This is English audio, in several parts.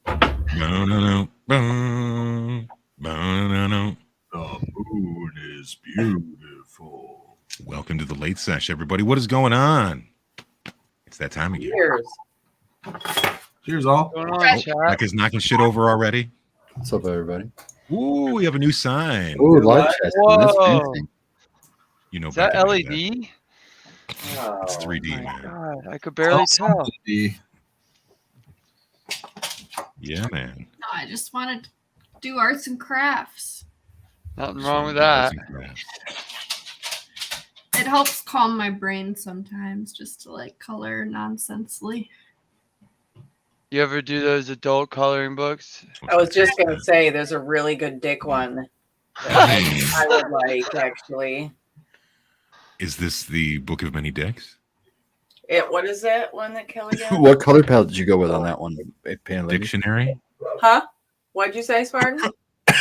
No. The moon is beautiful. Welcome to the Late Sesh, everybody. What is going on? It's that time again. Cheers, all. Becca's knocking shit over already. What's up, everybody? Ooh, we have a new sign. Ooh, live chat. That's fancy. You know, is that Becca LED? Oh, it's 3D, man. God, I could barely tell. Yeah, man. No, I just want to do arts and crafts. Nothing wrong with that. It helps calm my brain sometimes, just to like color nonsensely. You ever do those adult coloring books? I was just going to say, there's a really good dick one that I would like, actually. Is this the Book of Many Dicks? What is that one that Kelly got? What color palette did you go with on that one? Dictionary? Huh? What'd you say, Spartan?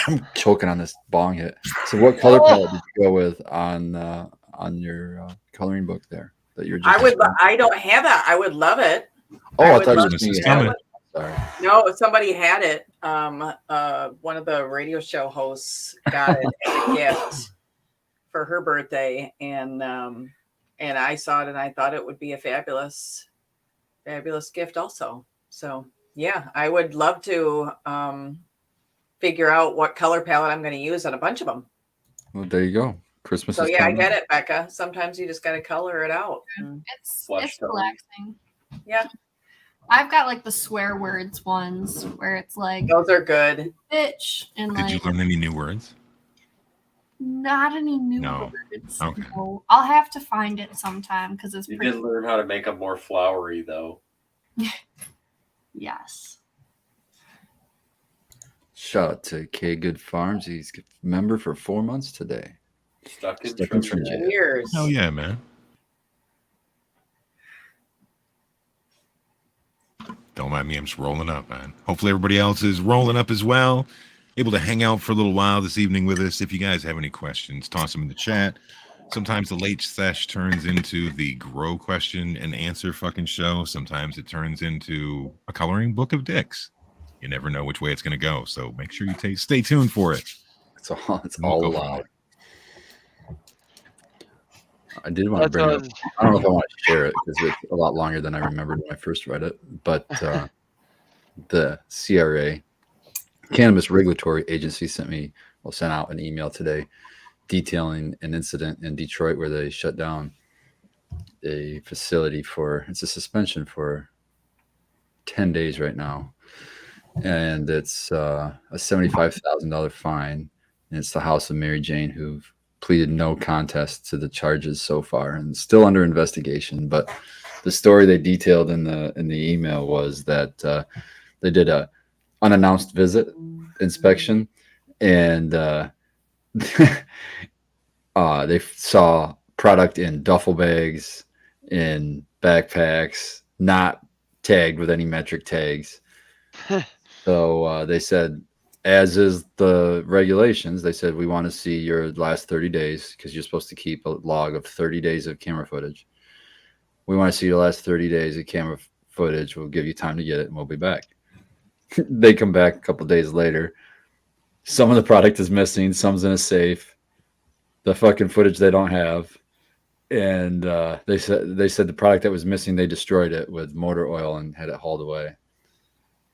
I'm choking on this bong hit. So what color palette did you go with on your coloring book there? That you're just I don't have that. I would love it. Oh, I thought it was coming. Sorry. No, somebody had it. One of the radio show hosts got it as a gift for her birthday, and I saw it and I thought it would be a fabulous gift also. So yeah, I would love to figure out what color palette I'm going to use on a bunch of them. Well, there you go. Christmas. So is yeah, coming. I get it, Becca. Sometimes you just got to color it out. It's relaxing. Yeah. I've got like the swear words ones where it's like those are good. Bitch and Did you learn any new words? Not any new words. Okay. No. I'll have to find it sometime because it's. You did learn how to make them more flowery, though. Yes. Shout out to K Good Farms. He's a member for 4 months today. Stuck in years. Oh yeah, man. Don't mind me, I'm just rolling up, man. Hopefully everybody else is rolling up as well. Able to hang out for a little while this evening with us. If you guys have any questions, toss them in the chat. Sometimes the Late Sesh turns into the grow question and answer fucking show. Sometimes it turns into a coloring book of dicks. You never know which way it's going to go. So make sure you stay tuned for it. It's all allowed. I did want to bring it up. I don't know if I want to share it because it's a lot longer than I remembered when I first read it. But the CRA, Cannabis Regulatory Agency, sent out an email today detailing an incident in Detroit where they shut down a facility it's a suspension for 10 days right now. And it's a $75,000 fine. And it's the house of Mary Jane, who've pleaded no contest to the charges so far and still under investigation. But the story they detailed in the email was that they did a unannounced visit inspection, and they saw product in duffel bags, in backpacks, not tagged with any metric tags. So they said, as is the regulations, they said, we want to see your last 30 days because you're supposed to keep a log of 30 days of camera footage. We want to see your last 30 days of camera footage. We'll give you time to get it and we'll be back. They come back a couple of days later. Some of the product is missing. Some's in a safe. The fucking footage they don't have. And they said the product that was missing, they destroyed it with motor oil and had it hauled away.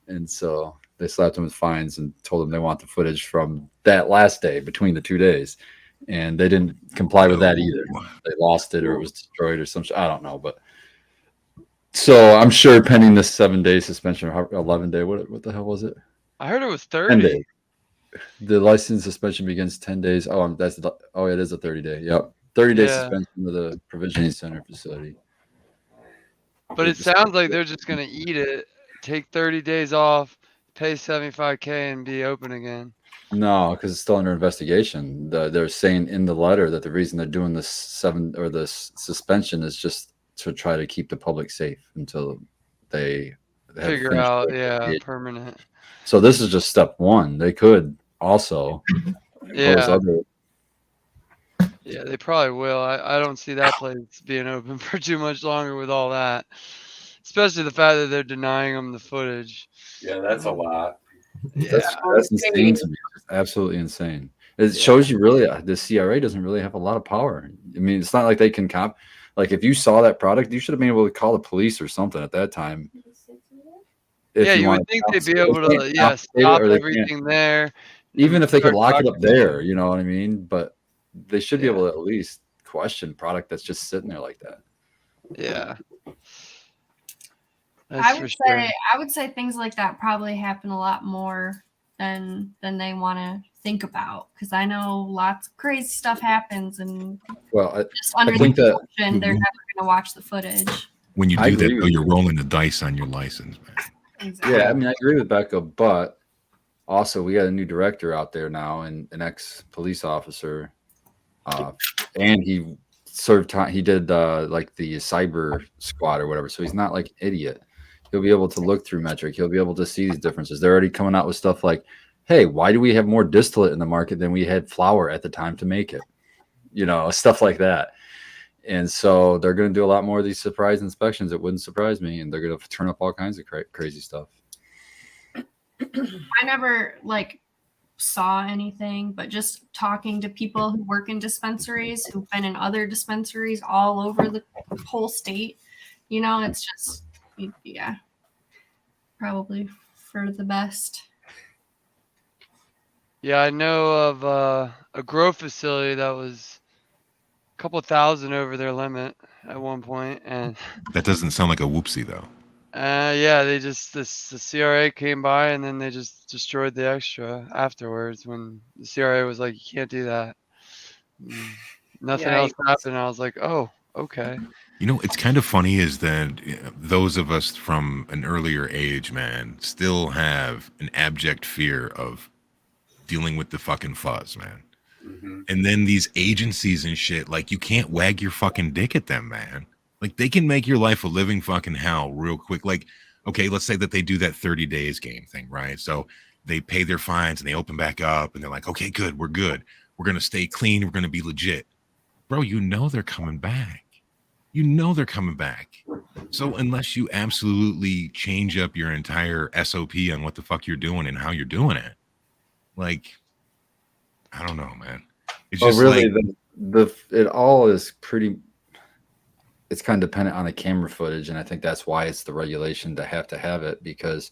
And so they slapped them with fines and told them they want the footage from that last day between the 2 days. And they didn't comply with that either. They lost it or it was destroyed or some shit. I don't know. But so I'm sure pending this 7-day suspension or 11-day, what the hell was it? I heard it was 30. The license suspension begins 10 days. Oh, it is a 30-day. Yep. 30-day suspension of the provisioning center facility. But it sounds like they're just going to eat it, take 30 days off, pay $75K and be open again. No, because it's still under investigation. They're saying in the letter that the reason they're doing this suspension is just to try to keep the public safe until they figure out, permanent. So this is just step one. They could also Yeah, they probably will. I don't see that place being open for too much longer with all that. especially the fact that they're denying them the footage. Yeah, that's a lot. Yeah. That's insane to me. It's absolutely insane. It shows you really the CRA doesn't really have a lot of power. I mean, it's not like they can like if you saw that product, you should have been able to call the police or something at that time. If Yeah, you would wanted think to they'd be stop able it, to, yeah, stop it, stop or they can't. everything there. Even if they could start lock it up there, documenting. you know what I mean? But they should be Yeah. able to at least question product that's just sitting there like that. Yeah. That's I for would sure. say I would say things like that probably happen a lot more than they want to think about, because I know lots of crazy stuff happens, and Well, just under the think that- assumption they're never going to watch the footage. When you I do that, agree though, with you're you. rolling the dice on your license, man. Exactly. yeah, I mean, I agree with Becca, but also we got a new director out there now, and an ex-police officer, and he served time. He did like the cyber squad or whatever, so he's not like an idiot. He'll be able to look through metric. He'll be able to see these differences. They're already coming out with stuff like, hey, why do we have more distillate in the market than we had flour at the time to make it? You know, stuff like that. And so they're going to do a lot more of these surprise inspections. It wouldn't surprise me. And they're going to turn up all kinds of crazy stuff. I never like saw anything, but just talking to people who work in dispensaries, who've been in other dispensaries all over the whole state, you know, it's just, yeah, probably for the best. Yeah, I know of a grow facility that was a couple thousand over their limit at one point, and That doesn't sound like a whoopsie, though. yeah, they just the CRA came by and then they just destroyed the extra afterwards when the CRA was like, you can't do that. Nothing else happened. I was like, oh, okay. You know, it's kind of funny is that those of us from an earlier age, man, still have an abject fear of dealing with the fucking fuzz, man. Mm-hmm. And then these agencies and shit, like, you can't wag your fucking dick at them, man. Like, they can make your life a living fucking hell real quick. Like, okay, let's say that they do that 30 days game thing, right? So they pay their fines and they open back up and they're like, okay, good, we're good. We're going to stay clean. We're going to be legit. Bro, you know they're coming back. You know they're coming back. So unless you absolutely change up your entire SOP on what the fuck you're doing and how you're doing it, like, I don't know, man. It's just really, like, it all is pretty. It's kind of dependent on the camera footage, and I think that's why it's the regulation to have it, because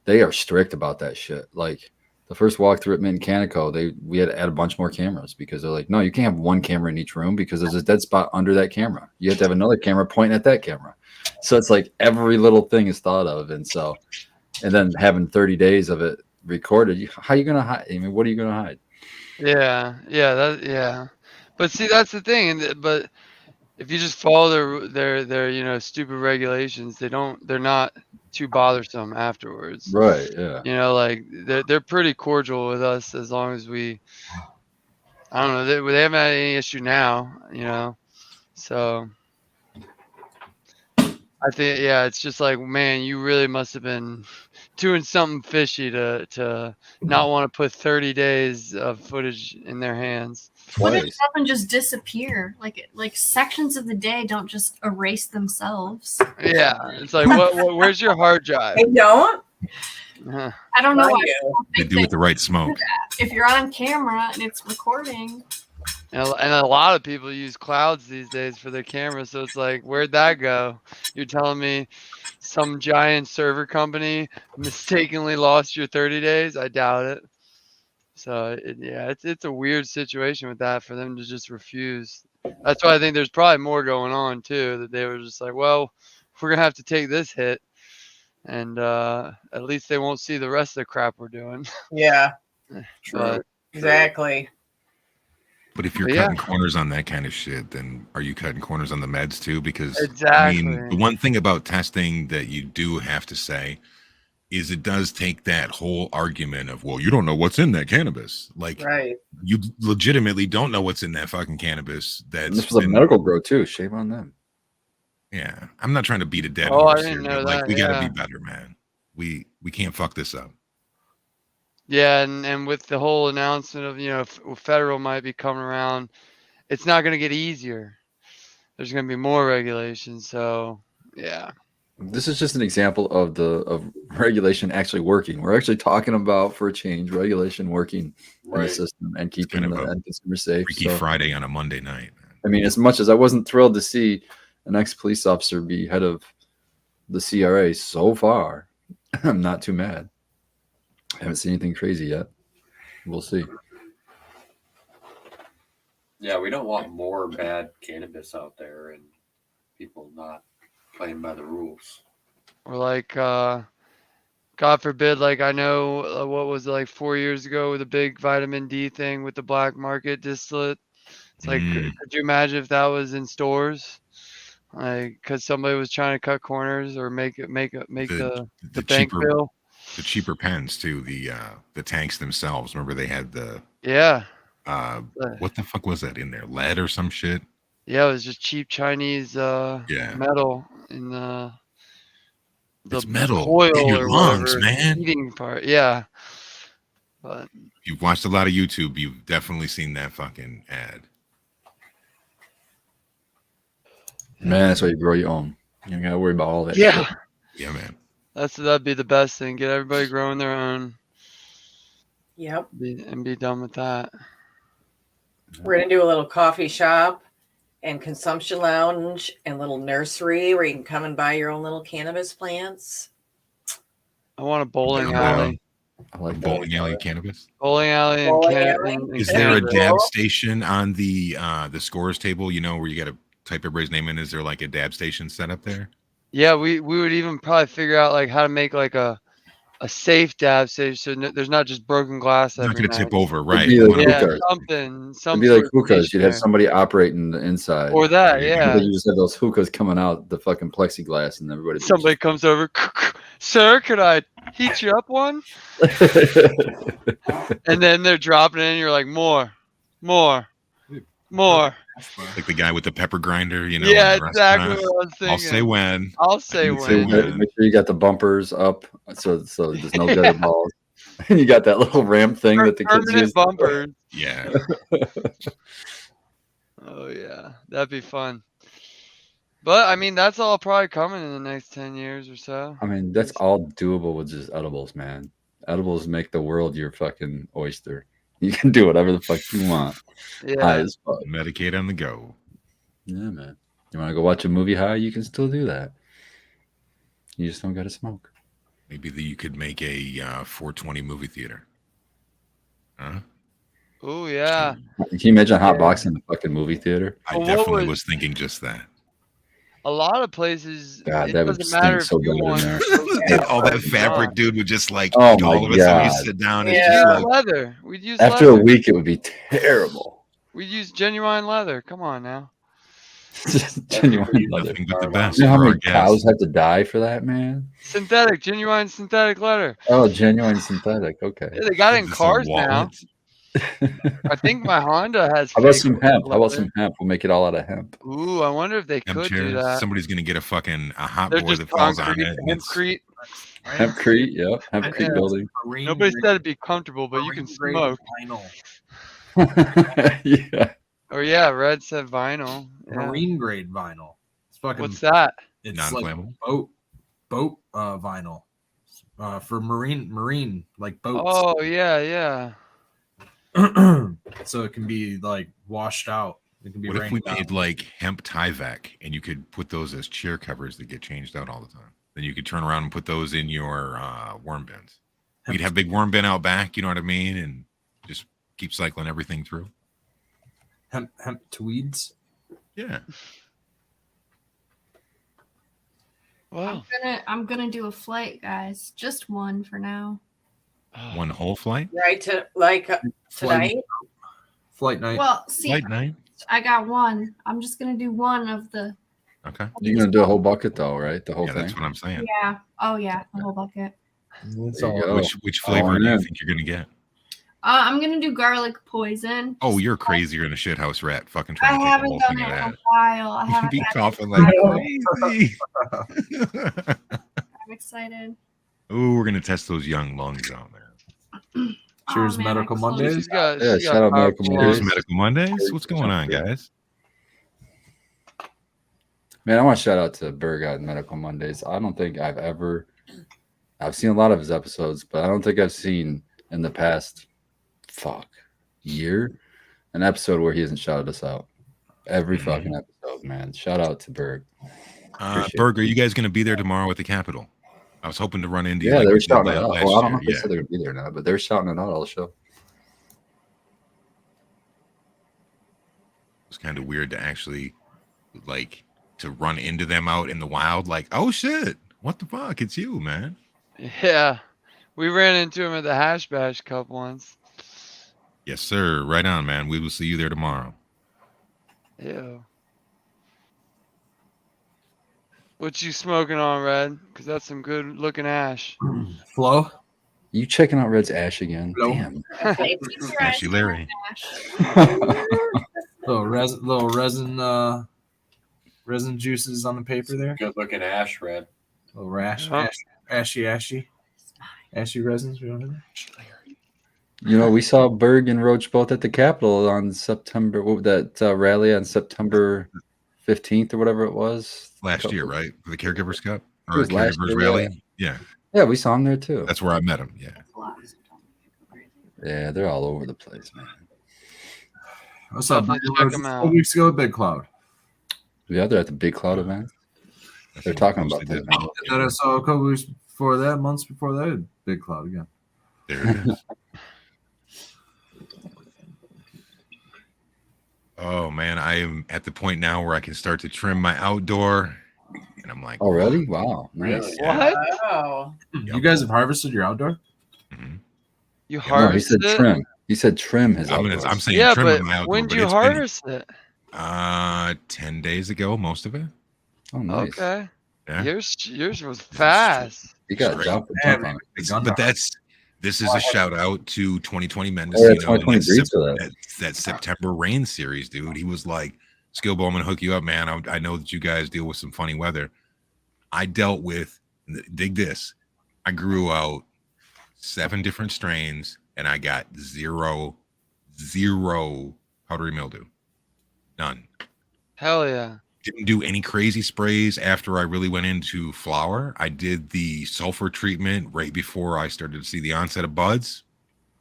they are strict about that shit. Like the first walkthrough at Mint Canico, we had to add a bunch more cameras because they're like, no, you can't have one camera in each room because there's a dead spot under that camera. You have to have another camera pointing at that camera. So it's like every little thing is thought of, and then having 30 days of it recorded, how are you gonna hide? I mean, what are you gonna hide? Yeah. But see, that's the thing. But if you just follow their stupid regulations, they're not too bothersome afterwards. Right. Yeah. You know, like they're pretty cordial with us as long as I don't know, they haven't had any issue now, you know. So I think, yeah, it's just like, man, you really must have been doing something fishy to not want to put 30 days of footage in their hands. Footage doesn't just disappear. Like sections of the day don't just erase themselves. Yeah, it's like, where's your hard drive? They don't. I don't know why they do with the right smoke. if you're on camera and it's recording. And a lot of people use clouds these days for their cameras, so it's like, where'd that go? You're telling me some giant server company mistakenly lost your 30 days? I doubt it. So it's a weird situation with that for them to just refuse. That's why I think there's probably more going on too, that they were just like, well, we're gonna have to take this hit, and at least they won't see the rest of the crap we're doing. Yeah, But, exactly. But if you're cutting corners on that kind of shit, then are you cutting corners on the meds too? Because exactly. I mean, the one thing about testing that you do have to say is it does take that whole argument of, well, you don't know what's in that cannabis. Like, right. You legitimately don't know what's in that fucking cannabis. This was a medical grow too. Shame on them. Yeah, I'm not trying to beat a dead Oh, I horse didn't here, know but like, that, we got to yeah. be better, man. We can't fuck this up. Yeah, and with the whole announcement of, federal might be coming around, it's not going to get easier. There's going to be more regulations. So, yeah. This is just an example of regulation actually working. We're actually talking about, for a change, regulation working in the Right. system and keeping kind of the a end consumer safe. Freaky So, Friday on a Monday night. I mean, as much as I wasn't thrilled to see an ex-police officer be head of the CRA so far, I'm not too mad. I haven't seen anything crazy yet. We'll see. Yeah, we don't want more bad cannabis out there and people not playing by the rules. Or like, God forbid, like I know what was it, like 4 years ago with the big vitamin D thing with the black market distillate. It's like, could you imagine if that was in stores? Like, because somebody was trying to cut corners or make the bank cheaper bill. the cheaper pens too, the tanks themselves. Remember they had the Yeah. what the fuck was that in there? Lead or some shit? Yeah, it was just cheap Chinese Yeah. metal in the It's metal coil in your or lungs, whatever, man. heating part. Yeah. But If you've watched a lot of YouTube, you've definitely seen that fucking ad. Man, that's why you grow your own. You don't gotta worry about all that yeah, shit. Yeah, man. that'd be the best thing. Get everybody growing their own. Yep. And be done with that. We're going to do a little coffee shop and consumption lounge and little nursery where you can come and buy your own little cannabis plants. I want a bowling Yeah. alley. I like that. Bowling alley cannabis. Bowling alley and Bowling can- alley? and Is there a cannabis. dab station on the scores table? You know, where you got to type everybody's name in. Is there like a dab station set up there? Yeah, we would even probably figure out like how to make like a safe dab station so there's not just broken glass Not every gonna night. tip over, right? be like Yeah, hookahs. something. Some It'd be like sort of hookahs. You'd have stationary. somebody operating the inside. Or that, There you go. yeah. You just have those hookahs coming out the fucking plexiglass, and everybody. Somebody comes over, sir, could I heat you up one? And then they're dropping it in. You're like, more. Like the guy with the pepper grinder, you know? Yeah, in the exactly restaurant. what I was thinking. I'll say when. I'll say I'll So say you when. got- when. make sure you got the bumpers up, so there's no gutter balls. And you got that little ramp thing that the kids Permanent use. bumpers. Yeah. Oh yeah, that'd be fun. But I mean, that's all probably coming in the next 10 years or so. I mean, that's all doable with just edibles, man. Edibles make the world your fucking oyster. You can do whatever the fuck you want. High Yeah. as fuck. Medicate on the go. Yeah, man. You want to go watch a movie high? You can still do that. You just don't got to smoke. Maybe you could make a 420 movie theater. Huh? Oh yeah. Can you imagine hotboxing the fucking movie theater? I Well, what definitely was- was thinking just that. A lot of places. God, it that would doesn't matter stink if so you good in want. there. All that fabric, dude, would just like Oh my all of a sudden you God. sit down. Yeah. It's Use just like leather. We'd use After a leather. week, it would be terrible. We'd use genuine leather. Come on now. Just genuine leather. nothing but the best. You know how for many our guests. cows have to die for that, man? Genuine synthetic leather. Oh, genuine synthetic. Okay. Yeah, they got it in Just some cars now. walnuts. I think my Honda has. How about fake some hemp? How about leather. some hemp? We'll make it all out of hemp. Ooh, I wonder if they Hemp could do chairs. that. Somebody's gonna get a hot They're boy just that falls on concrete, it. and it's- hempcrete. Hempcrete, yep. Hempcrete Yeah. building. Nobody said it'd be comfortable, but you can smoke. Vinyl. Yeah. Or yeah, Red said vinyl. Yeah. Marine grade vinyl. It's fucking. What's that? It's like Non-flammable? boat vinyl. For marine like boats. Oh yeah. So it can be like washed out. It can be What if we rained out. made like hemp Tyvek and you could put those as chair covers that get changed out all the time? Then you could turn around and put those in your worm bins. We'd have big worm bin out back, you know what I mean? And just keep cycling everything through. hemp tweeds? Yeah. Wow. I'm gonna do a flight, guys. Just one for now. One whole flight? Right to like tonight. Flight night. Well, see, Flight night? I got one. I'm just gonna do one of the. Okay. You're gonna do a whole bucket though, right? The whole Yeah, thing. that's what I'm saying. Yeah. Oh yeah, the whole bucket. That's There you all. go. Which flavor do you yeah. think you're gonna get? I'm gonna do garlic poison. Oh, you're crazier than a shithouse rat fucking I trying to take the haven't whole done thing it of in a that. while. I You'd haven't. be had coughing it like in a crazy. I'm excited. Ooh, we're gonna test those young lungs out there. Cheers, Oh, man, Medical I closed Mondays. She's got, Yeah, she's shout got out Medical powerful Mondays. Here's lungs. Medical Mondays. What's going on, guys? Man, I want to shout out to Berg on Medical Mondays. I don't think I've seen a lot of his episodes, but I don't think I've seen in the past year an episode where he hasn't shouted us out. Every fucking episode, man. Shout out to Berg. Appreciate Berg, are you guys going to be there tomorrow at the Capitol? I was hoping to run into you. Yeah, like they're we did shouting it out. last Well, I don't know year. if they said they're gonna be there or not, but they're shouting it out all the show. It's kind of weird to actually like to run into them out in the wild. Like, oh shit, what the fuck? It's you, man. Yeah, we ran into him at the Hash Bash Cup once. Yes, sir. Right on, man. We will see you there tomorrow. Yeah. What you smoking on, Red? Because that's some good looking ash. Flo. You checking out Red's ash again? Hello. Damn. Okay, keep your eyes Ashy Larry. on Ash. Little resin juices on the paper there. Good looking ash, Red. Little rash, Huh? ashy resins. We don't have that. You know, we saw Berg and Roach both at the Capitol on September. Rally on September 15th or whatever it was. Last year, right? For the Caregivers Cup It or was last Caregivers year, Rally. Yeah, Yeah, we saw him there too. that's where I met him. Yeah. Yeah, they're all over the place, man. What's up? Definitely check 'em A out. couple weeks ago, Big Cloud. Yeah, they're at the Big Cloud event. They're talking about that. And then I saw a couple weeks before that, months before that, Big Cloud again. There it is. Oh man, I am at the point now where I can start to trim my outdoor, and I'm like, Already? Wow, nice. Really? What? Oh, You guys have harvested your outdoor? mhm. You No, he harvested said it? trim. He said trim his I'm outdoors. saying Yeah, trim but my outdoor. when but did you it's been, harvest it? 10 days ago, most of it. Oh, nice. Okay. Yeah. Yours was fast. You got Straight. jump and Yeah, jump on it. man. But this is a shout out to 2020 Mendes. Oh, yeah, You know, 2020 that breeds for that. that September rain series, dude. He was like, Skillbo, I'm gonna hook you up, man. I know that you guys deal with some funny weather. I dealt with, dig this. I grew out 7 different strains and I got zero powdery mildew. None. Hell yeah. Didn't do any crazy sprays after I really went into flower. I did the sulfur treatment right before I started to see the onset of buds.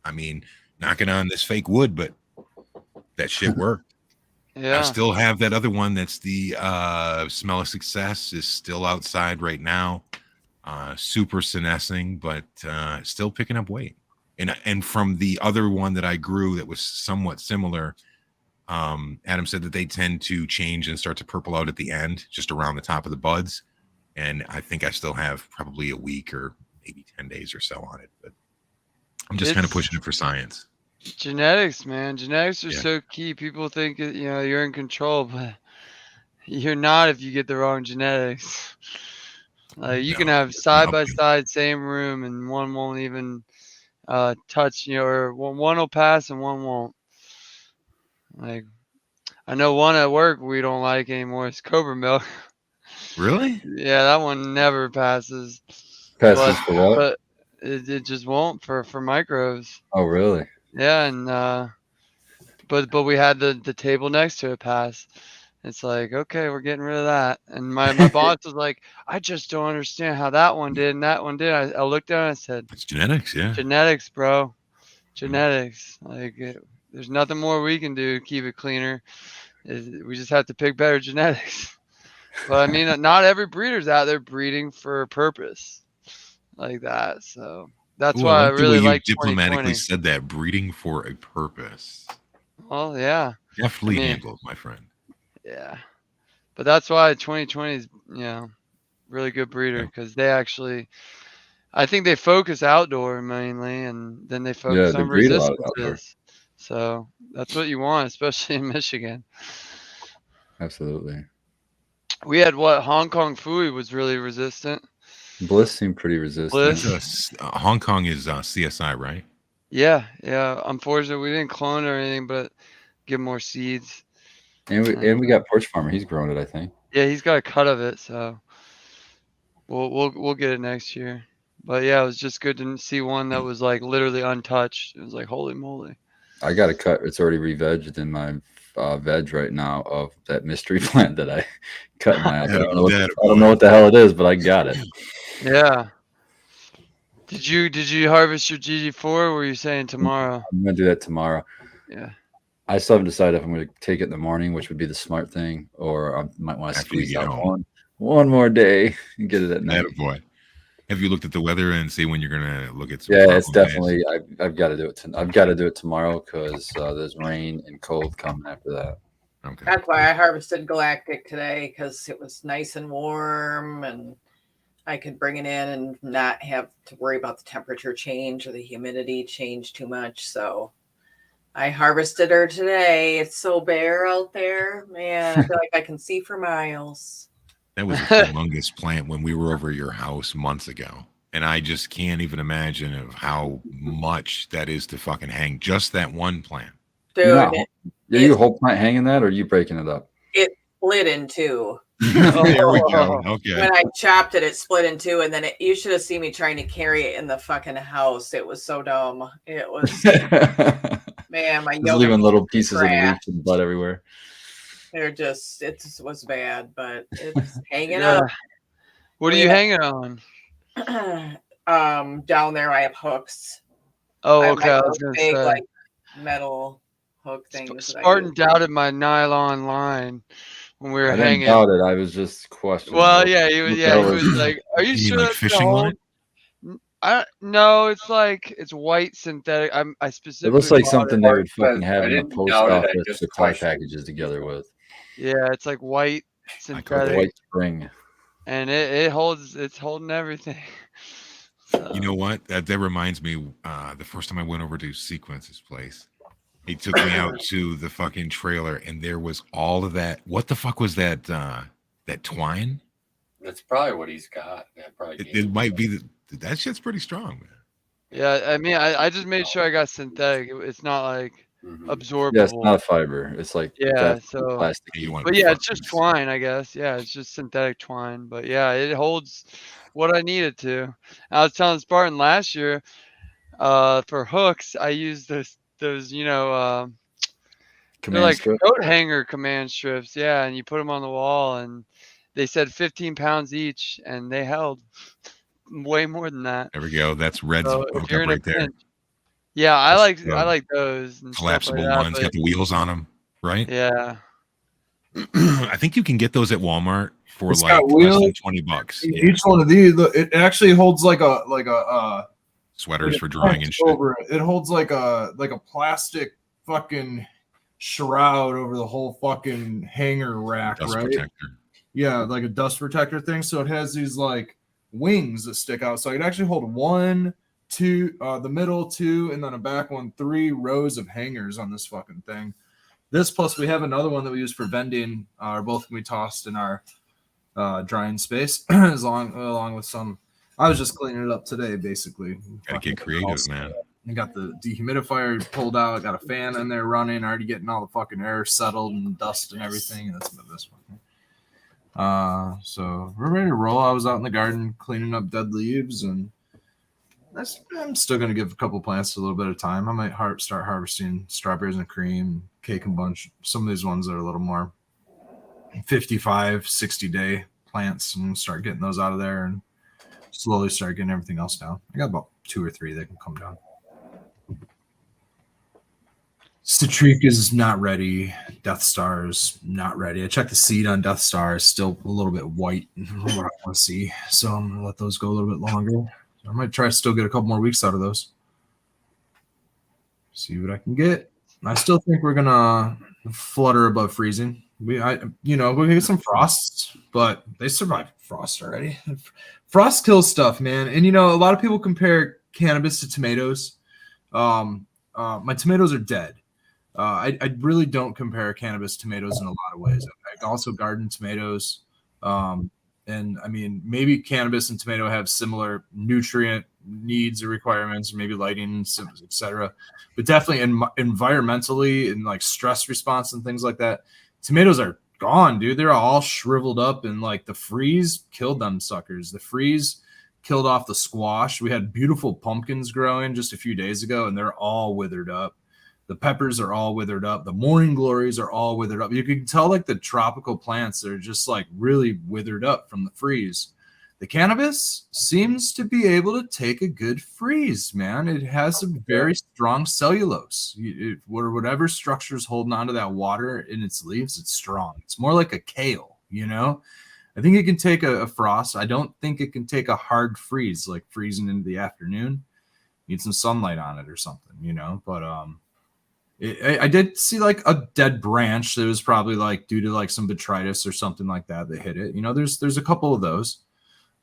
I mean, knocking on this fake wood, but that shit worked. Yeah. I still have that other one that's the Smell of Success is still outside right now. Super senescing, but still picking up weight. And from the other one that I grew that was somewhat similar, Adam said that they tend to change and start to purple out at the end, just around the top of the buds. And I think I still have probably a week or maybe 10 days or so on it. But I'm just kind of It's- pushing it for science. Genetics, man. Genetics are Yeah. so key. People think you're in control, but you're not if you get the wrong genetics. Like you can No, have side by nothing. side same room and one won't even touch, or one will pass and one won't. Like I know one at work we don't like anymore. It's Cobra Milk. Really? Yeah, that one never passes. Passes for what? But it just won't for micros. Oh, really? Yeah, and but we had the table next to it pass. It's like, okay, we're getting rid of that. And my boss was like, I just don't understand how that one did and that one did. I looked at it and I said, It's genetics, yeah. genetics, bro. Genetics. Like there's nothing more we can do to keep it cleaner. We just have to pick better genetics. But I mean, not every breeder's out there breeding for a purpose like that. So that's Ooh, why I like the really way you like diplomatically 2020. said that, breeding for a purpose. Well, yeah. Definitely I mean- handled, my friend. Yeah, but that's why 2020 is, really good breeder Yeah. because they actually, I think they focus outdoor mainly, and then they focus they on breed a lot of outdoor. resistances. So that's what you want, especially in Michigan. Absolutely. We had Hong Kong Fooey was really resistant. Bliss seemed pretty resistant. Bliss? Hong Kong is CSI, right? Yeah. Unfortunately, we didn't clone or anything, but give more seeds. And we got Porch Farmer. He's grown it, I think. Yeah, he's got a cut of it, so we'll get it next year. But yeah, it was just good to see one that was like literally untouched. It was like, holy moly. I got a cut. It's already re-vegged in my veg right now of that mystery plant that I cut in half. I don't That know what the hell it is, but I got it. Yeah. Did you harvest your GG4 or were you saying tomorrow? I'm gonna do that tomorrow. Yeah. I still haven't decided if I'm gonna take it in the morning, which would be the smart thing, or I might want to After you squeeze get out home. one more day and get it at night. boy. Have you looked at the weather and see when you're gonna look at some? Yeah, it's problem days? definitely. I've got to do it. I've got to do it tomorrow because there's rain and cold coming after that. Okay. That's why I harvested Galactic today, because it was nice and warm and I could bring it in and not have to worry about the temperature change or the humidity change too much. So I harvested her today. It's so bare out there, man. I feel like I can see for miles. That was a humongous plant when we were over at your house months ago. And I just can't even imagine of how much that is to fucking hang just that one plant. Dude, Are you whole plant hanging that, or are you breaking it up? it split in two. There we go. Okay. When I chopped it, it split in two, and then you should have seen me trying to carry it in the fucking house. It was so dumb. It was, man, my Just yoga leaving little pieces of crap. leaf and blood everywhere. It was bad, but it's hanging Yeah. up. What are you hanging on? Down there I have hooks. Oh, I have okay. I like was those gonna big, say like metal hook things. that I Spartan use. doubted my nylon line when we were I didn't hanging. doubt it. I was just questioning. Well, yeah, he was. What the Yeah, hell he is was this? like, "Are you You mean sure like that's gonna fishing hold?" line? No, it's white synthetic. I It specifically. looks like bought something it. they would But fucking have I in the didn't post doubt it, I office just to tie questioned. packages together with. Yeah, it's like white I call The it synthetic, white spring. and it holds. It's holding everything. So, You know what? That reminds me. The first time I went over to Sequence's place, he took me out to the fucking trailer, and there was all of that. What the fuck was that? That twine? That's probably what he's got. Yeah, probably It might be that shit's pretty strong, man. yeah, I mean, I just made sure I got synthetic. It's not like Mhm. absorbable. Yeah, it's not fiber. It's like Yeah, that's so- plastic. You want But yeah, it's just fucking- twine, I guess. Yeah, it's just synthetic twine. But yeah, it holds what I need it to. I was telling Spartan last year, for hooks, I used those they're Command like strip. coat hanger command strips. Yeah, and you put them on the wall, and they said 15 pounds each, and they held way more than that. There we go. That's Red's So if hookup you're in a right there. pinch, yeah, I That's, like those and stuff Collapsible like that, ones, but got the wheels on them, right? yeah. I think you can get those at Walmart for It's like got less than wheels. $20. Yeah. Each one of these, look, it actually holds like a Sweaters like for a drying tent and shit. over it. It holds like a plastic fucking shroud over the whole fucking hanger rack, Dust right? protector. Yeah, like a dust protector thing. So it has these like wings that stick out. So I can actually hold one, two, the middle two, and then a back one, 3 rows of hangers on this fucking thing. This plus we have another one that we use for vending. Are both can be tossed in our drying space along with some. I was just cleaning it up today, basically. Gotta get creative, man. I got the dehumidifier pulled out. Got a fan in there running. Already getting all the fucking air settled and dust and everything. That's about this one. So we're ready to roll. I was out in the garden cleaning up dead leaves, and I'm still gonna give a couple plants a little bit of time. I might start harvesting strawberries and cream, cake and bunch. Some of these ones that are a little more 55, 60 day plants, and start getting those out of there and slowly start getting everything else down. I got about 2 or 3 that can come down. Citrique is not ready. Death Star is not ready. I checked the seed on Death Star. It's still a little bit white. What I want to see. So I'm going to let those go a little bit longer. I might try to still get a couple more weeks out of those. See what I can get. I still think we're going to flutter above freezing. We get some frosts, but they survived frost already. Frost kills stuff, man. And a lot of people compare cannabis to tomatoes. My tomatoes are dead. I really don't compare cannabis tomatoes in a lot of ways. I also garden tomatoes. And I mean, maybe cannabis and tomato have similar nutrient needs or requirements, maybe lighting, etc. But definitely environmentally and like stress response and things like that, tomatoes are gone, dude. They're all shriveled up, and like the freeze killed them suckers. The freeze killed off the squash. We had beautiful pumpkins growing just a few days ago, and they're all withered up. The peppers are all withered up. The morning glories are all withered up. You can tell like the tropical plants are just like really withered up from the freeze. The cannabis seems to be able to take a good freeze, man. It has a very strong cellulose. Whatever structure is holding onto that water in its leaves, it's strong. It's more like a kale, you know? I think it can take a frost. I don't think it can take a hard freeze, like freezing into the afternoon. Need some sunlight on it or something, you know? But I did see like a dead branch that was probably like due to like some botrytis or something like that that hit it. You know, there's a couple of those.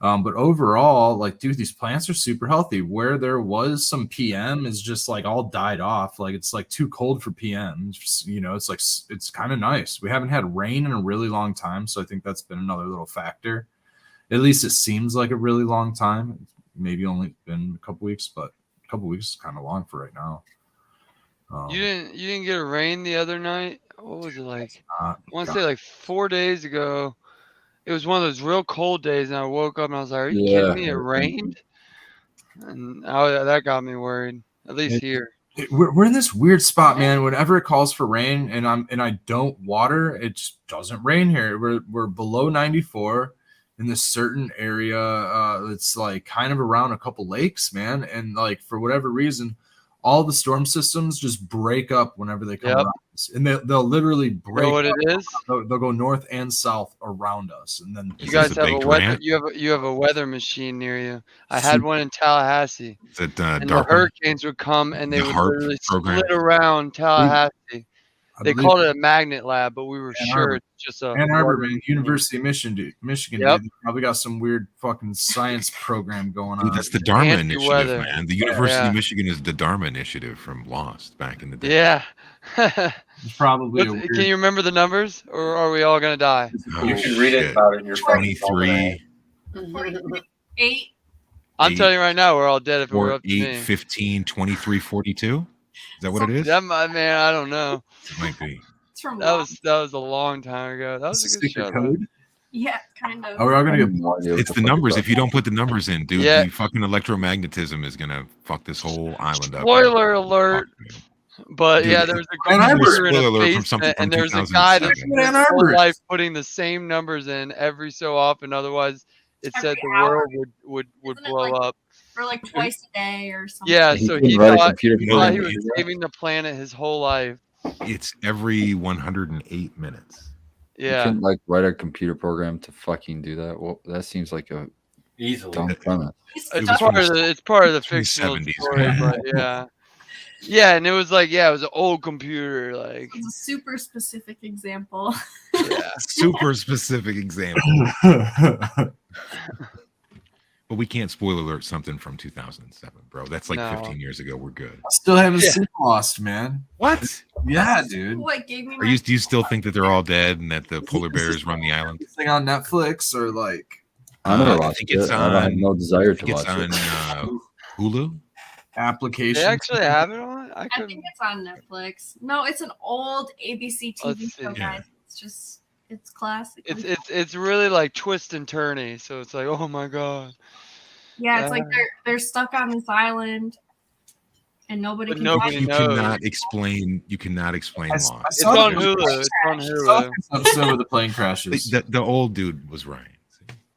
But overall, like, dude, these plants are super healthy. Where there was some PM is just like all died off. Like it's like too cold for PM. You know, it's like it's kind of nice. We haven't had rain in a really long time, so I think that's been another little factor. At least it seems like a really long time. It's maybe only been a couple weeks, but a couple weeks is kind of long for right now. You didn't get a rain the other night? What was it like? I want to God. say like 4 days ago. It was one of those real cold days, and I woke up and I was like, "Are you Yeah. kidding me? It rained," and that got me worried. At least here. We're in this weird spot, man. Whenever it calls for rain and I don't water, it just doesn't rain here. We're below 94 in this certain area. It's like kind of around a couple lakes, man, and like for whatever reason, all the storm systems just break up whenever they come Yep. around us, and they'll literally You break. know what it is? They'll go north and south around us, and then You Is guys this a have a big weather. grant? You have a weather machine near you. I had one in Tallahassee, Is it and the DARPA? hurricanes would come and they The would HARP literally program? split around Tallahassee. I They believe called it a magnet lab, but we were Ann sure Arbor. it's just a Ann Arbor, water man, machine. University of Michigan, Yep. dude. They probably got some weird fucking science program going Dude, on. that's the Dharma Anti-weather. initiative, man. The University Yeah. of Michigan is the Dharma initiative from Lost back in the day. Yeah. It's probably a Can weird. you remember the numbers, or are we all gonna die? Oh, You can read shit. about it in your fucking 23, 8. I'm Eight, telling you right now, we're all dead if it were 4, up to 8, me. 15, 23, 42. Is that what it is? That man, I don't know. It might be. It's from That Lost. was a long time ago. That was a good secret show. though. code. Yeah, kind of. Oh, we're all I gonna have get. no idea what It's the the fuck you're numbers. talking If you don't put the numbers in, dude, Yeah. the fucking electromagnetism is gonna fuck this whole island up. Spoiler alert. But Dude, yeah, there was a Ann Arbor. computer in Spoiler a alert from something basement, from and there was a guy that 2007. spent Ann his whole Arbor. life putting the same numbers in every so often. Otherwise, it said Every the hour. world would Isn't it blow like- up. Or like twice a day or something. Yeah, He so couldn't he write a thought computer he program was to do that? saving the planet his whole life. It's every 108 minutes. You Yeah. couldn't like write a computer program to fucking do that. Well, that seems like a easily. dumb premise. He's It was stuck- from It's part of the from the fictional 70s, story, man. but yeah. Yeah, and it was like, yeah, it was an old computer, like, It's a super specific example. yeah. Super specific example. But we can't spoiler alert something from 2007, bro. That's like No. 15 years ago. We're good. Still haven't Yeah. seen Lost, man. What? Yeah, dude. What gave me Are my you? Do you still think that they're all dead and that the polar bears run the island? Thing on Netflix or like I never I watched think it. it's I have on- no desire I to think it's watch on it. Hulu. applications. They actually have it on? I I couldn't. think it's on Netflix. No, it's an old ABC TV Let's see. show, Yeah. guys. It's just it's classic. It's really like twist and turny. So it's like, oh my god. yeah, it's like they're stuck on this island and nobody But can nobody find You knows. cannot explain. You cannot explain I Lost. saw It's on the- Hulu. It's on I saw Hulu. this episode where the plane crashes. The old dude was right.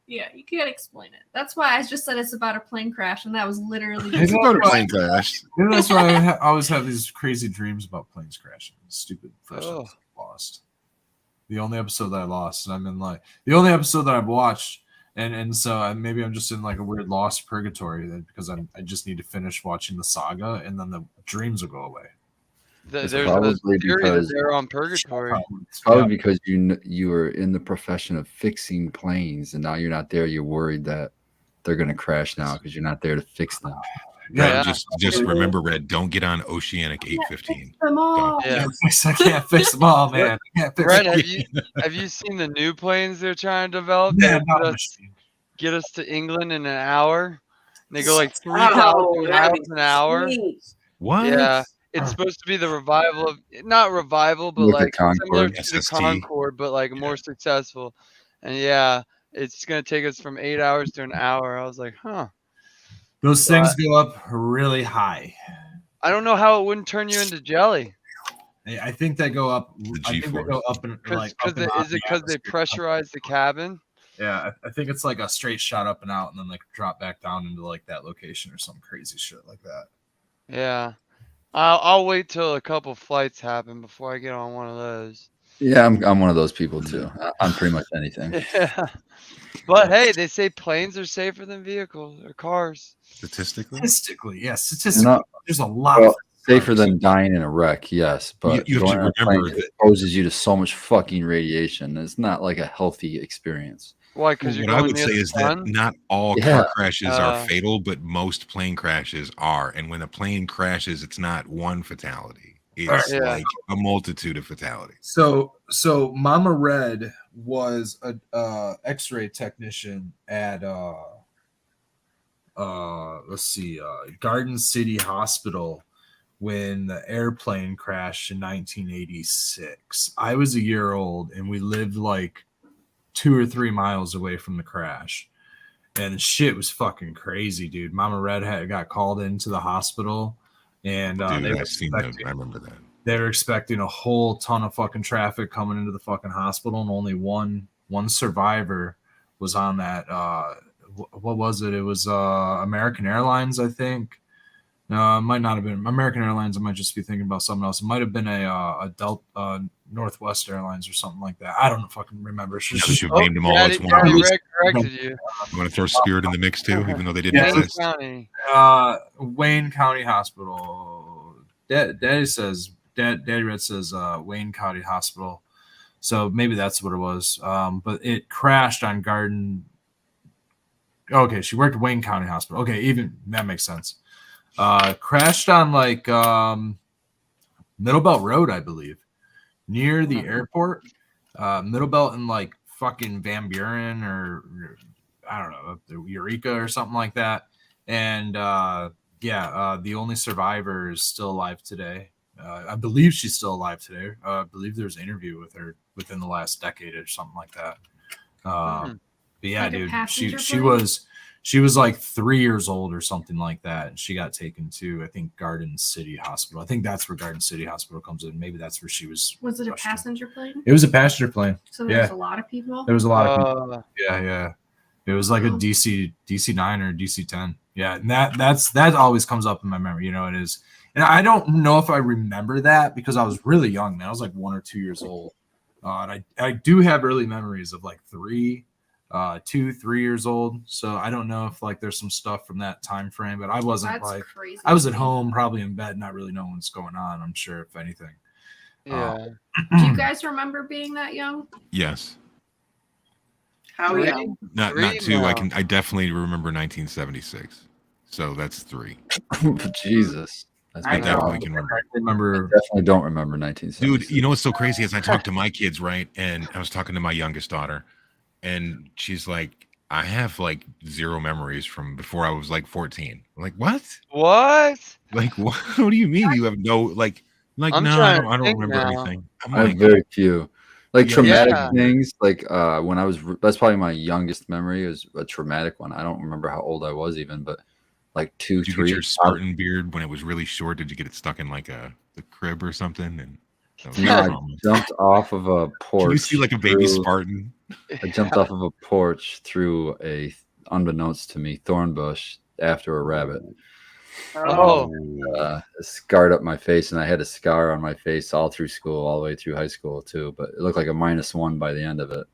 Yeah, you can't explain it. That's why I just said it's about a plane crash, and that was literally It's about a plane crash. Maybe that's why I always have these crazy dreams about planes crashing. Stupid first Oh. episode Lost. The only episode that I lost, and I'm in like the only episode that I've watched, and so maybe I'm just in like a weird lost purgatory because I just need to finish watching the saga, and then the dreams will go away. There's It's a probably theory that because- they're on Purgatory. It's probably because you were in the profession of fixing planes, and now you're not there. You're worried that they're going to crash now because you're not there to fix them. Yeah, Yeah. just remember, Red. Don't get on Oceanic 815. them all. Yeah. I can't fix them all, man. I can't fix Brett, them. have you seen the new planes they're trying to develop? Yeah, That not would a get us, machine. get us to England in an hour. And they go like Oh, 3,000 that'd be miles an hour. sweet. What? Yeah, it's supposed to be the revival of not revival, but Like a like similar Concorde. to the SST. Concorde, but like more successful. And yeah, it's gonna take us from 8 hours to an hour. I was like, huh. Those things go up really high. I don't know how it wouldn't turn you into jelly. I think they go up. I think they G-force. go up and like. Up and out Is it the because they atmosphere. pressurize the cabin? Yeah, I think it's like a straight shot up and out, and then like drop back down into like that location or some crazy shit like that. Yeah. I'll wait till a couple flights happen before I get on one of those. Yeah, I'm one of those people too. I'm pretty much anything. Yeah. But hey, they say planes are safer than vehicles or cars. Statistically, Statistically, there's a lot Well, of safer than dying in a wreck, yes, but you have to going on a remember plane that- exposes you to so much fucking radiation. It's not like a healthy experience. Why? Because what you're I going would near say the is that sun? not all Yeah. car crashes are fatal, but most plane crashes are. And when a plane crashes, it's not one fatality; it's Yeah. like a multitude of fatalities. So Mama Red was a X-ray technician at let's see, Garden City Hospital when the airplane crashed in 1986. I was a year old, and we lived like 2 or 3 miles away from the crash, and shit was fucking crazy, dude. Mama Red got called into the hospital, and Dude, they were I've seen them. I remember that. they were expecting a whole ton of fucking traffic coming into the fucking hospital, and only one survivor was on that. What was it? It was American Airlines, I think. No, it might not have been American Airlines. I might just be thinking about something else. It might have been a Delta, Northwest Airlines or something like that. I don't fucking remember. Now that you've named them all, Daddy, it's one. Daddy Red corrected you. You want to throw Spirit in the mix too, even though they didn't Yeah. Wayne exist. County. Wayne County Hospital. Daddy Red says Wayne County Hospital. So maybe that's what it was. But it crashed on Garden. Okay, she worked at Wayne County Hospital. Okay, even that makes sense. Crashed on like Middle Belt Road, I believe, near the airport. Middle Belt and like fucking Van Buren or I don't know, Eureka or something like that. And the only survivor is still alive today. I believe she's still alive today. I believe there's an interview with her within the last decade or something like that. But yeah, Like a dude, passenger she plane? she was like 3 years old or something like that, and she got taken to, I think, Garden City Hospital. I think that's where Garden City Hospital comes in. Maybe that's where she was. Was it a rushed to. passenger plane? It was a passenger plane. So there's Yeah. a lot of people. There was a lot of people. Uh, Yeah. It was like a Oh. DC 9 or DC 10. Yeah, and that always comes up in my memory. You know, it is. And I don't know if I remember that because I was really young, man. I was like 1 or 2 years old. And I do have early memories of like 2, 3 years old. So I don't know if like there's some stuff from that time frame, but I wasn't That's like crazy. I was at home, probably in bed, not really knowing what's going on. I'm sure, if anything. yeah. Do you guys remember being that young? Yes, How Three? young? not Three 2. now. I definitely remember 1976. So that's 3. Jesus. That's I I know. definitely can remember. I remember. definitely don't remember 1970. Dude, you know what's so crazy is I talked to my kids, right? And I was talking to my youngest daughter, and she's like, I have like 0 memories from before I was like 14. I'm like, what? What? Like, what? What do you mean you have no like I'm no, trying to I don't think remember now. anything. I'm I have like, very few. Like Yeah. traumatic Yeah. things, like when I was, that's probably my youngest memory is a traumatic one. I don't remember how old I was even, but like 2, did you 3. get your Spartan beard when it was really short? Did you get it stuck in like the crib or something? And that was No, I trauma. jumped off of a porch. Can you see like a baby through- Spartan? I jumped off of a porch through a, unbeknownst to me, thorn bush after a rabbit. Oh. It scarred up my face, and I had a scar on my face all through school, all the way through high school too. But it looked like a -1 by the end of it.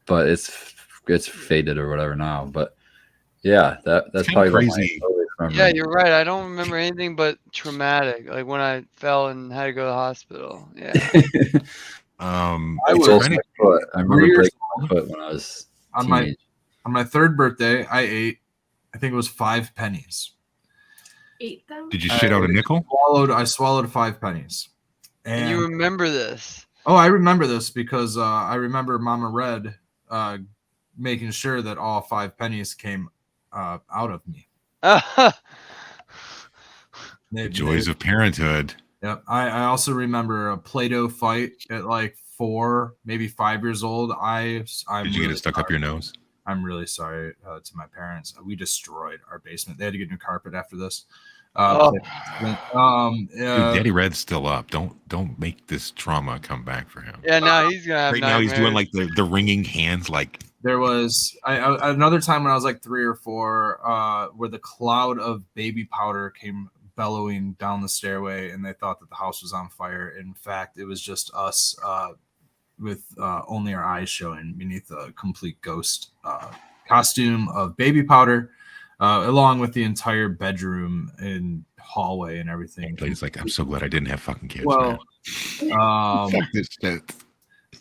But it's faded or whatever now. But yeah, that's It's kinda probably like my crazy. earliest memory. Yeah, you're right. I don't remember anything but traumatic, like when I fell and had to go to the hospital. Yeah. I It's was also my foot. I remember 3 years breaking my foot when I was on my teenage. on my 3rd birthday. I ate, I think it was 5 pennies. Ate them? Did you shit out a nickel? I swallowed 5 pennies. And you remember this? Oh, I remember this because I remember Mama Red making sure that all 5 pennies came out of me. The joys of parenthood. Yep. I also remember a Play-Doh fight at like 4, maybe 5 years old. Did you get it stuck up your nose? I'm really sorry to my parents. We destroyed our basement. They had to get new carpet after this. Dude, Daddy Red's still up. Don't make this trauma come back for him. Yeah, now he's gonna have Right now he's doing nightmares. like the wringing hands, like There was another time when I was like 3 or 4, where the cloud of baby powder came bellowing down the stairway, and they thought that the house was on fire. In fact, it was just us with only our eyes showing beneath a complete ghost costume of baby powder, along with the entire bedroom and hallway and everything. he's like, I'm so glad I didn't have fucking kids. Well, man. Fuck this shit.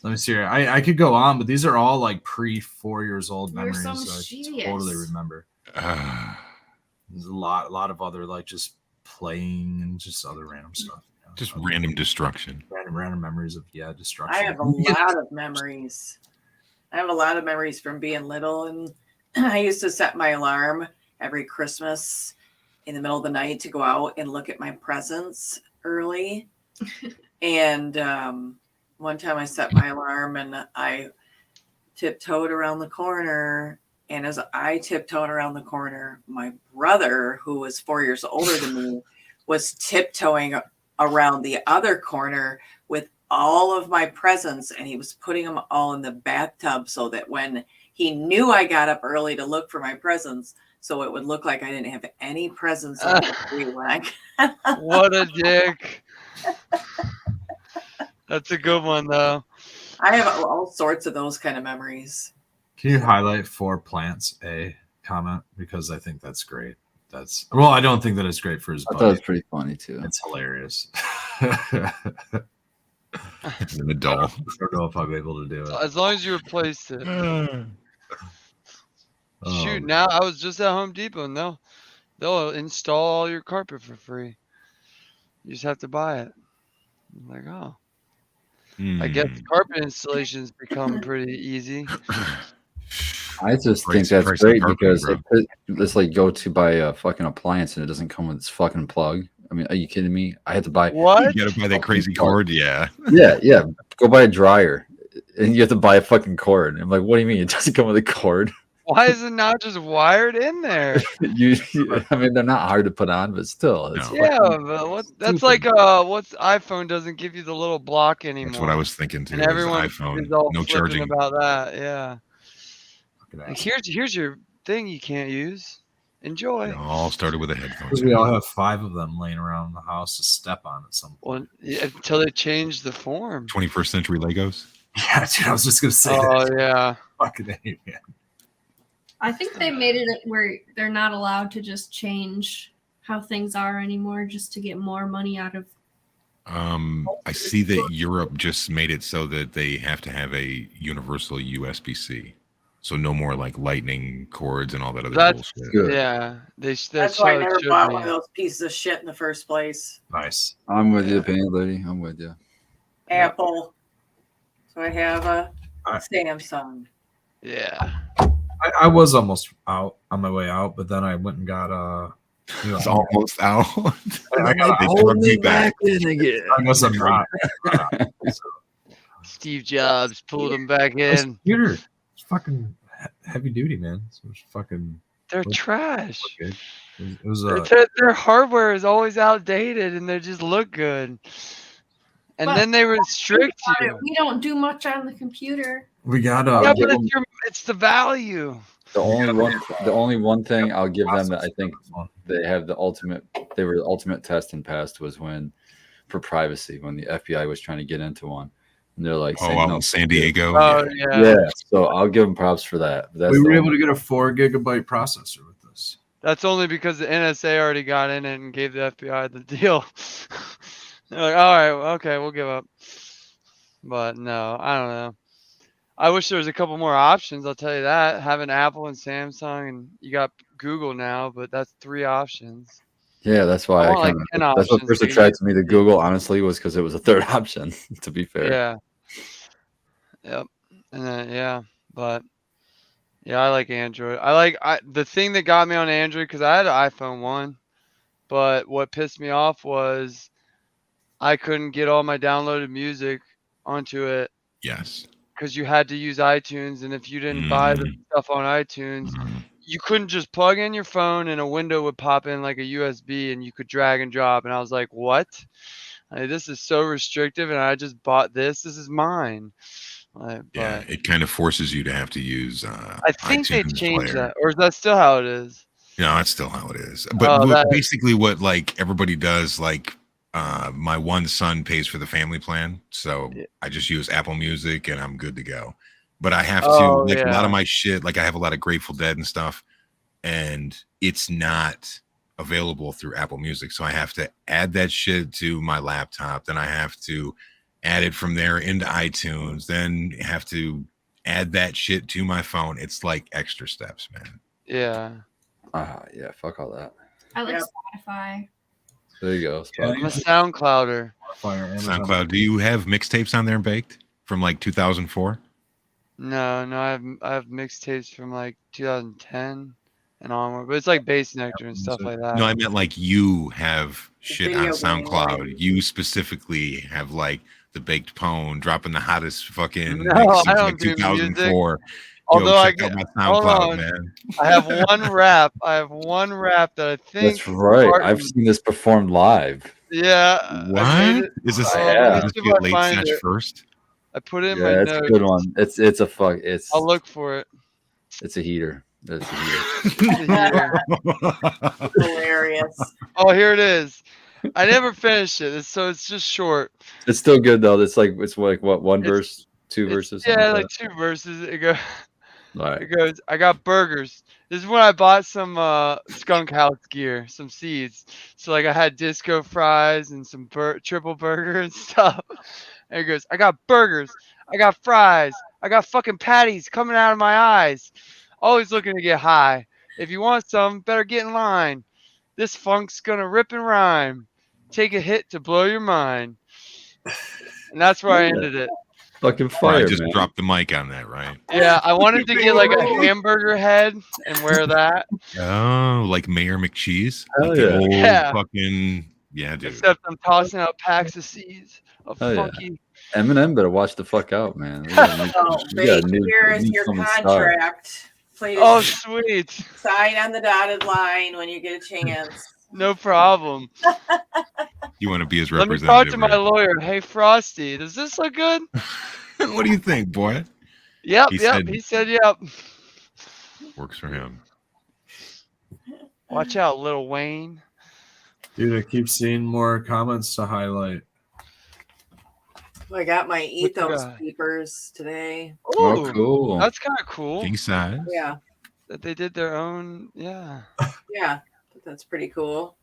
let me see here. I could go on, but these are all like pre 4 years old You're memories. so So I shit. totally remember. There's a lot of other like just playing and just other random stuff. You know? Just random destruction. random memories of destruction. I have a lot of memories. I have a lot of memories from being little, and I used to set my alarm every Christmas in the middle of the night to go out and look at my presents early. And one time I set my alarm and I tiptoed around the corner. And as I tiptoed around the corner, my brother, who was 4 years older than me, was tiptoeing around the other corner with all of my presents, and he was putting them all in the bathtub so that when he knew I got up early to look for my presents, so it would look like I didn't have any presents on the tree when I What a dick. That's a good one, though. I have all sorts of those kind of memories. Can you highlight for plants a comment, because I think that's great. I don't think that it's great for his I thought it buddy. was pretty funny too. It's hilarious. As an adult. I don't know if I'm able to do it. As long as you replaced it. Shoot, Um, now I was just at Home Depot, and they'll install all your carpet for free. You just have to buy it. I'm like, oh. I guess carpet installations become pretty easy. I just Price- think that's price of great carpet, because bro. it's like go to buy a fucking appliance and it doesn't come with its fucking plug. I mean, are you kidding me? I had to buy. What? You gotta buy that crazy cord, yeah. Yeah. Go buy a dryer, and you have to buy a fucking cord. I'm like, what do you mean? It doesn't come with a cord. Why is it not just wired in there? I mean, they're not hard to put on, but still, it's No. Yeah, fucking but that's stupid. like what's iPhone doesn't give you the little block anymore. That's what I was thinking too. And is everyone iPhone, is all no flipping charging. about that. Yeah. fucking Like ass. here's your thing you can't use. Enjoy. It all started with a headphone. Because we all have 5 of them laying around the house to step on at some point. Well, yeah, until they change the form. 21st century Legos. Yeah, dude, I was just gonna say Oh that. yeah. Fucking A, man. I think they made it where they're not allowed to just change how things are anymore just to get more money out of. I see that Europe just made it so that they have to have a universal USB-C. So no more like lightning cords and all that other That's bullshit. good. Yeah. That's why I never bought one of those pieces of shit in the first place. Nice. I'm with you, Paint Lady. I'm with you. Apple. So I have a I- Samsung. Yeah. I was almost out on my way out, but then I went and got It's almost out. I got They drugged me back. in again. I guess I'm not. Steve Jobs pulled him back This in. computer, it's fucking heavy duty, man. It's fucking They're Look- trash. good. It was Their hardware is always outdated and they just look good. And But- then they restrict you. We don't do much on the computer. we got Yeah, give but them- it's the value. The only one thing I'll give them that I think they have they were the ultimate test and passed was when, for privacy, when the FBI was trying to get into one, and they're like, Oh, saying, out no, in San Diego. Oh yeah. yeah. yeah. So I'll give them props for that. But that's we the were able only- to get a 4 gigabyte processor with this. That's only because the NSA already got in it and gave the FBI the deal. They're like, all right, okay, we'll give up. But no, I don't know. I wish there was a couple more options. I'll tell you that. Having Apple and Samsung, and you got Google now, but that's 3 options. Yeah, that's why I I want, like, kind 10 of. That's what options, first dude. attracted me to Google. Honestly, was because it was a third option. To be fair. Yeah. Yep. And then but yeah, I like Android. The thing that got me on Android, because I had an iPhone 1, but what pissed me off was I couldn't get all my downloaded music onto it. Yes. because you had to use iTunes, and if you didn't buy the stuff on iTunes, you couldn't just plug in your phone and a window would pop in like a USB and you could drag and drop. And I was like, what? This is so restrictive, and I just bought this. This is mine. Yeah, But it kind of forces you to have to use I think they iTunes changed Player. that, or is that still how it is? No, that's still how it is. But basically, what like everybody does, like my one son pays for the family plan, so I just use Apple Music and I'm good to go. But I have to a lot of my shit, like I have a lot of Grateful Dead and stuff, and it's not available through Apple Music, so I have to add that shit to my laptop. Then I have to add it from there into iTunes. Then have to add that shit to my phone. It's like extra steps, man. Yeah. Yeah, fuck all that. I like Spotify. There you go. I'm a SoundClouder. SoundCloud. Do you have mixtapes on there baked from like 2004? No, I have mixtapes from like 2010 and onward, but it's like Bass Nectar and stuff like that. No, I meant like you have shit on Video SoundCloud. game. You specifically have like the Baked Pone dropping the hottest fucking No, mix I of don't like do 2004. Although check out my hold SoundCloud, on. man. I have one rap. that I think. That's right. Martin- I've seen this performed live. Yeah. What? I made it. Is this? Yeah. Is this get Late Sesh first? I put it in Yeah, my it's notes. a good one. It's a fuck. I'll look for it. It's a heater. It's a heater. Hilarious. Oh, here it is. I never finished it, so it's just short. It's still good though. It's like what one verse, two verses. Yeah, like 2 verses. It goes. All right. It goes. I got burgers. This is when I bought some Skunk House gear, some seeds. So like I had disco fries and some triple burger and stuff. And it goes. I got burgers. I got fries. I got fucking patties coming out of my eyes. Always looking to get high. If you want some, better get in line. This funk's gonna rip and rhyme. Take a hit to blow your mind. And that's where I ended it. Fucking I fire, just man. dropped the mic on that, right? Yeah, I wanted to get like a hamburger head and wear that. Oh, like Mayor McCheese? Hell Like the yeah. old Yeah. fucking dude. Except I'm tossing out packs of seeds of Oh, yeah. funky. Eminem better watch the fuck out, man. We Oh, got a new- here is new your coming star. contract. Please Oh, sweet. sign on the dotted line when you get a chance. No problem. You want to be his Let me representative? talk to my lawyer. Hey, Frosty, does this look good? right? What do you think, boy? Yep, He yep. said- He said yep. Works for him. Watch out, Lil Wayne. Dude, I keep seeing more comments to highlight. I got my What you ethos got? peepers today. Oh, cool. That's kind of cool King size. Yeah, that they did their own. Yeah. yeah, that's pretty cool.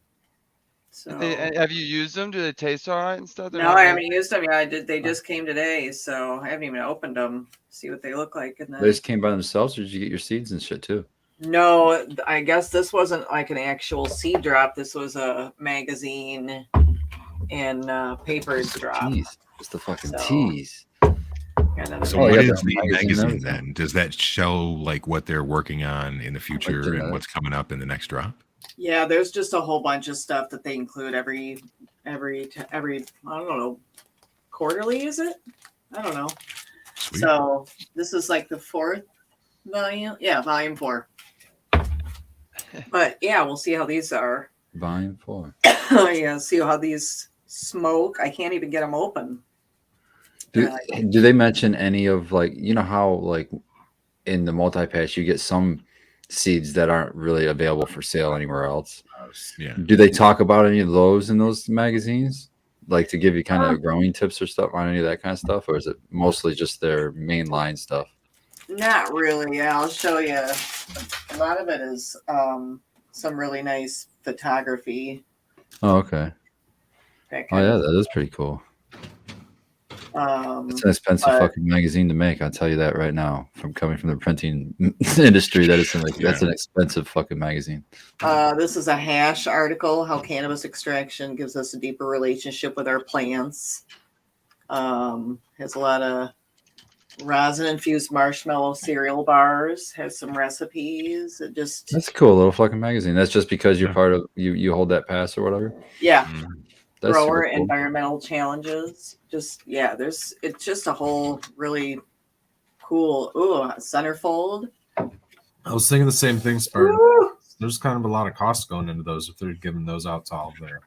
So Have you used them? Do they taste all right and stuff? They're no, not I like- haven't used them. Yeah, I did. They just came today, so I haven't even opened them. See what they look like. And They then just came by themselves, or did you get your seeds and shit too? no, I guess this wasn't like an actual seed drop. This was a magazine and papers drop. Tease. Just the fucking So- tease. And then So Oh, what yeah, is the the magazine magazine and then? Does that show like what they're working on in the future and genetics. what's coming up in the next drop? yeah, there's just a whole bunch of stuff that they include every I don't know, quarterly, is it? I don't know. Sweet. So this is like the 4th volume. Yeah, volume 4. But yeah, we'll see how these are. Volume 4. Yeah, see how these smoke. I can't even get them open. Do they mention any of like, you know how like in the multi-patch you get some seeds that aren't really available for sale anywhere else? Yeah. Do they talk about any of those in those magazines? Like to give you kind of growing tips or stuff on any of that kind of stuff? Or is it mostly just their mainline stuff? Not really. Yeah, I'll show you. A lot of it is some really nice photography. Oh, okay. That Oh, kind yeah, of- that is pretty cool. Um, It's an expensive but- fucking magazine to make. I'll tell you that right now. From coming from the printing industry, that's an expensive fucking magazine. This is a hash article, how cannabis extraction gives us a deeper relationship with our plants. Has a lot of rosin infused marshmallow cereal bars, has some recipes. It just, That's a cool little fucking magazine. That's just because you're part of you hold that pass or whatever. yeah, Mm. That's grower super cool. environmental challenges. Just, yeah, it's just a whole really Cool. Ooh, a centerfold. I was thinking the same thing, Spartan. Woo! There's kind of a lot of cost going into those if they're giving those out to all of their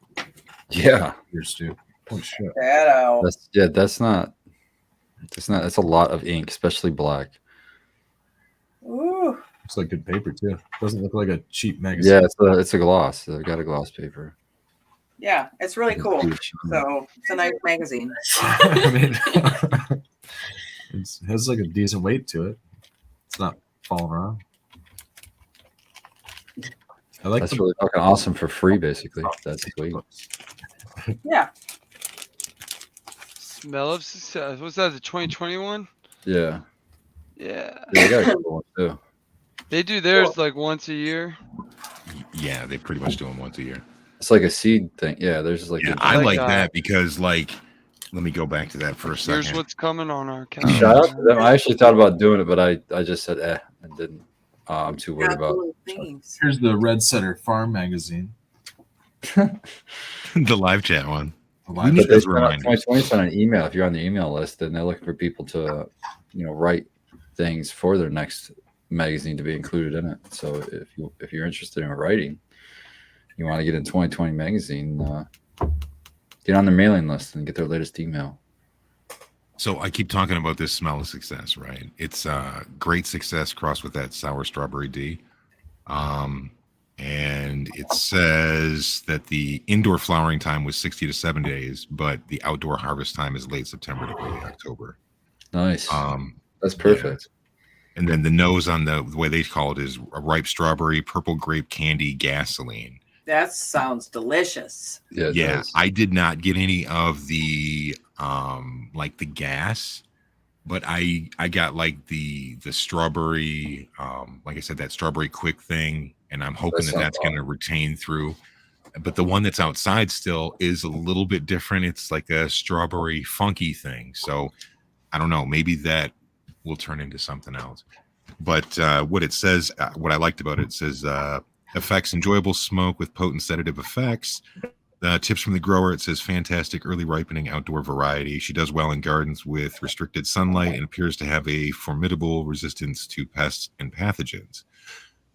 Yeah, peers too. Holy shit. That out. that's a lot of ink, especially black. Ooh. Looks like good paper too. Doesn't look like a cheap magazine. Yeah, it's a gloss. I got a gloss paper. Yeah, it's really cool. So it's a nice magazine. I mean, it has like a decent weight to it. It's not falling around. I like That's really fucking awesome for free, basically. That's sweet. Yeah. Smell of Success. What's that? The 2021? Yeah. Yeah. They got a good one too. They do theirs like once a year. Yeah, they pretty much do them once a year. It's like a seed thing. Yeah, there's like Yeah, a, I like like that because, like, let me go back to that for a second. Here's what's coming on our calendar. shout out to them. I actually thought about doing it, but I just said I didn't. I'm too worried Got about. little thingies. Here's the Red Setter Farm magazine. The live chat one. The We live need But they those sent out reminders. 2020 sent an email. If you're on the email list, then they're looking for people to, write things for their next magazine to be included in it. So if you're interested in writing, you want to get in 2020 magazine, get on their mailing list and get their latest email. So I keep talking about this smell of success, right? It's great success crossed with that sour strawberry D. And it says that the indoor flowering time was 60 to 7 days, but the outdoor harvest time is late September to early October. Nice. That's perfect. And then the nose on the way they call it is a ripe strawberry, purple grape candy, gasoline. That sounds delicious. Yeah. Yeah, I did not get any of the like the gas, but I got like the strawberry, like I said, that strawberry quick thing, and I'm hoping that's going to retain through. But the one that's outside still is a little bit different. It's like a strawberry funky thing. So I don't know, maybe that will turn into something else. But what it says, what I liked about it, says effects: enjoyable smoke with potent sedative effects. Tips from the grower: it says fantastic early ripening outdoor variety. She does well in gardens with restricted sunlight and appears to have a formidable resistance to pests and pathogens.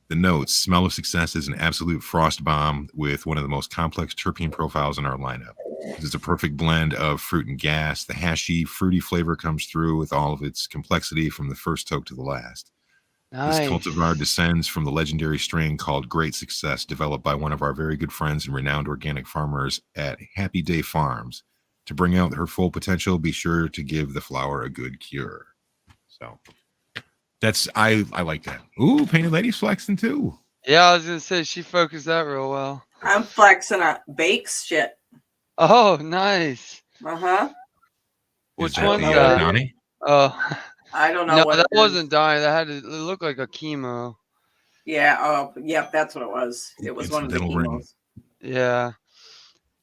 The notes: smell of success is an absolute frost bomb with one of the most complex terpene profiles in our lineup. This is a perfect blend of fruit and gas. The hashy, fruity flavor comes through with all of its complexity from the first toke to the last. Nice. This cultivar descends from the legendary strain called Great Success, developed by one of our very good friends and renowned organic farmers at Happy Day Farms. To bring out her full potential, be sure to give the flower a good cure. So that's I like that. Ooh, Painted Lady's flexing too. Yeah, I was gonna say she focused that real well. I'm flexing on bakes shit. Oh, nice. Uh-huh. Which Is that one's the, that? Donnie? Oh, I don't know no, what that it is. wasn't dying. That had to look like a chemo. Yeah, oh, yep, that's what it was. It was one of the Incidental ring. chemos. Yeah,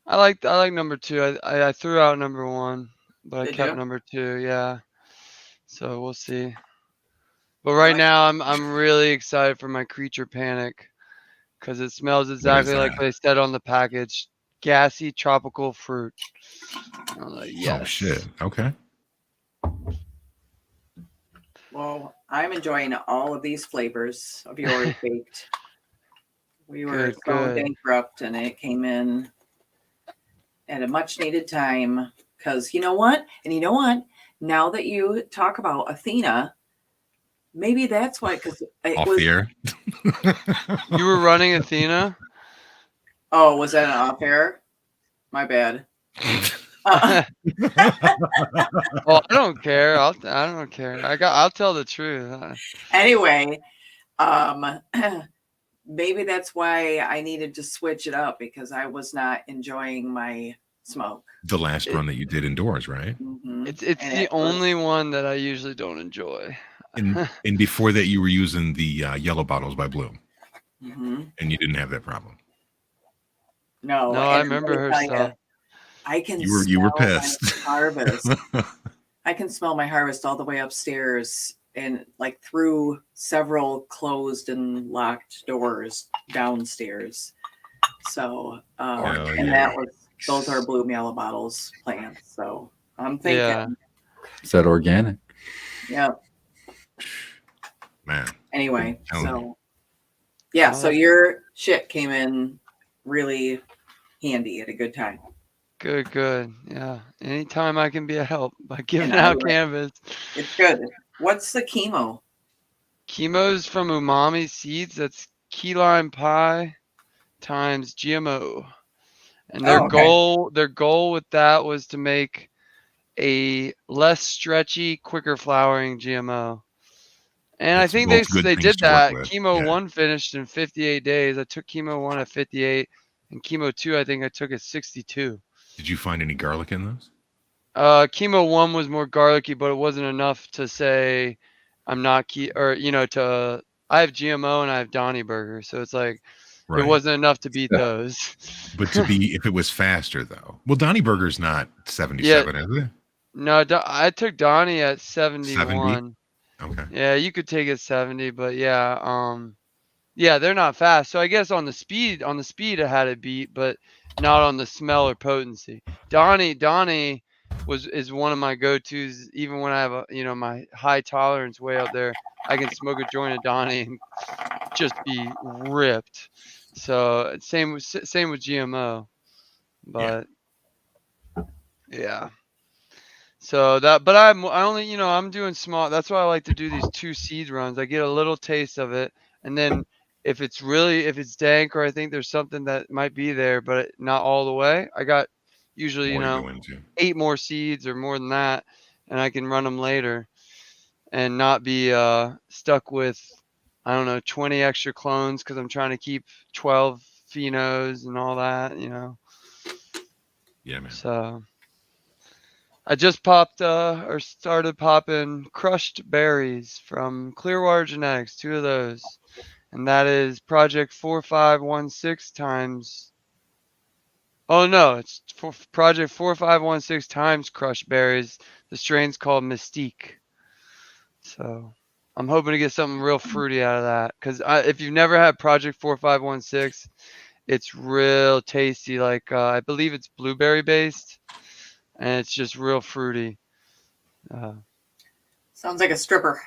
I like number two. I threw out number one, but I Did kept you? number two. Yeah, so we'll see. But right now, I'm really excited for my Creature Panic because it smells exactly like that? they said on the package: gassy tropical fruit. I was like, yes. Oh shit. Okay. Well, I'm enjoying all of these flavors of yours baked. We were going bankrupt and it came in at a much needed time because you know what? And you know what? Now that you talk about Athena, maybe that's why, because it Off was. the air. You were running Athena? Oh, was that an off air? My bad. Well, I don't care. I don't care. I'll tell the truth. Anyway, maybe that's why I needed to switch it up because I was not enjoying my smoke. The last run that you did indoors, right? Mm-hmm. It's the only one that I usually don't enjoy. And before that, you were using the yellow bottles by Bloom, Mm-hmm. and you didn't have that problem. No, I remember her stuff. I can. You were pissed. My harvest. I can smell my harvest all the way upstairs and like through several closed and locked doors downstairs. So, and those are Bloom yellow bottles plants. So I'm thinking, Is that organic? yeah. Man. Anyway, Telling so yeah, so Oh. your shit came in really handy at a good time. Good, good. Yeah. Anytime I can be a help by giving And I out like- cannabis. It's good. What's the chemo? Chemo's from Umami Seeds. That's key lime pie times GMO. And their Oh, okay. their goal with that was to make a less stretchy, quicker flowering GMO. And That's I think both good they things did to work that. with. Chemo Yeah. 1 finished in 58 days. I took chemo 1 at 58, and chemo 2 I think I took at 62. Did you find any garlic in those? Chemo 1 was more garlicky, but it wasn't enough to say I'm not to I have GMO and I have Donny Burger, so it's like Right. it wasn't enough to beat Yeah. those. But to be, if it was faster though. Well, Donny Burger's not 77, is it? No, I took Donny at 71. Okay. Yeah, you could take it 70, but yeah, yeah, they're not fast. So I guess on the speed it had it beat, but not on the smell or potency. Donny is one of my go-tos. Even when I have my high tolerance way out there, I can smoke a joint of Donny and just be ripped. So same with GMO, but yeah. So but I only I'm doing small. That's why I like to do these 2 seed runs. I get a little taste of it, and then if it's dank or I think there's something that might be there, but not all the way, I got usually More to go into. 8 more seeds or more than that, and I can run them later, and not be stuck with 20 extra clones because I'm trying to keep 12 phenos and all that. Yeah, man. So. I just popped or started popping crushed berries from Clearwater Genetics, 2 of those. And that is Project 4516 times. Oh no, it's Project 4516 times crushed berries. The strain's called Mystique. So I'm hoping to get something real fruity out of that. Because if you've never had Project 4516, it's real tasty. Like I believe it's blueberry based. And it's just real fruity. Sounds like a stripper.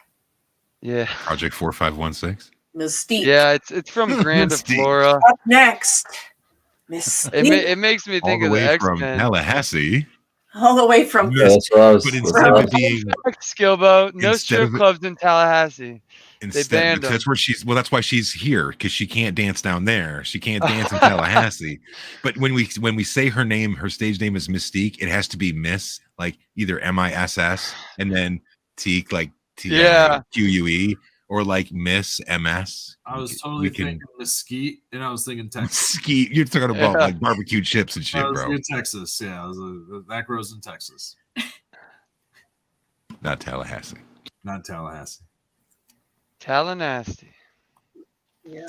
Yeah. Project 4516. Mystique. Yeah, it's from Grandiflora. Up next, Mystique. It makes me All think the of the way from X-Men. Tallahassee. All the way from Yeah, that's what I was. But that's instead what I of it was- being Skilbo, no instead strip of it- clubs in Tallahassee. banned that's where that's why she's here, because she can't dance down there. She can't dance in Tallahassee. But when we say her name, her stage name is Mystique, it has to be Miss, like either MISS and then Teak, like QUE, or like Miss MS. I was totally thinking Mesquite, and I was thinking Texas. Skeet. You're talking about like barbecue chips and shit, I was bro. in Texas. Yeah, that grows in Texas, Not Tallahassee. not Tallahassee. Tallahassee. Yeah.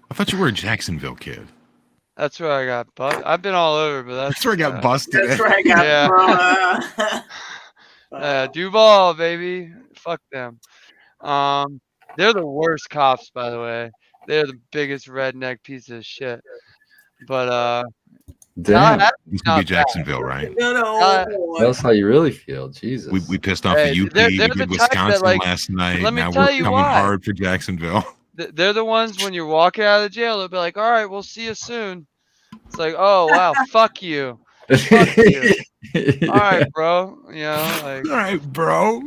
I thought you were a Jacksonville kid. That's where I got busted. I've been all over, but That's where I got busted. That's where I got Duval, baby. Fuck them. They're the worst cops, by the way. They're the biggest redneck piece of shit. But Damn, This could be Jacksonville, right? that's how you really feel. Jesus, We pissed off the UP. they're We the did type Wisconsin that, like, last night. let me Now tell we're you coming why. hard for Jacksonville. They're the ones when you're walking out of the jail, they'll be like, "All right, we'll see you soon." It's like, "Oh wow, fuck you, fuck you." All right, bro. You know, like, all right, bro.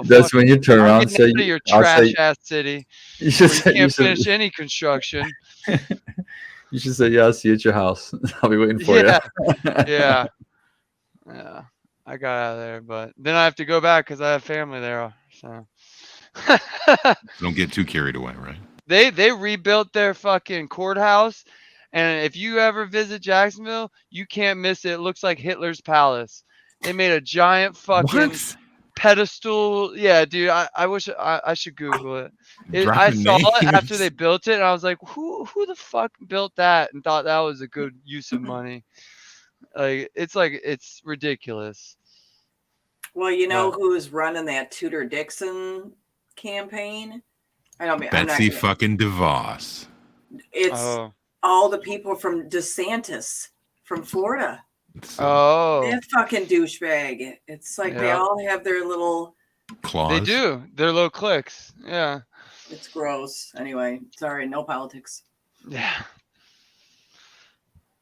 That's when you turn around and say, your I'll trash say- ass city. You should Where say, you you can't should, finish any construction. you should say, yeah, I'll see you at your house. I'll be waiting for Yeah. you. Yeah. Yeah. I got out of there, but then I have to go back because I have family there. So Don't get too carried away, right? they rebuilt their fucking courthouse, and if you ever visit Jacksonville, you can't miss it. It looks like Hitler's palace. They made a giant fucking pedestal. Yeah, dude. I wish I should Google it. I saw it after they built it, and I was like, who the fuck built that and thought that was a good use of money? It's ridiculous. Well, you know who's running that Tudor Dixon campaign? I don't mean Betsy fucking DeVos. It's all the people from DeSantis from Florida. Oh, that fucking douchebag. It's like they all have their little Claws. They do. They're little clicks. Yeah. It's gross. Anyway, sorry, no politics. Yeah.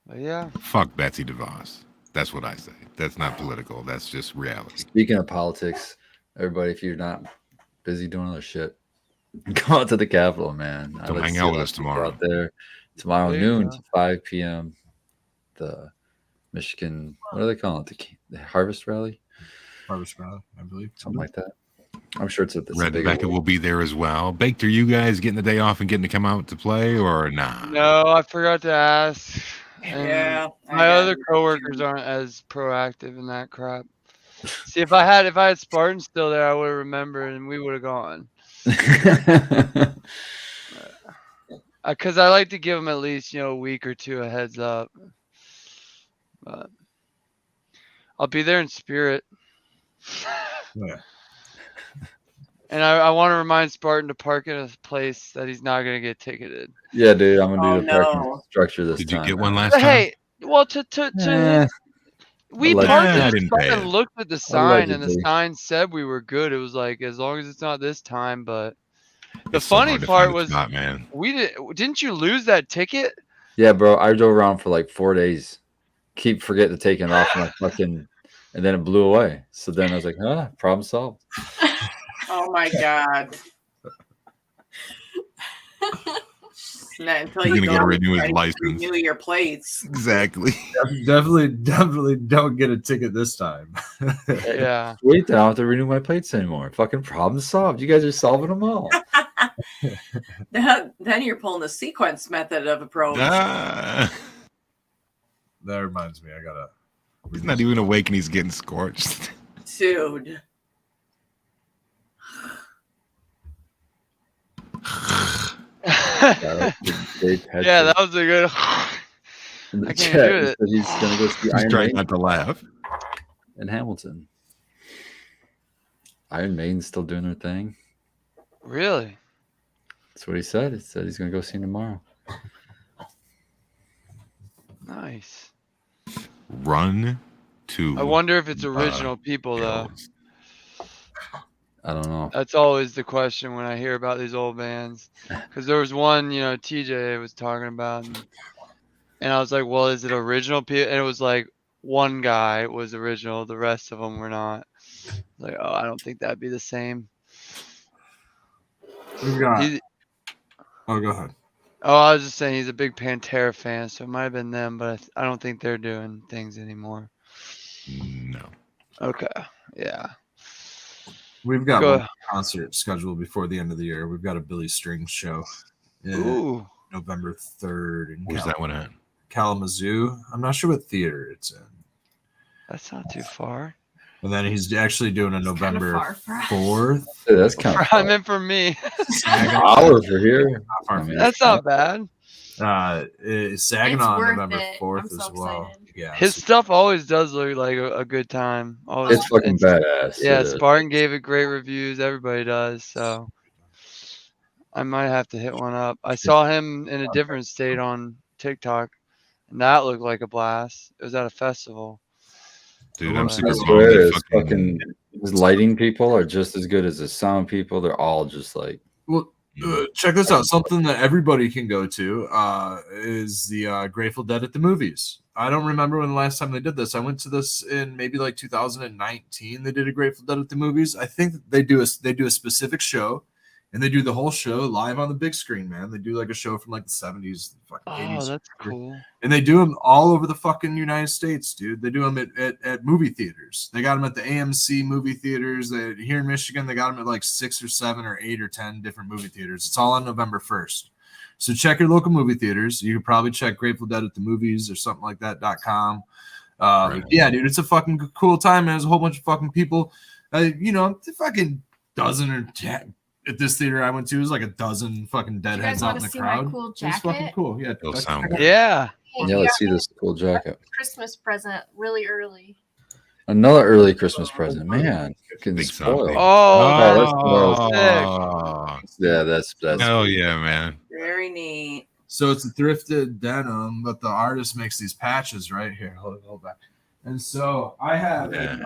But yeah. Fuck Betsy DeVos. That's what I say. That's not political. That's just reality. Speaking of politics, everybody, if you're not busy doing other shit, go out to the Capitol, man. Come I'd hang see out a with lot us of people tomorrow. Out there tomorrow There you noon go. to 5 p.m. The Michigan, what do they call it? The Harvest Rally, Harvest Rally, I believe. something like that. I'm sure it's a Red big Becca will be there as well. Baked, are you guys getting the day off and getting to come out to play or nah? No, I forgot to ask. And Yeah. my other coworkers aren't as proactive in that crap. See, if I had Spartan still there, I would have remembered and we would have gone. Because I like to give them at least, a week or two a heads up. But I'll be there in spirit. Yeah. And I want to remind Spartan to park in a place that he's not going to get ticketed. Yeah, dude, I'm gonna Oh, do the parking no. structure this Did time. you get one man. last But time? hey, well, we Allegedly. parked I in didn't the pay spot it. and looked at the sign, and the Allegedly. sign said we were good. It was like, as long as it's not this time. But the It's so funny hard to part find a was, spot, man. didn't you lose that ticket? Yeah, bro, I drove around for like 4 days. Keep forgetting to take it off my fucking, and then it blew away. So then I was like, problem solved. Oh my God. Not until He's you gonna go to renew his and license. renew your plates. Exactly. Definitely don't get a ticket this time. Yeah. Wait, then I don't have to renew my plates anymore. Fucking problem solved. You guys are solving them all. Then you're pulling the sequence method of approach. Ah, That reminds me, I gotta. he's not even awake and he's getting scorched. Dude. Yeah, that was a good. In the I can't chat, do he it. said he's gonna go see He's Iron trying Maiden not to laugh. in Hamilton. Iron Maiden's still doing their thing. Really? That's what he said. He said he's gonna go see him tomorrow. Nice. Run to. I wonder if it's original people though. hills. I don't know. That's always the question when I hear about these old bands. Because there was one, TJ was talking about, and I was like, well, is it original people? And it was like one guy was original, the rest of them were not. Like, oh, I don't think that'd be the same. We've got. He- Oh, go ahead. oh, I was just saying he's a big Pantera fan, so it might have been them, but I don't think they're doing things anymore. No. Okay, yeah. We've got Go. one concert scheduled before the end of the year. We've got a Billy Strings show. Ooh, November 3rd in Where's that one at? Kalamazoo. I'm not sure what theater it's in. that's not too far. And then he's actually doing a Kinda November far for us. 4th. Hey, that's kind of I meant for me. hour for here. Not far I from mean, That's not bad. Saginaw worth November it. 4th I'm as so well. excited. Yeah. His stuff always does look like a good time. Always, It's fucking badass. Yeah, It is. Spartan gave it great reviews. Everybody does. So I might have to hit one up. I saw him in a different state on TikTok, and that looked like a blast. It was at a festival. Dude, I'm I super I bummed. swear, They his fucking his lighting people are just as good as the sound people. They're all just like, Well, check this out. Something that everybody can go to is the Grateful Dead at the movies. I don't remember when the last time they did this. I went to this in maybe like 2019. They did a Grateful Dead at the movies. I think that they do a specific show, and they do the whole show live on the big screen. Man, they do like a show from like the 70s, fucking 80s. Oh, that's cool. And they do them all over the fucking United States, dude. They do them at movie theaters. They got them at the AMC movie theaters. Here in Michigan, they got them at like 6 or 7 or 8 or 10 different movie theaters. It's all on November 1st. So check your local movie theaters. You could probably check Grateful Dead at the movies or something like that.com. Right. Yeah, dude, it's a fucking cool time, man. There's a whole bunch of fucking people. The fucking dozen or 10 at this theater I went to, it was like a dozen fucking You deadheads guys out want in to the see crowd. my cool It was fucking jacket? cool. Yeah, It'll check sound it good. out. Yeah. yeah, let's see this cool jacket. Christmas present really early. Another early Christmas present, man. Fucking Big spoiled. something. Oh, that's Yeah, that's Hell yeah, man. Very neat. So it's a thrifted denim, but the artist makes these patches right here. Hold back. And so I have Yeah.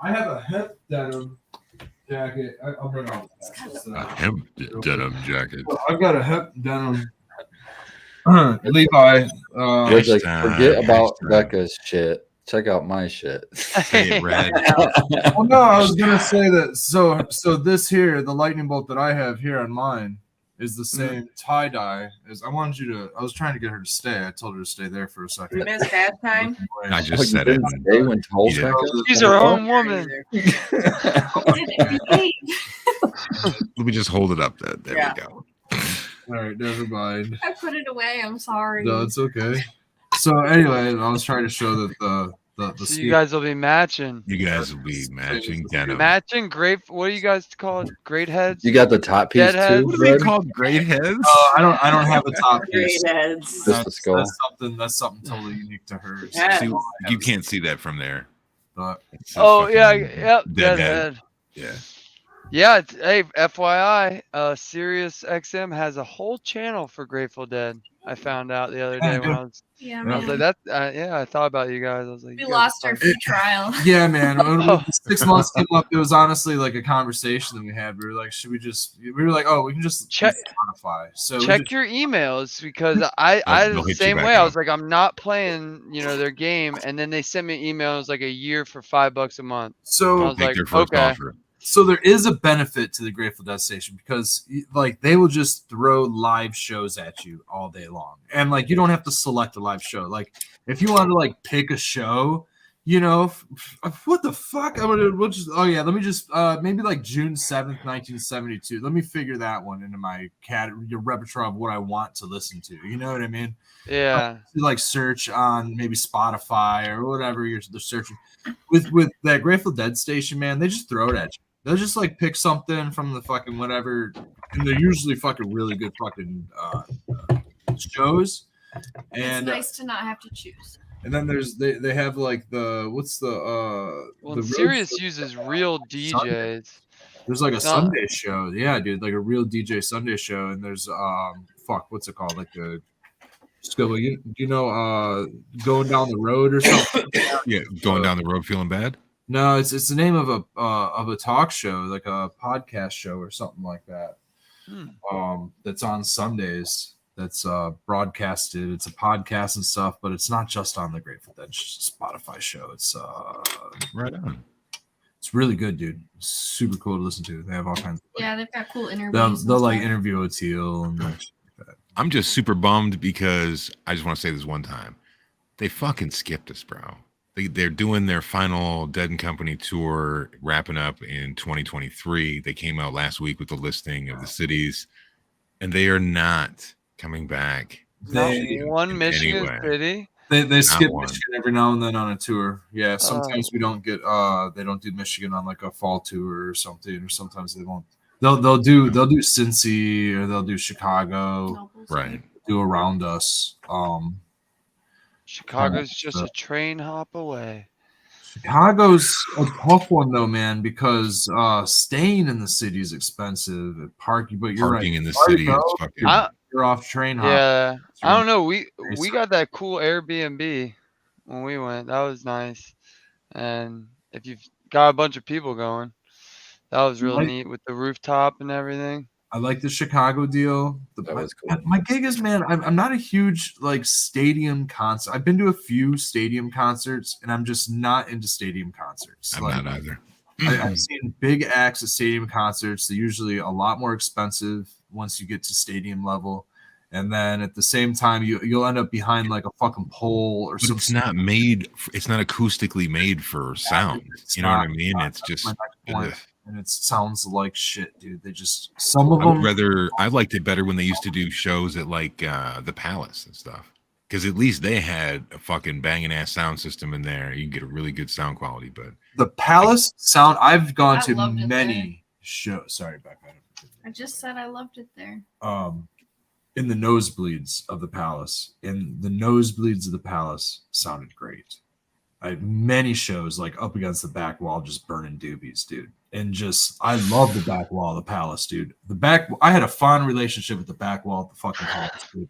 I have a hemp denim jacket. I'll bring out A hemp denim jacket. I've got a hemp denim Levi. Red's like, Hashtag, forget about hashtag. Becca's shit. Check out my shit. Say it, Red. Well, no, I was gonna say that. So this here, the lightning bolt that I have here on mine, is the same tie dye as I wanted you to. I was trying to get her to stay. I told her to stay there for a second. We missed that time. I just said it. They went to whole You did. second? She's her own woman. Let me just hold it up. There Yeah. we go. All right, never mind. I put it away. I'm sorry. No, it's okay. So anyway, I was trying to show that the So you guys will be matching. You guys will be matching denim. Matching grape. What do you guys call it? Great heads. You got the top piece Deadhead. too, What are they Red? called? Great heads? I don't have a top Great piece. heads. Just the skull. That's something totally unique to her. Yeah. See, you can't see that from there. But It's a Oh fucking yeah, yep. deadhead. Deadhead. Yeah. Yeah. Hey, FYI, Sirius XM has a whole channel for Grateful Dead. I found out the other day when I was. Yeah, I was man. like that. Yeah, I thought about you guys. I was like, We you guys lost are our fun. free trial. yeah, man. When Oh. the 6 months came up, it was honestly like a conversation that we had. We were like, should we just? We were like, oh, we can just Check- use Spotify. So we Check just- your emails because I They'll hit the you same back way. I up. was like, I'm not playing, their game, and then they sent me an email. It was like a year for $5 a month. I so was Take like, their first okay. offer. so there is a benefit to the Grateful Dead station because like they will just throw live shows at you all day long, and like you don't have to select a live show. Like if you want to like pick a show, what the fuck? We'll just let me just maybe like June 7th, 1972. Let me figure that one into my your repertoire of what I want to listen to. You know what I mean? Yeah. You like search on maybe Spotify or whatever they're searching. With that Grateful Dead station, man, they just throw it at you. They'll just like pick something from the fucking whatever, and they're usually fucking really good fucking shows. It's And nice to not have to choose. and then they have like the what's the Well, the road Sirius show- uses real DJs. There's like a No. Sunday show, yeah, dude, like a real DJ Sunday show, and there's what's it called, like the going down the road or something. Yeah, going down the road feeling bad. No, it's the name of a talk show, like a podcast show or something like that. That's on Sundays. That's broadcasted. It's a podcast and stuff, but it's not just on the Grateful Dead Spotify show. It's Right on. it's really good, dude. Super cool to listen to. They have all kinds of Yeah, they've got cool interviews. they'll and like stuff. interview Oteil and like, I'm just super bummed because I just want to say this one time. They fucking skipped us, bro. They're doing their final Dead and Company tour, wrapping up in 2023. They came out last week with the listing of the cities, and they are not coming back. They- One Michigan Anyway. city. they skip one. Michigan every now and then on a tour. Yeah, sometimes we don't get they don't do Michigan on like a fall tour or something, or sometimes they won't. They'll do Cincy or they'll do Chicago, Nobles. Right. do Around Us. Chicago's just a train hop away. Chicago's a tough one though, man, because staying in the city is expensive. Parking, but you're Parking right. in the Party, city bro. is fucking. You're off train hop. Yeah, I don't know. We Nice. got that cool Airbnb when we went. That was nice. And if you've got a bunch of people going, that was real Like- neat with the rooftop and everything. I like the Chicago deal. That was cool. My gig is, man, I'm not a huge like stadium concert. I've been to a few stadium concerts, and I'm just not into stadium concerts. I'm Like, not either. I've seen big acts at stadium concerts. They're usually a lot more expensive once you get to stadium level, and then at the same time, you'll end up behind like a fucking pole or But something. it's not made. It's not acoustically made for sound. It's You know what I not. mean? Not. It's That's just. my next point. ugh. And it sounds like shit, dude. They just some of I would them. rather. I liked it better when they used to do shows at like the Palace and stuff, because at least they had a fucking banging ass sound system in there. You can get a really good sound quality. But The Palace sound. I've gone I to loved it many shows. Sorry, Becca. I just said I loved it there. In the nosebleeds of the Palace. And the nosebleeds of the Palace sounded great. I had many shows like up against the back wall, just burning doobies, dude. And just, I love the back wall of the Palace, dude. I had a fond relationship with the back wall of the fucking Palace, dude.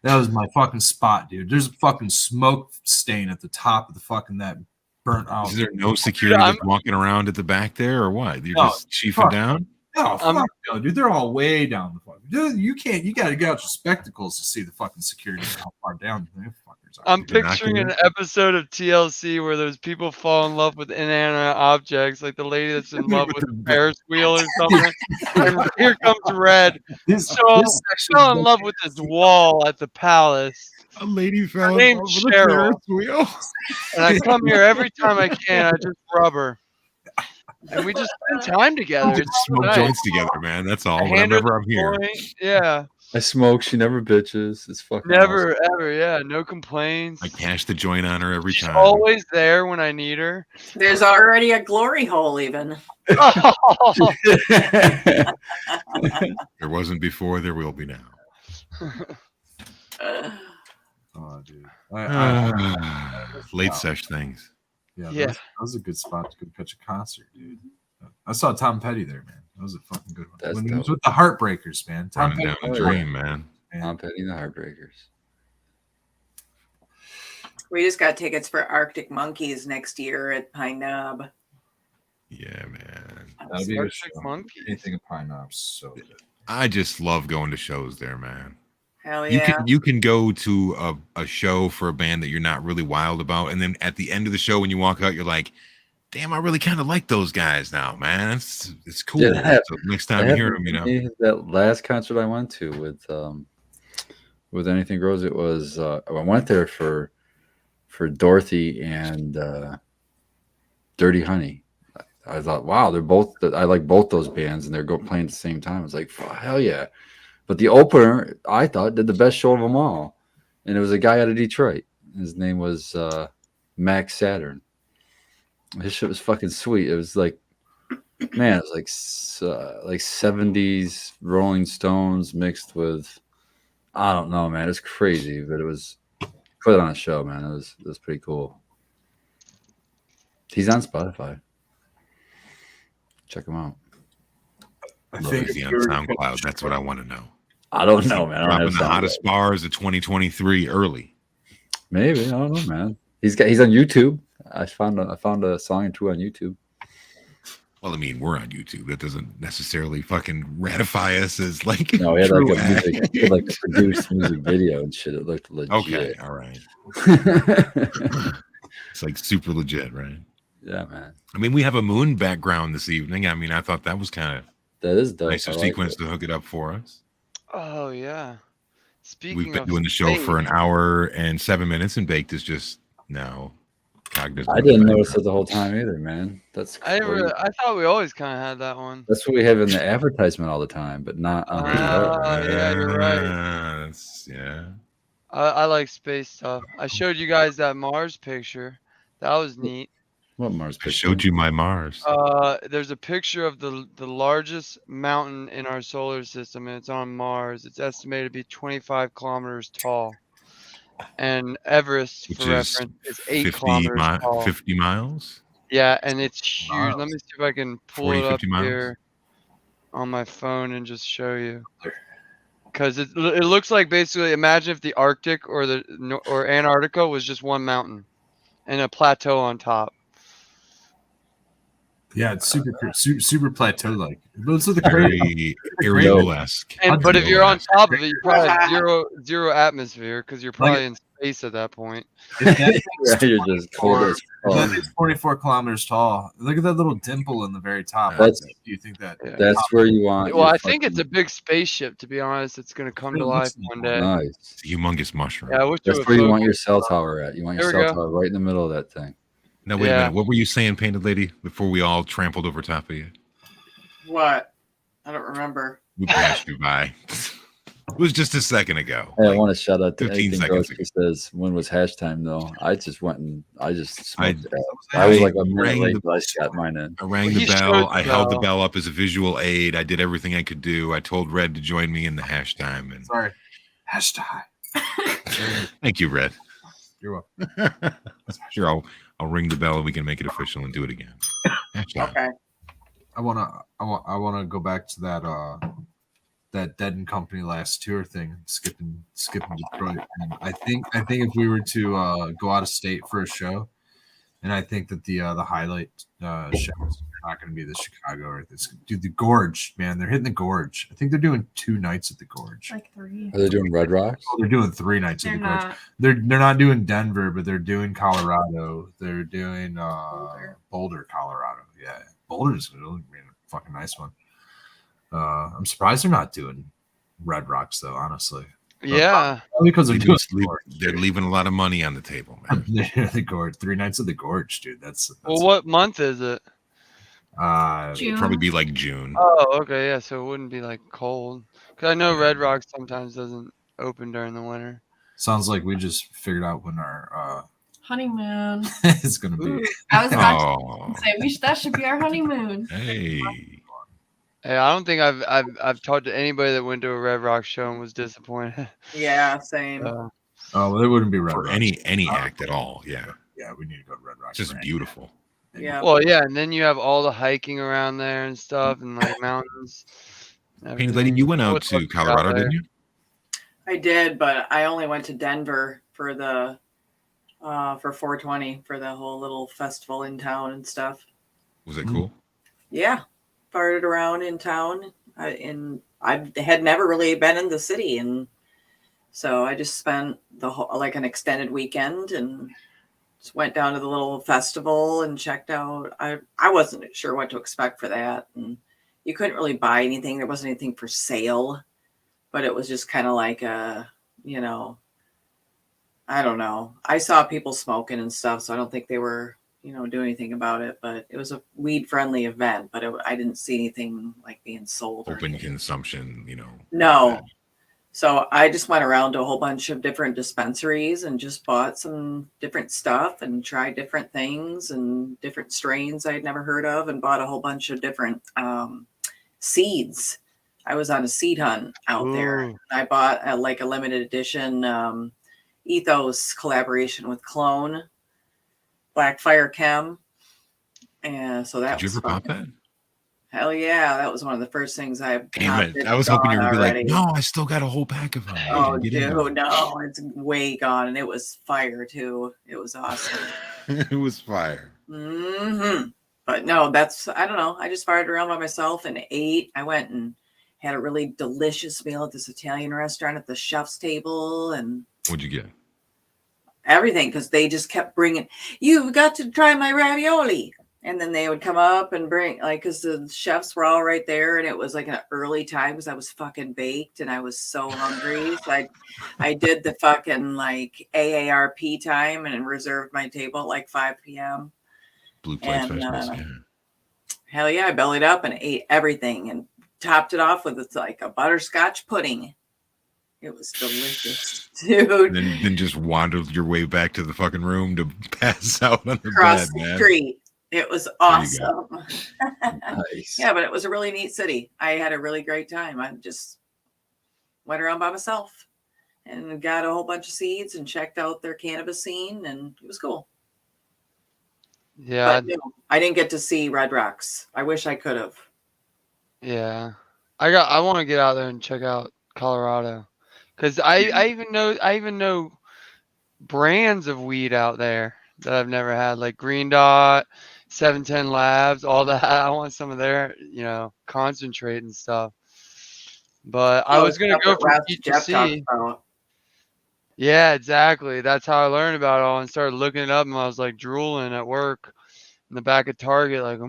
That was my fucking spot, dude. There's a fucking smoke stain at the top of the fucking that burnt out. Is there no security I'm- that's walking around at the back there, or what? You're No, just chiefing fuck. down? No, I'm- fuck no, dude. They're all way down the fuck. Dude, you can't. You got to get out your spectacles to see the fucking security how far down the fuckers are. I'm You're picturing knocking an episode of TLC where those people fall in love with inanimate objects, like the lady that's in love with the Ferris wheel or something. And here comes Red. This So section fell in love with this wall at the palace. A lady fell in name's love with a Cheryl. Ferris wheel. And I come here every time I can. I just rub her. And we just spend time together. Just It's so smoke nice. joints together, man. That's all. I hand her Whenever the I'm here. joint. Yeah. I smoke. She never bitches. It's fucking Never, ever. Yeah. No complaints. I cash the joint on her every She's time. always there when I need her. There's already a glory hole, even. Oh, awesome. There wasn't before, there will be now. Oh, dude. Late sesh things. Yeah, Yeah. That was a good spot to go catch a concert, dude. I saw Tom Petty there, man. That was a fucking good one. That's When he was dope. with the Heartbreakers, man. Tom Running Petty. down the dream, man. Tom Petty and the Heartbreakers. We just got tickets for Arctic Monkeys next year at Pine Knob. Yeah, man. That'd be a good Arctic show. Monkeys. Anything of Pine Knob's so good. I just love going to shows there, man. Hell You yeah. can you can go to a show for a band that you're not really wild about, and then at the end of the show when you walk out, you're like, damn, I really kind of like those guys now, man. It's cool. Yeah, that So next time you hear them, you know. That last concert I went to with Anything Grows, it was I went there for Dorothy and Dirty Honey. I thought, wow, they're both. I like both those bands, and they're playing at the same time. I was like, hell yeah! But the opener, I thought, did the best show of them all, and it was a guy out of Detroit. His name was Max Saturn. His shit was fucking sweet. It was like, man, it was like 70s Rolling Stones mixed with, I don't know, man. It's crazy, but it was put it on a show, man. It was pretty cool. He's on Spotify. Check him out. I Love think is he on SoundCloud? That's what I want to know. I don't know, man. I don't Dropping have the hottest bars of 2023 early. Maybe, I don't know, man. He's on YouTube. I found a song or two on YouTube. Well, I mean, we're on YouTube. That doesn't necessarily fucking ratify us as like. No, he had true like a act. music, he had like a produced music video and shit. It looked legit. Okay, all right. It's like super legit, right? Yeah, man. I mean, we have a moon background this evening. I mean, I thought that was kind of That is dope. nice I like sequence it. to hook it up for us. Oh yeah. Speaking We've been of doing the show space, for an hour and 7 minutes, and Baked is just now cognizant. I of the didn't notice background. it the whole time either, man. That's I crazy. thought we always kind of had that one. That's what we have in the advertisement all the time, but not on the show. Yeah, you're right. Yeah. I like space stuff. I showed you guys that Mars picture. That was neat. What Mars I picture? showed you my Mars. There's a picture of the largest mountain in our solar system, and it's on Mars. It's estimated to be 25 kilometers tall. And Everest, Which for is reference, is 8 kilometers tall. 50 miles. Yeah, and it's huge. Miles. Let me see if I can pull 40, it up 50 miles. here on my phone and just show you. Because it looks like basically, imagine if the Arctic or Antarctica was just one mountain and a plateau on top. Yeah, it's super plateau like. Those are the crazy. Very aerial-esque. But if you're on Aerial-esque. top of it, you probably have zero atmosphere because you're probably in space at that point. Yeah, you're just cold as fuck. It's 44 kilometers tall. Look at that little dimple in the very top. That's- Do you think that? Yeah. That's where you want. Well, your I think it's a fucking- big spaceship. To be honest, it's going to come to It life looks one day. nice. It's a humongous mushroom. Yeah, I wish there That's was where you photos. want your cell tower at. You want your There we cell go. tower right in the middle of that thing. Now, wait a Yeah. minute. What were you saying, Painted Lady, before we all trampled over top of you? What? I don't remember. We passed you by. It was just a second ago. Hey, I Like, want to shout out to 15 Anything seconds Gross. He says, when was hash time though? I just went and I just smoked it. I I was like a rang minute late, the- but I got mine in. I rang Well, the he showed bell. the I held the bell. bell up as a visual aid. I did everything I could do. I told Red to join me in the hash time. And Sorry. Hashtag. thank you, Red. You're welcome. Sure, I'll ring the bell and we can make it official and do it again. Hash time. Okay. I wanna go back to that Dead and Company last tour thing, skipping Detroit. And I think if we were to go out of state for a show, And I think that the highlight shows are not going to be the Chicago or this. Dude, the Gorge, man, they're hitting the Gorge. I think they're doing 2 nights at the Gorge. Like 3. Are they doing Red Rocks? Oh, they're doing 3 nights They're at the Gorge. not. They're not doing Denver, but they're doing Colorado. They're doing Boulder, Colorado. Yeah, Boulder's really being a fucking nice one. I'm surprised they're not doing Red Rocks though, honestly. Yeah. Probably because they're doing They're leaving a lot of money on the table, man. the Gorge. 3 nights at the Gorge, dude. That's Well, what month is it? June. Probably be like June. Oh, okay, yeah. So it wouldn't be like cold. Cause I know Red Rock sometimes doesn't open during the winter. sounds like we just figured out when our Honeymoon. is gonna be. Ooh, I was about Oh, to say that should be our honeymoon. hey. Hey, I don't think I've talked to anybody that went to a Red Rock show and was disappointed. Yeah, same. Oh, well, it wouldn't be Red For Rocks. any act at all, yeah. Yeah, we need to go to Red Rocks. It's just right? beautiful. Yeah. Well, yeah, and then you have all the hiking around there and stuff, and like mountains. Painted Lady, you went out What's to up Colorado, there? didn't you? I did, but I only went to Denver for the for 420 for the whole little festival in town and stuff. Was it cool? Yeah, farted around in town, and I had never really been in the city, and so I just spent the whole like an extended weekend and just went down to the little festival and checked out. I wasn't sure what to expect for that, and you couldn't really buy anything. There wasn't anything for sale, but it was just kind of like a, you know, I don't know. I saw people smoking and stuff, so I don't think they were, you know, doing anything about it. But it was a weed-friendly event, but I didn't see anything like being sold. Or Open anything. consumption, you know. No. So I just went around to a whole bunch of different dispensaries and just bought some different stuff and tried different things and different strains I'd never heard of, and bought a whole bunch of different seeds. I was on a seed hunt out there. Ooh. I bought like a limited edition Ethos collaboration with Clone, Black Fire Chem. And so that Did you was ever pop fun. that? Hell yeah, that was one of the first things I Damn popped. it. I was hoping you would be already. like, no, I still got a whole pack of them. Oh, Get in dude, no, it's way gone, and it was fire too. It was awesome. it was fire. But no, I don't know. I just fired around by myself and ate. I went and had a really delicious meal at this Italian restaurant at the chef's table and What'd you get? everything, because they just kept bringing, you've got to try my ravioli. And then they would come up and bring, like, because the chefs were all right there, and it was like an early time because I was fucking baked and I was so hungry. So I did the fucking like AARP time and reserved my table at like 5 p.m. Blue plate And, specials. Yeah. Hell yeah, I bellied up and ate everything and topped it off with like a butterscotch pudding. It was delicious, dude. Then just wandered your way back to the fucking room to pass out on the Across bed, the man. street. It was There you awesome. Nice. Yeah, but it was a really neat city. I had a really great time. I just went around by myself and got a whole bunch of seeds and checked out their cannabis scene, and it was cool. Yeah, But no, I didn't get to see Red Rocks. I wish I could have. yeah. I want to get out there and check out Colorado, because I even know brands of weed out there that I've never had, like Green Dot, 710 Labs, all that. I want some of their, concentrate and stuff. But I was gonna go for Jeff talked THC. about. Yeah, exactly. That's how I learned about it all and started looking it up, and I was like drooling at work in the back of Target, like,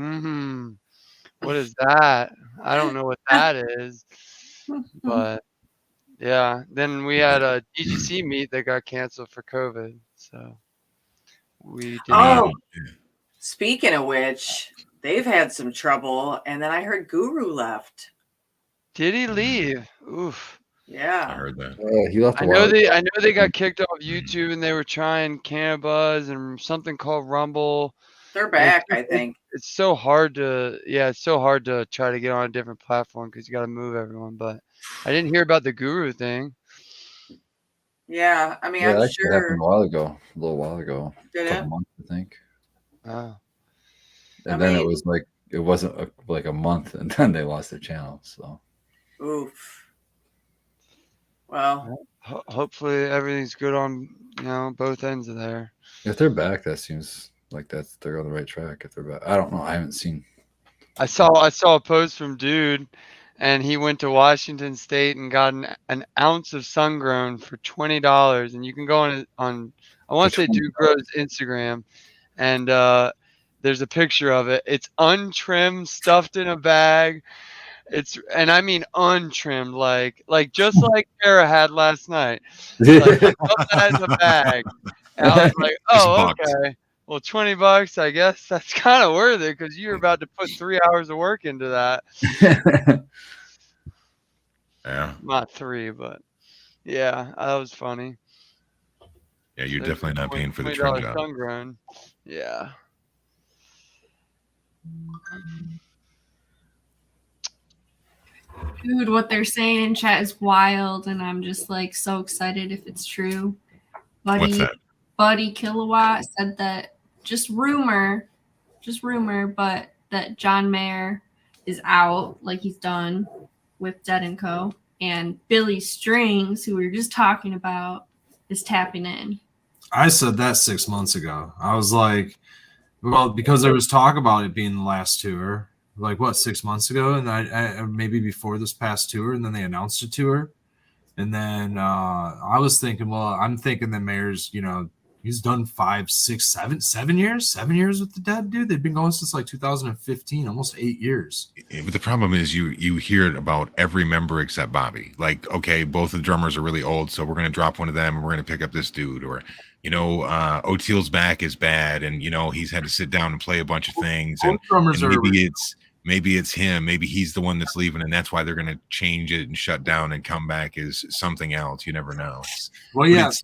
what is that? I don't know what that is. But yeah, then we had a DGC meet that got canceled for COVID. So we did. Oh, speaking of which, they've had some trouble, and then I heard Guru left. Did he leave? Oof. I Yeah. heard that. He left. I know they got kicked off YouTube, and they were trying Cannabis and something called Rumble. They're back, I think. It's so hard to try to get on a different platform because you got to move everyone. But I didn't hear about the Guru thing. Yeah, I mean, Yeah, I'm that actually happened sure. a little while ago. Did A couple it? months, I think. Oh. And I then mean- it was like it wasn't like a month, and then they lost their channel. So Oof. Well, Hopefully everything's good on both ends of there. if they're back, that seems like they're on the right track. If they're back. I don't know. I haven't seen. I saw a post from dude, and he went to Washington State and got an ounce of sun-grown for $20. And you can go on I want to say Dude Grows Instagram, and there's a picture of it. It's untrimmed, stuffed in a bag. And I mean untrimmed, like just like Kara had last night. Like stuff that in a bag. And I was like, oh, okay. Well, $20, I guess that's kind of worth it because you're about to put 3 hours of work into that. Yeah. Not 3, but yeah, that was funny. Yeah, you're definitely not paying for the $20 trim job. sun-grown. Yeah. Dude, what they're saying in chat is wild, and I'm just like so excited if it's true. What's that? Buddy Kilowatt said that just rumor, but that John Mayer is out, like he's done with Dead & Co. And Billy Strings, who we were just talking about, is tapping in. I said that 6 months ago. I was like, well, because there was talk about it being the last tour, like what, 6 months ago, and I maybe before this past tour, and then they announced a tour, and then I was thinking, well, I'm thinking that Mayer's, he's done 5, 6, 7 years with the Dead, dude. They've been going since like 2015, almost 8 years. But the problem is you hear it about every member except Bobby. Like, okay, both the drummers are really old, so we're going to drop one of them and we're going to pick up this dude. Or, O'Teal's back is bad, and, he's had to sit down and play a bunch of things. And maybe it's him. Maybe he's the one that's leaving, and that's why they're going to change it and shut down and come back as something else. You never know. It's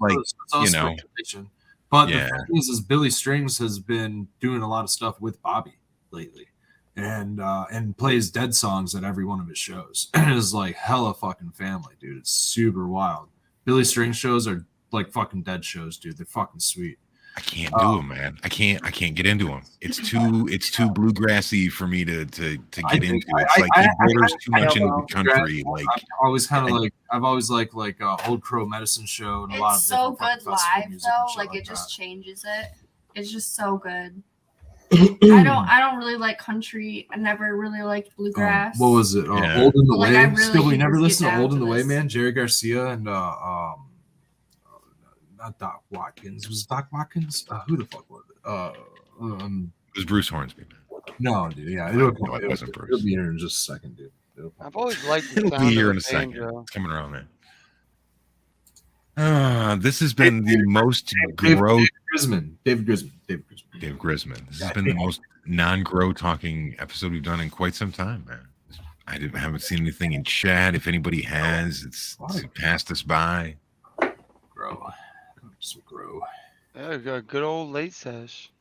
like, speculation. But the thing is Billy Strings has been doing a lot of stuff with Bobby lately, and plays Dead songs at every one of his shows. And it's like hella fucking family, dude. It's super wild. Billy Strings shows are like fucking Dead shows, dude. They're fucking sweet. I can't do them, man. I can't get into them. It's too bluegrassy for me to get into. It's like he borders too much into the country. Like I've always liked Old Crow Medicine Show and a lot of it's so good live though. Like it just changes it. It's just so good. I don't really like country. I never really liked bluegrass. What was it? Old in the Way. Really we never listened to Old in the Way, man. Jerry Garcia and not Doc Watkins. Was it Doc Watkins? Who the fuck was it? It was Bruce Hornsby. No, dude. Yeah, it wasn't Bruce. It'll be here in just a second, dude. I've always liked the It'll sound be here of in a second. banjo. It's coming around there. This has been the most grow. David Grisman. This has been the most non-grow talking episode we've done in quite some time, man. I haven't seen anything in chat. If anybody has, it's passed us by. Grow. Yeah, good old Late Sesh.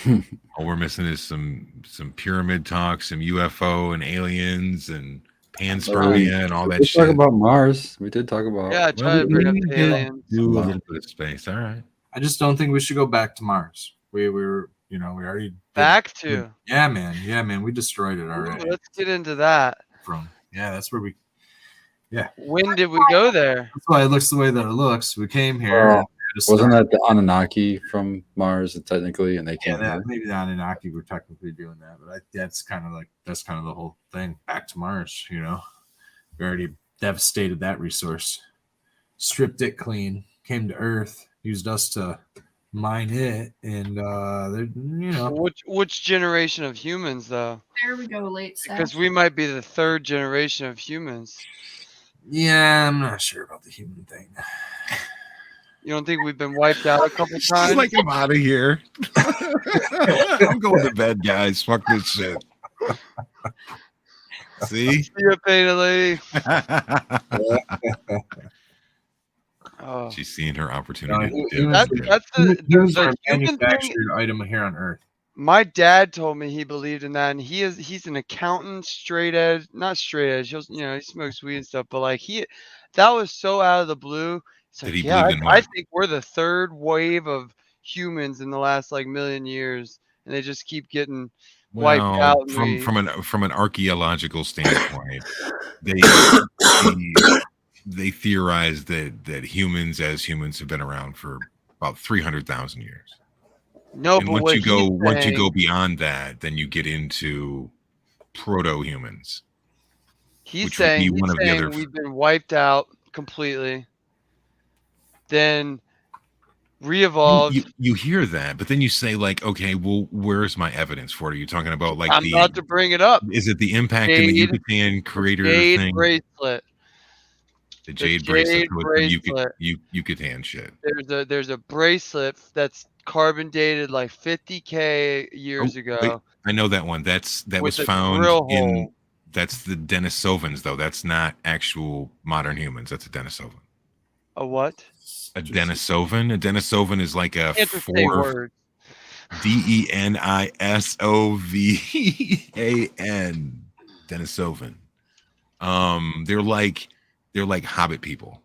All we're missing is some pyramid talk, some UFO and aliens and panspermia and all that shit. Talk about Mars. We did talk about. Yeah, I tried to bring up the aliens. Do a little bit of space. All right. I just don't think we should go back to Mars. We were, we already back to. Yeah, man. We destroyed it already. Ooh, let's get into that. That's where we. Yeah. When did we go there? That's why it looks the way that it looks. We came here. Wasn't that the Anunnaki from Mars, technically? And they came here? Maybe the Anunnaki were technically doing that, but that's kind of the whole thing. Back to Mars, We already devastated that resource, stripped it clean, came to Earth, used us to mine it, and Which generation of humans, though? There we go, Late Sesh. Because we might be the third generation of humans. Yeah, I'm not sure about the human thing. You don't think we've been wiped out a couple times? She's like, I'm out of here. I'm going to bed, guys. Fuck this shit. See? See you, painted lady. Oh. She's seeing her opportunity. That's the manufactured item here on Earth. My dad told me he believed in that, and he's an accountant, not straight edge. He smokes weed and stuff, but that was so out of the blue. It's I think we're the third wave of humans in the last million years, and they just keep getting wiped out. From an archaeological standpoint, they theorize that humans have been around for about 300,000 years. No, And but what he's once you go saying, beyond that, then you get into proto-humans. which would be one of the other. we've been wiped out completely, then re-evolved. You hear that, but then you say like, okay, well, where's my evidence for it? Are you talking about like I'm about to bring it up. is it the impact in the Jade- Yucatan crater Jade thing? bracelet. The jade bracelet. Jade So bracelet. Yucatan shit. There's a bracelet that's carbon dated like 50K years ago. Wait, I know that one. That was with a found drill in. hole. That's the Denisovans, though. That's not actual modern humans. That's a Denisovan. A what? A Denisovan. A Denisovan is like a Can't just say words. Denisovan. Denisovan. They're like Hobbit people,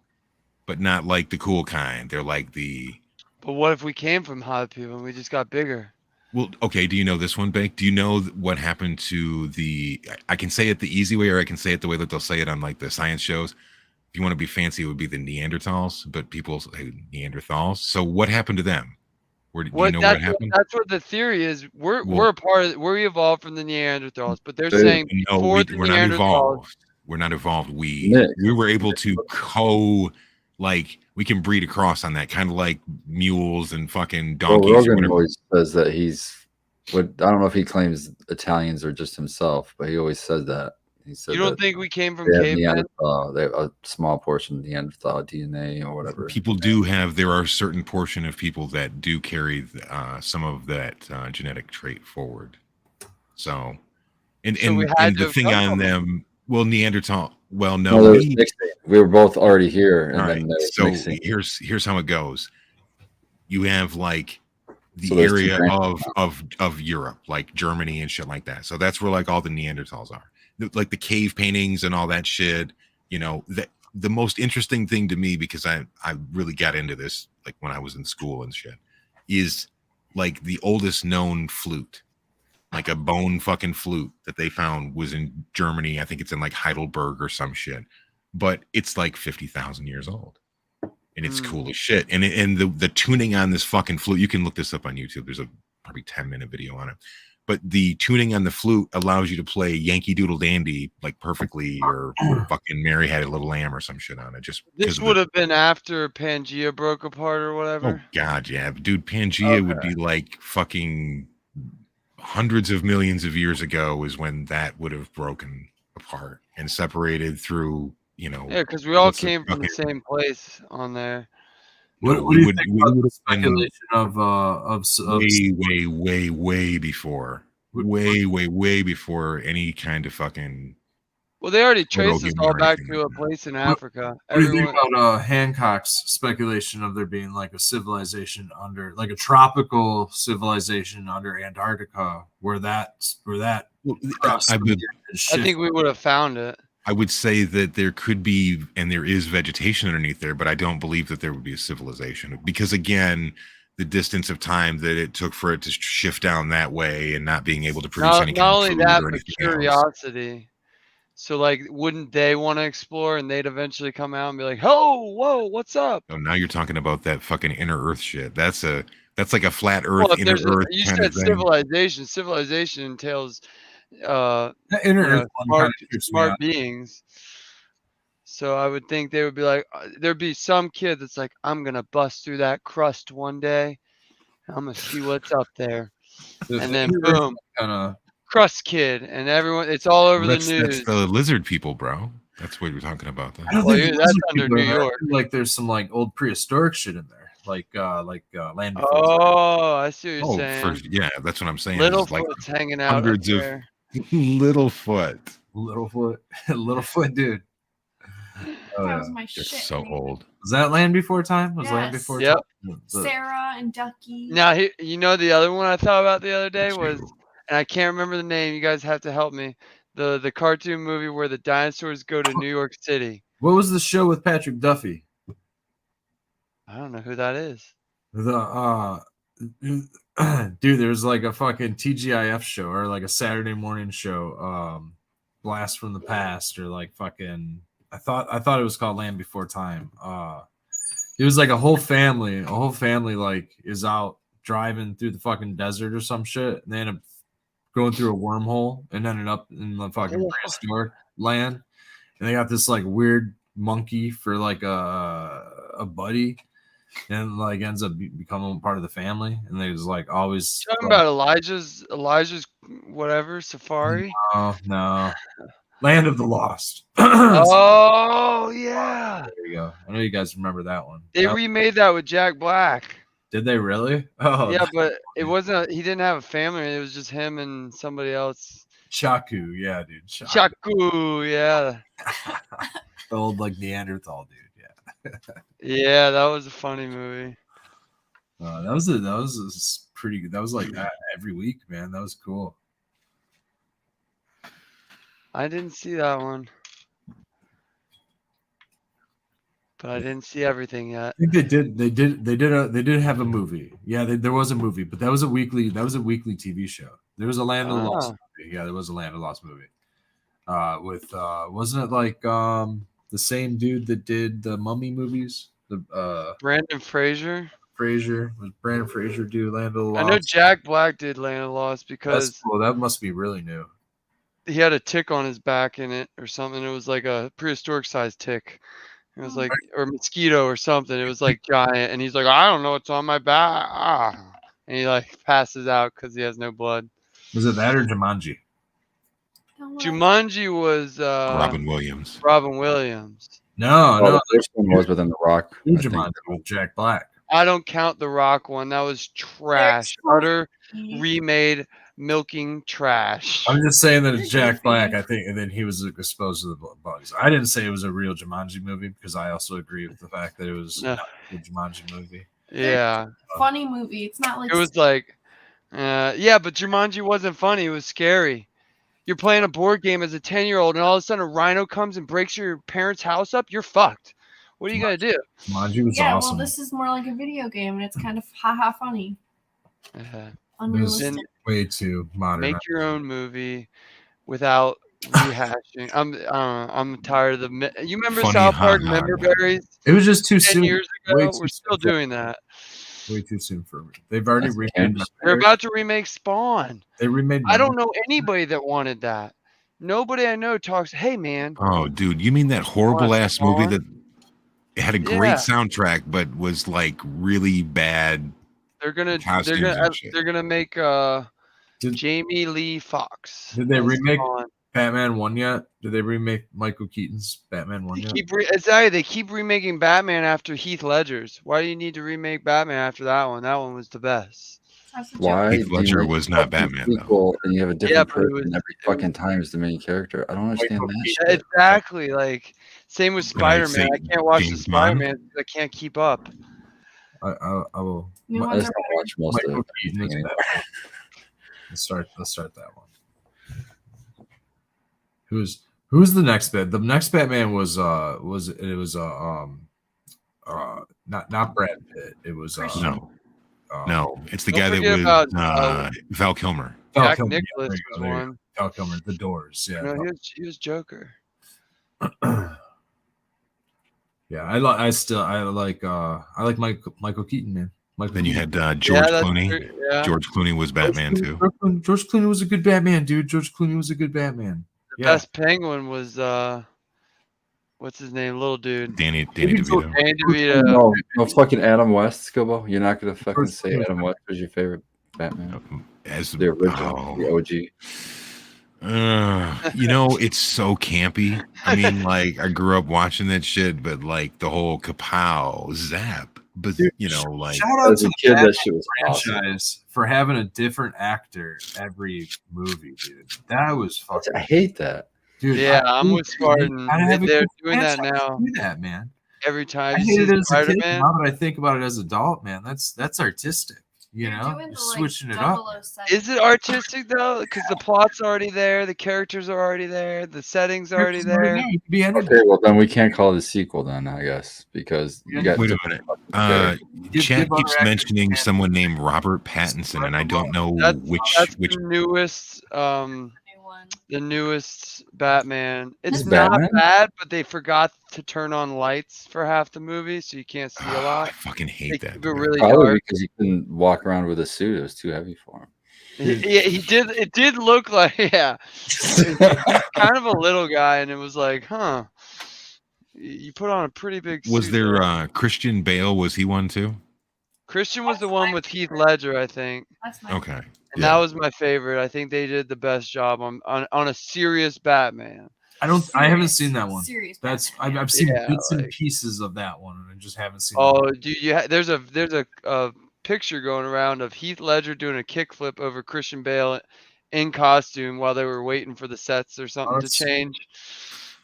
but not like the cool kind. They're like the. But what if we came from Hobbit people and we just got bigger? Well, okay. Do you know this one, Bake? Do you know what happened to the? I can say it the easy way, or I can say it the way that they'll say it on like the science shows. If you want to be fancy, it would be the Neanderthals, but people say Neanderthals. So what happened to them? Do you know what happened? That's what the theory is. We're a part of. We evolved from the Neanderthals, but they're Dude, saying No, before the we're not Neanderthals. evolved. We're not evolved. We were able to we can breed across on that, kind of like mules and fucking donkeys. Well, Rogan always says that he's. I don't know if he claims Italians or just himself, but he always says that. He said You don't think we came from they have cavemen? Neanderthal, they have a small portion of Neanderthal DNA or whatever. People do have. There are a certain portion of people that do carry some of that genetic trait forward. So, and the thing on them. Well, Neanderthal. Well, no. We were both already here, and all then right. So here's how it goes. You have like the area of Europe, like Germany and shit like that. So that's where like all the Neanderthals are, like the cave paintings and all that shit. You know, the most interesting thing to me, because I really got into this like when I was in school and shit, is like the oldest known flute. Like a bone fucking flute that they found was in Germany. I think it's in like Heidelberg or some shit, but it's like 50,000 years old, and it's cool as shit. And the tuning on this fucking flute, you can look this up on YouTube. There's a probably 10-minute video on it, but the tuning on the flute allows you to play Yankee Doodle Dandy like perfectly, or fucking Mary Had a Little Lamb or some shit on it. Just this would have been after Pangea broke apart or whatever. Oh God, yeah, dude, Pangea would be like fucking. Hundreds of millions of years ago is when that would have broken apart and separated through, yeah, because we all came from the same place on there. What do you think about the speculation of way before, way before any kind of fucking. Well, they already traced us all back to a place in Africa. What do you think about Hancock's speculation of there being like a civilization under, like a tropical civilization under Antarctica, where that I think we would have found it. I would say that there could be, and there is vegetation underneath there, but I don't believe that there would be a civilization, because again, the distance of time that it took for it to shift down that way and not being able to produce any kind of food or anything else. Curiosity. So, like, wouldn't they want to explore, and they'd eventually come out and be like, "Oh, whoa, what's up?" Oh, now you're talking about that fucking inner Earth shit. That's like a flat Earth, inner Earth. You said civilization. Civilization entails smart beings. So I would think they would be like, there'd be some kid that's like, I'm gonna bust through that crust one day. I'm gonna see what's up there, and then boom. Crust kid, and everyone, it's all over the news. That's the lizard people, bro. That's what we're talking about. That's under New York. Like there's some like old prehistoric shit in there, like land. Oh, I see what you're saying. Yeah, that's what I'm saying. Littlefoot's like hanging out. Hundreds of Littlefoot, dude. That was my shit. It's so old. Was that Land Before Time? Land Before Time? Sarah and Ducky. Now, the other one I thought about the other day was. And I can't remember the name. You guys have to help me. The cartoon movie where the dinosaurs go to New York City. What was the show with Patrick Duffy? I don't know who that is. Dude, there's like a fucking TGIF show or like a Saturday morning show, Blast from the Past, or like fucking. I thought it was called Land Before Time. It was like a whole family like is out driving through the fucking desert or some shit, and they ended up going through a wormhole and ended up in the fucking prehistoric land. And they got this like weird monkey for like a buddy, and like ends up becoming part of the family. And they was like always Talking about Elijah's whatever safari. No, Land of the Lost. Oh yeah, There you go. I know you guys remember that one. they remade that with Jack Black. Did they really? Oh Yeah, but it wasn't. He didn't have a family. It was just him and somebody else. Chaku, yeah, dude. Chaku, yeah. The old like Neanderthal dude, yeah. Yeah, that was a funny movie. That was pretty good. That was like every week, man. That was cool. I didn't see that one, but I didn't see everything yet. I think they did have a movie. Yeah, there was a movie, but that was a weekly TV show. There was a Land of the Lost movie. Yeah, there was a Land of the Lost movie. With wasn't it like the same dude that did the Mummy movies? The Brandon Fraser. Was Brandon Fraser do Land of the Lost? I know Jack Black did Land of the Lost because That's cool. That must be really new. he had a tick on his back in it or something. It was like a prehistoric sized tick. It was like, or mosquito or something. It was like giant. And he's like, I don't know what's on my back. And he like passes out because he has no blood. Was it that or Jumanji? Jumanji was Robin Williams. Robin Williams. No. The first one was within the Rock. I think. Jumanji with Jack Black. I don't count the Rock one. That was trash. Utter remade milking trash. I'm just saying that it's Jack Black, I think, and then he was exposed to the bugs. I didn't say it was a real Jumanji movie because I also agree with the fact that it was not a Jumanji movie. Yeah. Funny movie. It's not like It was like, yeah, but Jumanji wasn't funny. It was scary. You're playing a board game as a 10-year-old, and all of a sudden a rhino comes and breaks your parents' house up. You're fucked. What are you gonna do? Jumanji was yeah, awesome. well, this is more like a video game, and it's kind of haha funny. It Unrealistic. was way too modern. Make your own movie without rehashing. I'm tired of the. You remember Funny, South Park ha, ha. Memberberries? It was just too 10 soon. years Way ago. too We're still soon. doing that. Way too soon for me. They've already That's remade. Cannabis. They're about to remake Spawn. They remade. I don't know anybody that wanted that. Nobody I know talks. Hey man, Oh, dude, you mean that horrible ass movie that had a great Yeah. soundtrack but was like really bad? they're gonna Costumes and shit. they're gonna make Did- Jamie Lee Fox. Did they as remake Spawn. Batman 1 yet? Did they remake Michael Keaton's Batman 1 They yet? keep exactly. They keep remaking Batman after Heath Ledger's. Why do you need to remake Batman after that one? That one was the best. That's a joke. Why? Heath do you Ledger make was a not fucking Batman, though. sequel and you have a Yeah, different but it person was- every fucking time as the main character? I don't understand Michael that Keaton. shit. Exactly. Like same with When I Spider-Man. I say can't watch the James Bond? Spider-Man. I can't keep up. I will. New I ones just are don't watch most of Michael it. Keaton is Batman. Let's start that one. Who's the next Bat? The next Batman was not Brad Pitt. It was No, it's the Don't guy that forget was about, Val Kilmer. Val Jack Kilmer. Nicklaus There you was go, there you one. go. Val Kilmer, The Doors. Yeah, No, he was Joker. yeah. I like Michael Keaton, man. Then you had George that's Clooney. true, Yeah. George Clooney was Batman too. George Clooney was a good Batman, dude. George Clooney was a good Batman. The Yeah. best Penguin was what's his name? Little dude. Danny Maybe DeVito. Danny DeVito. No, fucking Adam West, Skibbo. You're not gonna fucking George say Clooney. Adam West was your favorite Batman. As The original, the OG. you know, it's so campy. I mean, like I grew up watching that shit, but like the whole kapow zap. But Dude, you know, like shout out As to a the kid, Batman that shit was awesome. franchise for having a different actor every movie, dude. That was fucking. I hate that. Dude, Yeah, I I'm hate with it. Spartan. Gotta have a They're good doing that franchise now. to do that, man. Every time I you hated see it as a kid. Spider-Man. Now that I think about it as an adult, man, that's artistic. You They're know, doing You're the, like, switching it up. 007. Is it artistic though? Because the plot's already there, the characters are already there, the settings are already there. You could be anything. Okay, well then we can't call it a sequel then, I guess, because you got wait a different minute. fucking characters. Chat give keeps other mentioning actors- someone named Robert Pattinson, and I don't know That's which the newest. New one. one? The newest Batman. It's This not Batman? bad, but they forgot to turn on lights for half the movie, so you can't see a I lot. fucking They hate that. keep it dude. really Probably dark. because he couldn't walk around with a suit. It was too heavy for him. He did. It did look like yeah, kind of a little guy, and it was like, huh. You put on a pretty big Was suit. there though. Christian Bale? Was he one too? Christian was the one with Heath Ledger, I think. That's my Okay. And that was my favorite. I think they did the best job on a serious Batman. I haven't serious- seen that one. Serious. That's Batman, I've seen Yeah, bits and like- pieces of that one, and I just haven't seen. that Oh, one. dude, there's a picture going around of Heath Ledger doing a kickflip over Christian Bale in costume while they were waiting for the sets or something to that's- change.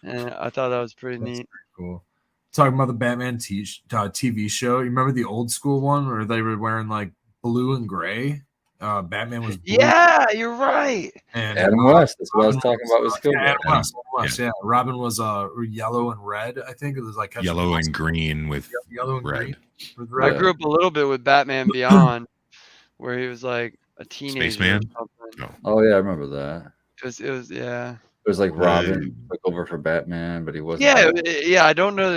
And I thought that was pretty That's neat. cool. Talking about the Batman TV show. You remember the old school one where they were wearing like blue and gray? Batman was blue. Yeah, you're right. And Adam West. That's what I was talking about with Yeah, Spielberg. Adam West, yeah. Robin was yellow and red. I think it was like catching Yellow balls. and green with yellow and red. green. With I red. grew up a little bit with Batman Beyond, where he was like a teenager. Spaceman? Or something. Oh yeah, I remember that. It was yeah. It was like Robin took over for Batman, but he wasn't. Yeah. I don't know.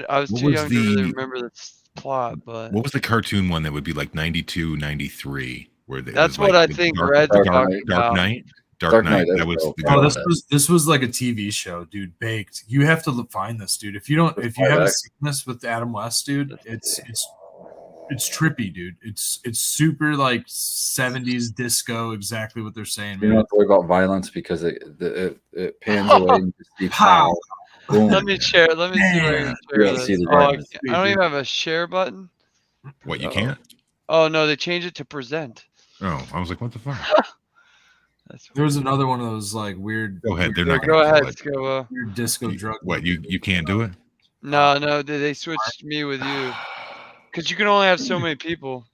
I was What too was young to really the- remember the plot, but what was the cartoon one that would be like 92, 93? Where they, that's it was what like I the think Dark, Red's Dark talking Knight. about. Dark Knight. Dark Dark Knight, Knight. that's That was dope. the Oh, good this was like a TV show, dude. Baked. You have to find this, dude. If you haven't seen this with Adam West, dude, it's trippy, dude. It's super like 70s disco. Exactly what they're saying, You don't man. have to worry about violence because it pans away and you see Pow. Boom. Let me share. Let me see if I can You share don't this. see the Oh, I violence. don't even have a share button. What, you can't? Oh no, they changed it to present. Oh, I was like, what the fuck? That's There was another one of those like weird. Go ahead. They're not Go gonna ahead, call it. Scobo. Weird disco drug. What, you can't do it? No, they switched me with you, because you can only have so many people.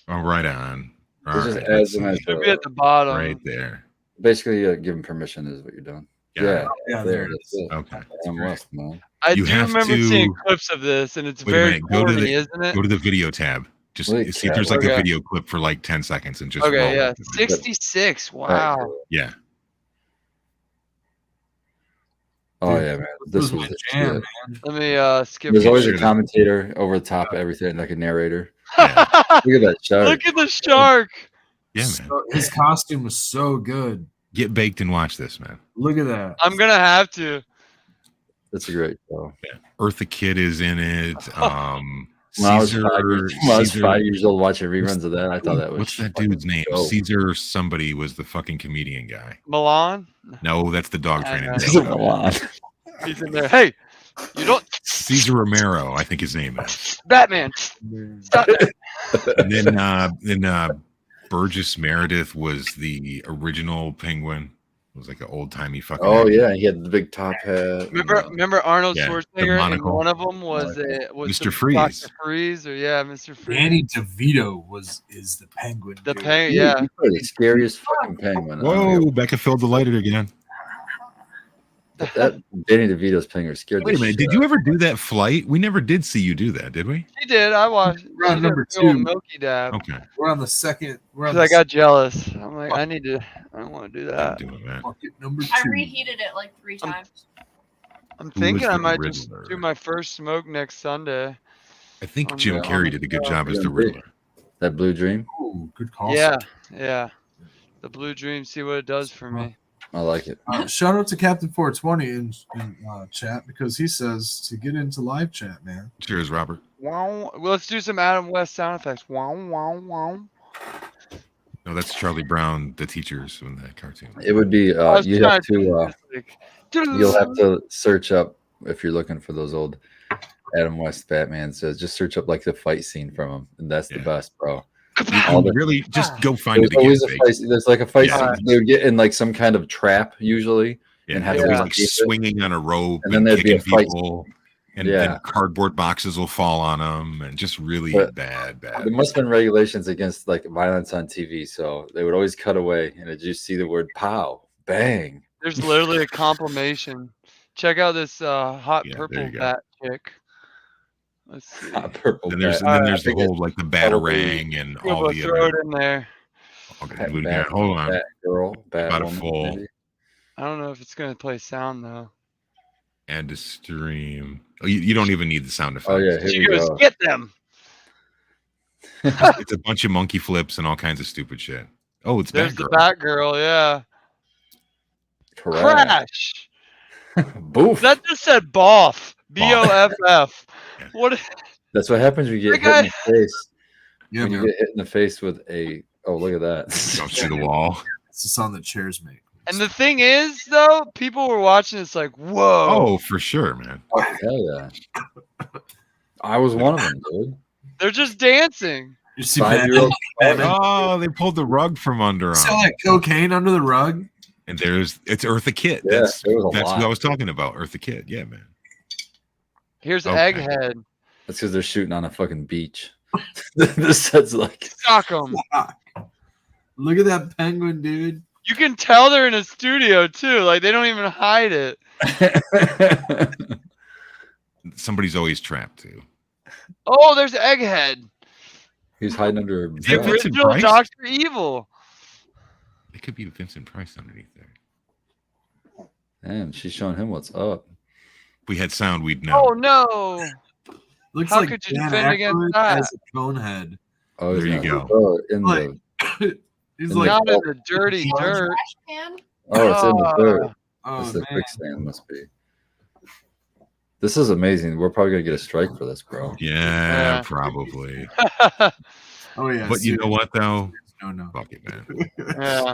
Oh, right on. All This just right, adds let's them as see. Should be at the bottom. Right there. Basically, giving permission is what you're doing. Got Yeah, it. Yeah, there there it it is. Okay. Adam West, man. I You do have remember to- seeing clips of this, and it's Wait a very minute, go to corny, the- isn't it? Go to the video tab. Just Wait, see if there's like okay. a video clip for like 10 seconds and just roll Okay, yeah, it. 66. Wow. Yeah. Oh Dude, yeah, man. This This was was my the jam, shit. man. Let me skip. There's always a Sure. commentator over the top of everything, like a narrator. Yeah. Look at that shark. Look at the shark. Yeah, man. So, his costume was so good. Get baked and watch this, man. Look at that. I'm gonna have to. That's a great show. Eartha Kitt is in it. When I was Caesar, 5 years old watching reruns of that, I thought that was what's that fucking dude's name? dope. Caesar somebody was the fucking comedian guy. Milan. No, that's the dog I training. know. Caesar Milan. He's in there. Hey, you don't. Caesar Romero, I think his name is. Batman. Stop that. And then Burgess Meredith was the original Penguin. It was like an old timey fucking. Oh actor. yeah, he had the big top hat. Remember Arnold Yeah, the Schwarzenegger, and monocle. one of them was Mr. the Freeze. Dr. Freeze, or Mr. Freeze. Danny DeVito is the Penguin. The dude. Penguin, You- yeah. you are the scariest fucking penguin. Whoa, Becca filled the lighter again. That Danny DeVito's penguin scared Wait a the minute, shit did out you of ever do that flight? We never did see you do that, did we? He did. I watched. We're on he did number a little 2. Milky dab. Okay. We're on the second. We're on Because the I got jealous. I'm like, I don't want to do I'm that. doing that. bucket number 2. I reheated it like 3 times. I'm Who thinking was I the might just Riddler? do my first smoke next Sunday. I think On Jim the- Carrey on did a the good show. job as the Yeah, Riddler. that Blue Dream. Ooh, good call. Yeah. The Blue Dream, see what it does for me. I like it. Shout out to Captain 420 in chat because he says to get into live chat, man. Cheers, Robert. Wow. Well, let's do some Adam West sound effects. Wow, wow, wow. No, that's Charlie Brown, the teachers from that cartoon. It would be I was you trying have do to this, like, you'll have to search up if you're looking for those old Adam West Batman says just search up like the fight scene from him and that's the Yeah. best, bro. You really just go find it There's always a again. fight. There's like a fight Yeah. scene. They would get in like some kind of trap usually, Yeah, and have they'll to be escape like it. swinging on a rope And and, then there'd be kicking a fight. people, and, Yeah. and cardboard boxes will fall on them, and just really But bad. There must have been regulations against like violence on TV, so they would always cut away and it just see the word "pow," "bang." There's literally a compilation. Check out this hot Yeah, there purple you go. bat chick. Let's see. Purple. Then there's, bat. then there's I the think it's whole like the probably batarang and all We'll the throw it other. in there. Okay, Bat- including that. Hold on. Bat girl, About a Batwoman, full- maybe. I don't know if it's gonna play sound though. Add to stream. Oh, you don't even need the sound effects. Oh yeah, here She we goes, go. get them. It's a bunch of monkey flips and all kinds of stupid shit. Oh, it's There's the Batgirl. Batgirl, yeah. Correct. Crash. Boof. That just said boff. BOFF. Yeah. What? That's what happens when you get That hit in the face. Yeah, When you man. get hit in the face with a look at that. Goes through the wall. It's the sound that chairs make. And the thing is, though, people were watching this like, whoa. Oh, for sure, man. Oh, hell yeah. I was one of them, dude. They're just dancing. You see 5-year-old Oh, they pulled the rug from under Sell him. like cocaine under the rug. And it's Eartha Kitt. Yeah, That's there was a who lot. I was talking about. Eartha Kitt. Yeah, man. Here's Okay. Egghead. That's because they're shooting on a fucking beach. This set's like Sock 'em. Look at that penguin, dude. You can tell they're in a studio too. Like they don't even hide it. Somebody's always trapped too. Oh, there's Egghead. he's hiding under a Yeah, The Vincent original Price? Doctor Evil. It could be Vincent Price underneath there. Damn, she's showing him what's up. If we had sound, we'd know. Oh no. Looks How like could you Dan defend against Aykroyd that? as a conehead. Oh, There he's you not- go. Oh, in Like, the he's In like, Not in the dirty Trash dirt. Trash can? oh, it's in the dirt. oh It's the man, quicksand must be. This is amazing. We're probably gonna get a strike for this, bro. Yeah, Yeah. probably. oh yeah. But you know what though? No. Fuck it, man. Yeah.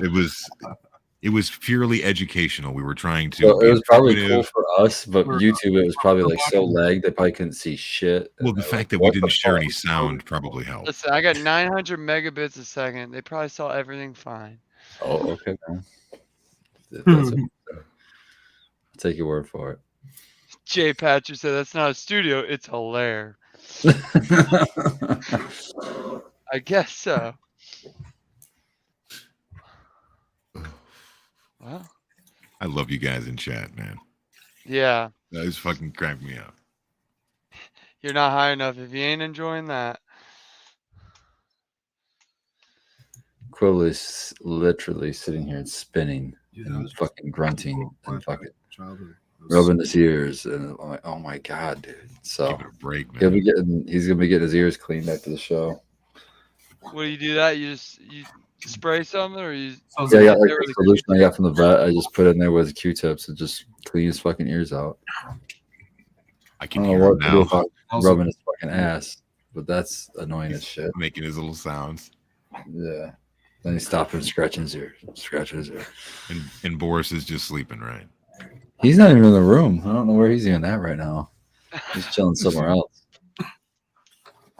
It was purely educational. We were trying to. So be it was probably cool informative. for us, but YouTube it was probably like so lagged they probably couldn't see shit. Well, And the they're fact like, that we "What the didn't share any fuck?" sound probably helped. Listen, I got 900 megabits a second. They probably saw everything fine. Oh, okay, man. If that's what you say. I'll take your word for Jay Patcher said that's not a studio, it's a lair. it. I guess so. Well, I love you guys in chat, man. yeah. That just fucking cracked me up. You're not high enough if you ain't enjoying that. Quill is literally sitting here and spinning Yeah, that and was fucking grunting and fucking childhood. rubbing his ears, and I'm like, oh my god, dude. So Give it a break, man. he's gonna be getting his ears cleaned after the show. What do? You that? You spray something or you? Sounds Yeah, I like got like There a was- solution I got from the vet. I just put in there with Q-tips and just clean his fucking ears out. I I can don't know hear him what to do now about Also- rubbing his fucking ass, but that's annoying as shit. making his little sounds. Yeah. Then he stopped and scratching his ear, scratching his ear. And Boris is just sleeping, right? He's not even in the room. I don't know where he's even at right now. He's chilling somewhere else.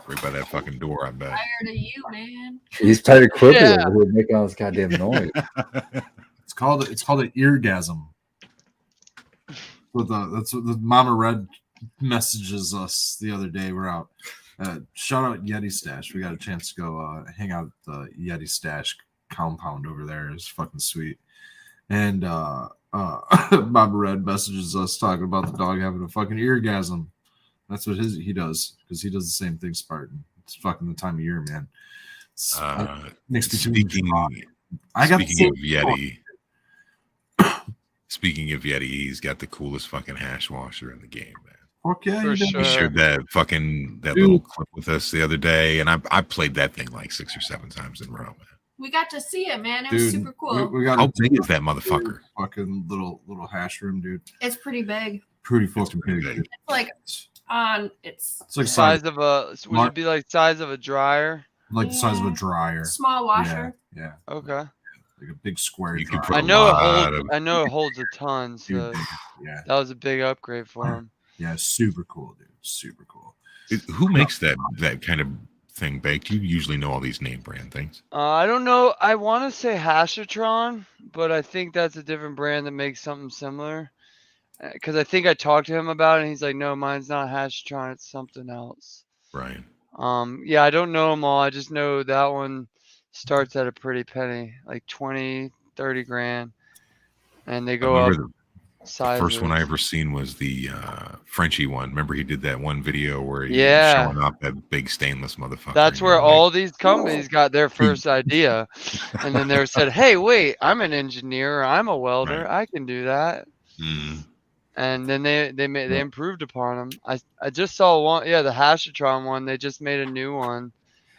Right by that fucking door, I bet. Tired of you, man. He's tired of quipping Yeah. over here making all this goddamn noise. it's called an eargasm. That's what the Mama Red messages us the other day. We're out. Shout out Yeti Stash. We got a chance to go hang out at the Yeti Stash compound over there. It's fucking sweet. And Mama Red messages us talking about the dog having a fucking eargasm. That's what he does, because he does the same thing, Spartan. It's fucking the time of year, man. It's, makes me Speaking, I got speaking of Yeti, speaking of Yeti, he's got the coolest fucking hash washer in the game, man. fuck yeah, For you did. sure. He shared that Dude. little clip with us the other day, and I played that thing like 6 or 7 times in a row, man. We got to see it, man. It was Dude, super cool. we got How a big is that motherfucker? fucking little hash room, dude. It's pretty big. Pretty fucking pretty big. big. Dude. It's like it's It's like Size of a? Would it be like size of a dryer? like the size of a Yeah. dryer. small washer. Yeah, Okay. like a big square You can dryer. put I a know it lot holds. of- I know it holds a ton. So Dude, yeah, that was a big upgrade for him. yeah, super cool, dude. Super cool. Who makes that kind of thing baked? You usually know all these name brand things. I don't know. I want to say Hashatron, but I think that's a different brand that makes something similar. Because I think I talked to him about it, and he's like, "No, mine's not Hashatron. It's something else." Right. Yeah, I don't know them all. I just know that one starts at a pretty penny, like 20, 30 grand, and they I go up. remember The first one I sizes. ever seen was the Frenchie one. Remember he did that one video where he was Yeah. showing off that big stainless motherfucker. That's and where you're like, all these companies got their first idea. And then they said, hey, wait, I'm an engineer, or I'm a welder. Right. I can do that. Mm. And then they improved upon them. I just saw one, the Hashatron one. They just made a new one. And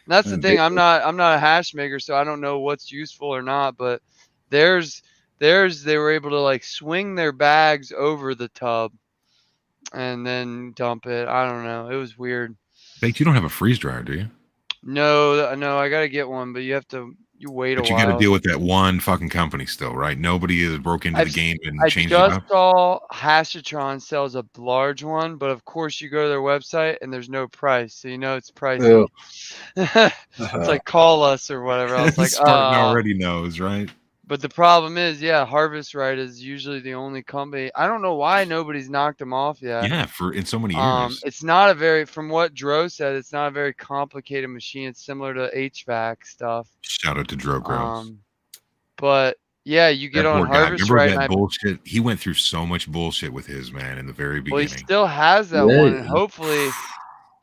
that's the And thing. I'm not a hash maker, so I don't know what's useful or not. But theirs they were able to like swing their bags over the tub and then dump it. I don't know. It was weird. Baked, you don't have a freeze dryer, do you? No, I gotta get one, but you wait But a you while. got to deal with that one fucking company still, right? Nobody has broke into the game and I changed it just up. saw Hashatron sells a large one, but of course you go to their website and there's no price, so you know it's pricey. It's like call us or whatever. I was like, Spartan already knows, right? But the problem is, Harvest Right is usually the only company. I don't know why nobody's knocked them off yet. Yeah, for in so many years. It's not a very, from what Dro said, it's not a very complicated machine. It's similar to HVAC stuff. Shout out to Dro Gross. But yeah, you get That on poor guy. Harvest Remember Right. that bullshit? He went through so much bullshit with his, man, in the very Well, he beginning. still has that one, and Yeah. hopefully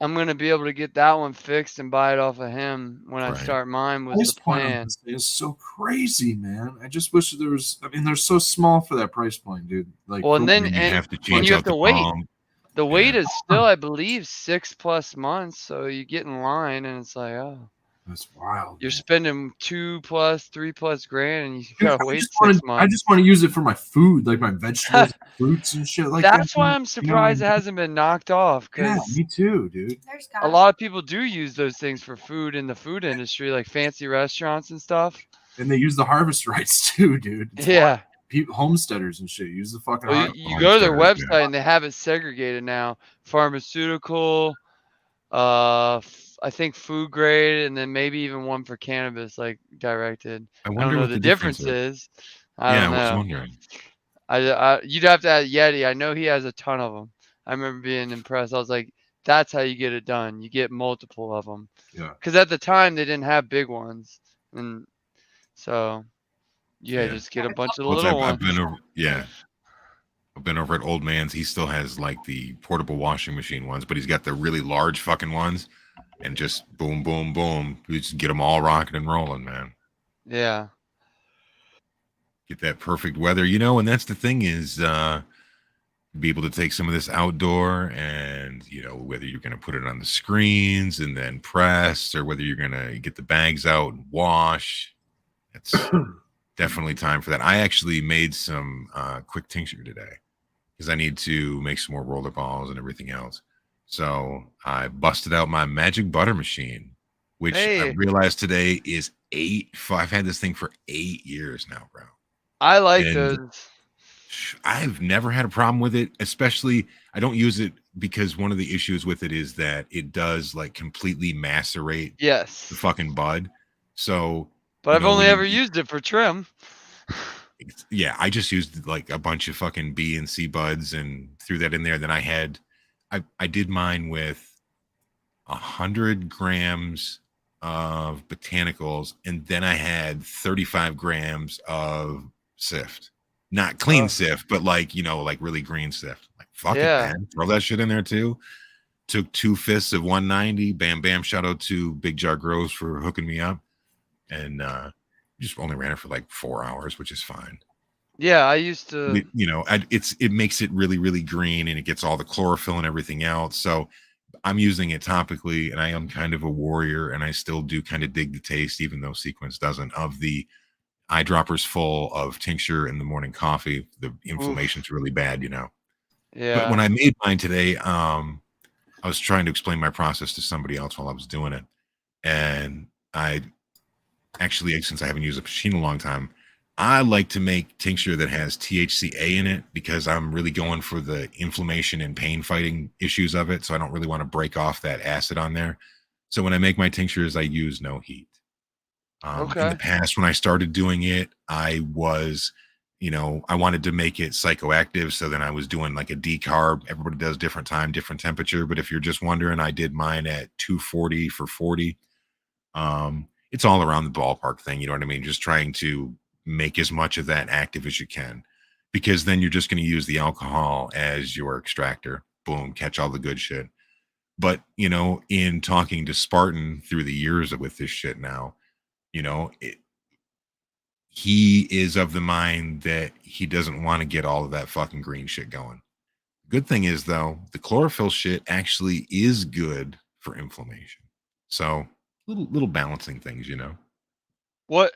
I'm gonna be able to get that one fixed and buy it off of him when I Right. start mine. Was Price the point on plan? this thing is so crazy, man. I just wish there was. I mean, they're so small for that price point, dude. Like, Well, and for- then And you have to and change you out have to the wait. palm. The wait Yeah. is still, I believe, 6+ months. So you get in line, and it's like, oh, that's wild. you're man. spending 2+, 3+ grand, and you Dude, gotta wait 6 I months. just want to use it for my food, like my vegetables, fruits, and shit like that. That's why I'm You know what I surprised it mean? hasn't been knocked off. Yeah, Because me too, dude. There's a got lot of people do use those things for food in the food industry, like fancy restaurants and stuff. And they use the harvest rights too, dude. It's Yeah. people, homesteaders and shit use the fucking. Well, harvest. you go to their Homesteaders, website and they have it segregated now. Pharmaceutical, I think food grade, and then maybe even one for cannabis, like directed. I I don't wonder know what the difference is. I Yeah, don't I was know. wondering. You'd have to ask Yeti. I know he has a ton of them. I remember being impressed. I was like, that's how you get it done. You get multiple of them. Yeah. Because at the time they didn't have big ones, and so Yeah. just get a bunch of the Well, little I've ones. been over. Yeah, I've been over at Old Man's. He still has like the portable washing machine ones, but he's got the really large fucking ones, and just boom, boom, boom. You just get them all rocking and rolling, man. Yeah. Get that perfect weather, and that's the thing is, be able to take some of this outdoor, and whether you're going to put it on the screens and then press, or whether you're going to get the bags out and wash. It's definitely time for that. I actually made some quick tincture today because I need to make some more roller balls and everything else. So I busted out my magic butter machine, which I realized today is 8. I've had this thing for 8 years now, bro. I like And those. I've never had a problem with it, especially I don't use it because one of the issues with it is that it does like completely macerate the fucking bud. So, but I've only ever used it for trim. Yeah, I just used like a bunch of fucking B and C buds and threw that in there. Then I did mine with 100 grams of botanicals, and then I had 35 grams of sift. Not clean sift, but like really green sift. Like fuck it, man. Throw that shit in there too. Took 2 fists of 190. Bam, bam. Shout out to Big Jar Grows for hooking me up, and just only ran it for like 4 hours, which is fine. Yeah, I used to. It makes it really, really green, and it gets all the chlorophyll and everything out. So I'm using it topically, and I am kind of a warrior, and I still do kind of dig the taste, even though Sequence doesn't, of the eyedroppers full of tincture in the morning coffee. The inflammation's really bad, Yeah. But when I made mine today, I was trying to explain my process to somebody else while I was doing it. And I actually, since I haven't used a machine in a long time, I like to make tincture that has THCA in it because I'm really going for the inflammation and pain fighting issues of it. So I don't really want to break off that acid on there. So when I make my tinctures, I use no heat. In the past, when I started doing it, I was, I wanted to make it psychoactive. So then I was doing like a decarb. Everybody does different time, different temperature. But if you're just wondering, I did mine at 240 for 40. It's all around the ballpark thing. You know what I mean? Just trying to make as much of that active as you can. because then you're just going to use the alcohol as your extractor. Boom, catch all the good shit. But, you know, in talking to Spartan through the years with this shit now, you know, he is of the mind that he doesn't want to get all of that fucking green shit going. Good thing is, though, the chlorophyll shit actually is good for inflammation. So little balancing things, you know. What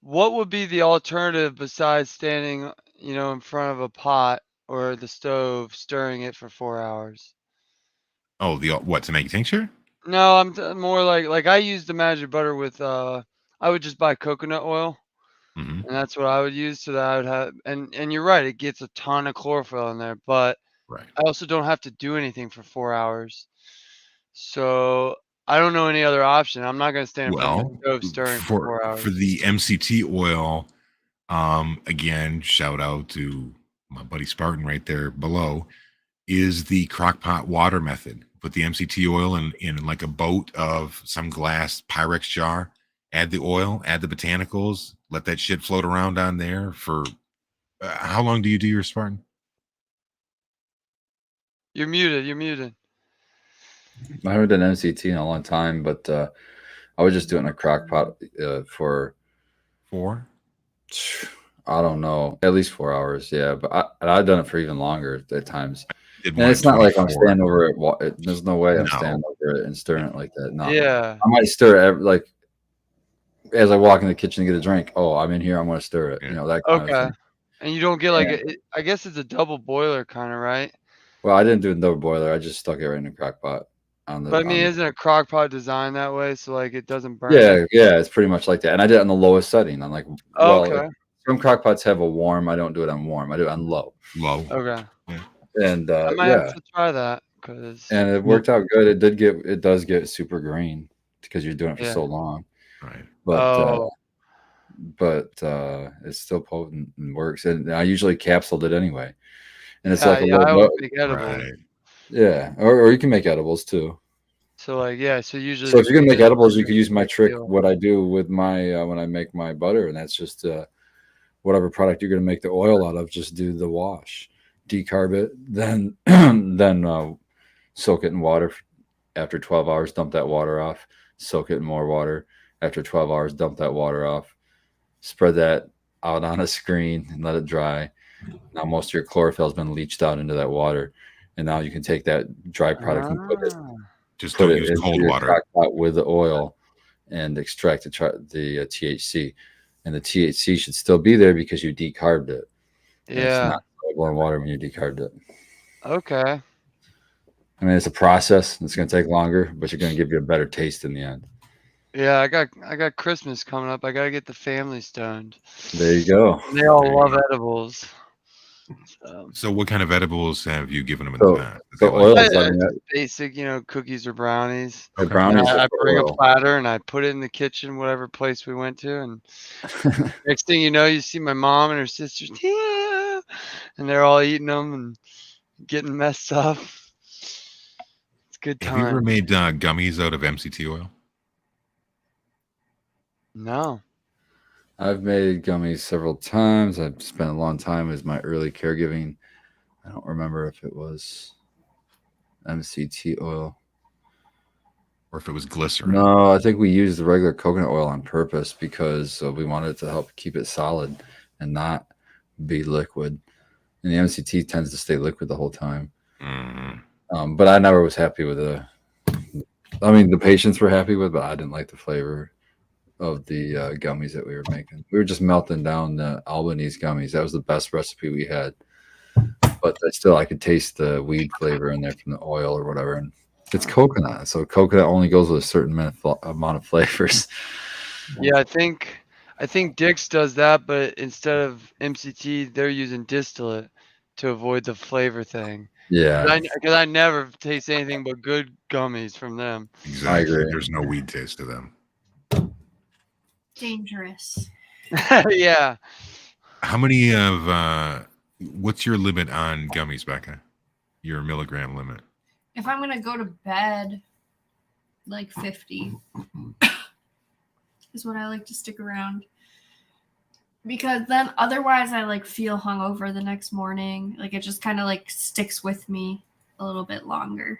would be the alternative besides standing, you know, in front of a pot or the stove stirring it for 4 hours? Oh, what, to make tincture? No, I'm more like I use the magic butter with I would just buy coconut oil. Mm-hmm. And that's what I would use so that I would have and you're right, it gets a ton of chlorophyll in there, but Right. I also don't have to do anything for 4 hours. So I don't know any other option. I'm not gonna stand in front of Well, the stove stirring for 4 for hours. the MCT oil, again, shout out to my buddy Spartan right there below, is the crockpot water method. Put the MCT oil in like a boat of some glass Pyrex jar, add the oil, add the botanicals, let that shit float around on there for how long do you do your Spartan? You're muted. I haven't done MCT in a long time, but I would just do it in a crock pot for 4? I don't know, at least 4 hours. Yeah, but I've done it for even longer at times. Did And one it's at not like I'm 24. standing over it. There's no way I'm No. standing over it and stirring it like that. No, Yeah. I might stir it like as I walk in the kitchen to get a drink. Oh, I'm in here. I'm going to stir it. Yeah. You know, that kind of Okay. thing. And you don't get like Yeah. I guess it's a double boiler kind of, right? Well, I didn't do a double boiler. I just stuck it right in the crock pot. But I mean, isn't a crock pot designed that way so like it doesn't burn? Yeah, it's pretty much like that. And I did it on the lowest setting. I'm like, Oh, well, okay. some crock pots have a warm. I don't do it on warm. I do it on low. Low. Okay. Yeah. And I might have to try that because and it worked out good. It does get super green because you're doing it for so long. Right. But it's still potent and works. And I usually capsuled it anyway. And it's yeah, like a I little would make edibles. Right. Yeah, or you can make edibles too. So like so usually. So if you're gonna make edibles, you could use my trick. deal. What I do with my when I make my butter, and that's just whatever product you're gonna make the oil out of. Just do the wash, decarb it, then soak it in water. After 12 hours, dump that water off. Soak it in more water. After 12 hours, dump that water off. Spread that out on a screen and let it dry. Now most of your chlorophyll has been leached out into that water, and now you can take that dry product and put it use cold water. Crock pot with the oil and extract the THC, and the THC should still be there because you decarbed it. And it's not warm water when you decarbed it. Okay. I mean, it's a process. It's going to take longer, but you're going to give you a better taste in the end. Yeah, I got Christmas coming up. I gotta get the family stoned. There you go. And they all love edibles. So what kind of edibles have you given them in So- the past? so oil is like It's basic, cookies or brownies. the brownies. I are bring a oil. platter and I put it in the kitchen, whatever place we went to, and next thing you know, you see my mom and her sisters, yeah, and they're all eating them and getting messed up. It's good Have you ever time. made gummies out of MCT oil? No. I've made gummies several times. I've spent a long time as my early caregiving. I don't remember if it was MCT oil. Or if it was glycerin? No, I think we used the regular coconut oil on purpose because we wanted it to help keep it solid and not be liquid. And the MCT tends to stay liquid the whole time. Mm-hmm. But I never was happy with the patients were happy with, but I didn't like the flavor of the gummies that we were making. We were just melting down the Albanese gummies. That was the best recipe we had. But I could taste the weed flavor in there from the oil or whatever. And it's coconut. So coconut only goes with a certain amount of flavors. Yeah, I think Dick's does that, but instead of MCT, they're using distillate to avoid the flavor thing. Yeah. Because I never taste anything but good gummies from them. Exactly. I agree. There's no weed taste to them. Dangerous. Yeah. How many of what's your limit on gummies, Becca? Your milligram limit? If I'm gonna go to bed, like 50 is what I like to stick around. Because then otherwise I like feel hungover the next morning. Like it just kind of like sticks with me a little bit longer,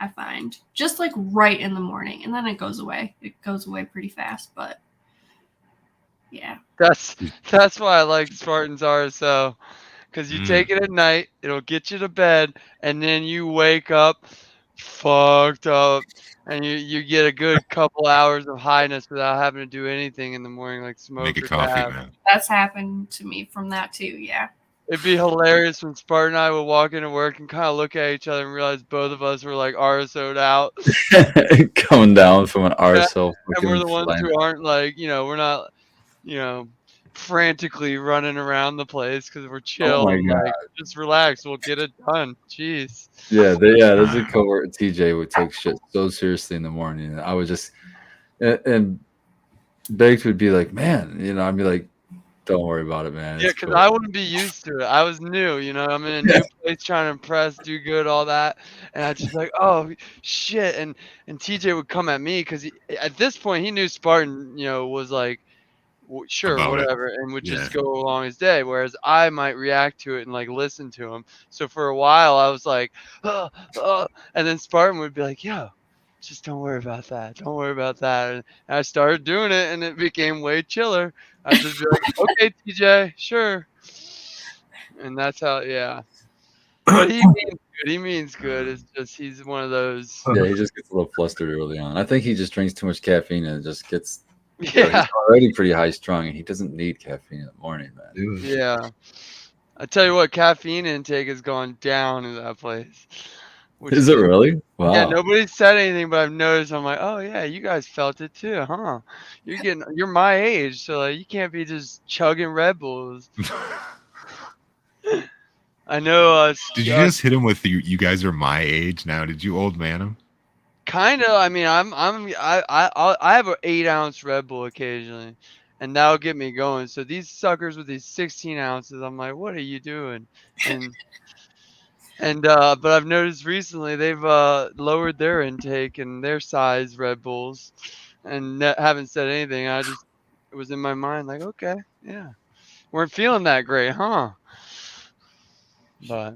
I find. Just like right in the morning, and then it goes away. It goes away pretty fast, but yeah. That's why I like Spartans RSO, because you take it at night, it'll get you to bed, and then you wake up fucked up, and you get a good couple hours of highness without having to do anything in the morning, like smoke Make a or coffee, dab. man. That's happened to me from that too, yeah. It'd be hilarious when Spartan and I would walk into work and kind of look at each other and realize both of us were like RSO'd out. Coming down from an RSO. And we're the ones fucking who aren't like, we're not, frantically running around the place because we're chill. my and, God. like, just relax. We'll get it done. Jeez. Yeah, there's a coworker, TJ, would take shit so seriously in the morning. And I would just, and Baked would be like, man, I'd be like, don't worry about it, man. Yeah, It's because cool. I wouldn't be used to it. I was new, I'm in a new place trying to impress, do good, all that. And I just like, oh, shit. And TJ would come at me because at this point he knew Spartan, was like, sure, About it. whatever, and would just Yeah. go along his day. Whereas I might react to it and like listen to him. So for a while I was like, and then Spartan would be like, yo, just don't worry about that. Don't worry about that. And I started doing it, and it became way chiller. I'd just be like, okay, TJ, sure. And that's how, yeah. But he means good. He means good. It's just he's one of those. Yeah, he just gets a little flustered early on. I think he just drinks too much caffeine and it just gets. Yeah. He's already pretty high strung, and he doesn't need caffeine in the morning, man. Dude. Yeah. I tell you what, caffeine intake has gone down in that place. Is it really? Wow. Yeah, nobody said anything, but I've noticed. I'm like, oh yeah, you guys felt it too, huh? You're my age, so like you can't be just chugging Red Bulls. I know. Did you just hit him with you guys are my age now? Did you old man him? Kind of. I mean, I have an 8-ounce Red Bull occasionally, and that'll get me going. So these suckers with these 16 ounces, I'm like, what are you doing? And but I've noticed recently they've lowered their intake and their size Red Bulls, and haven't said anything. It was in my mind like, okay, yeah, weren't feeling that great, huh? But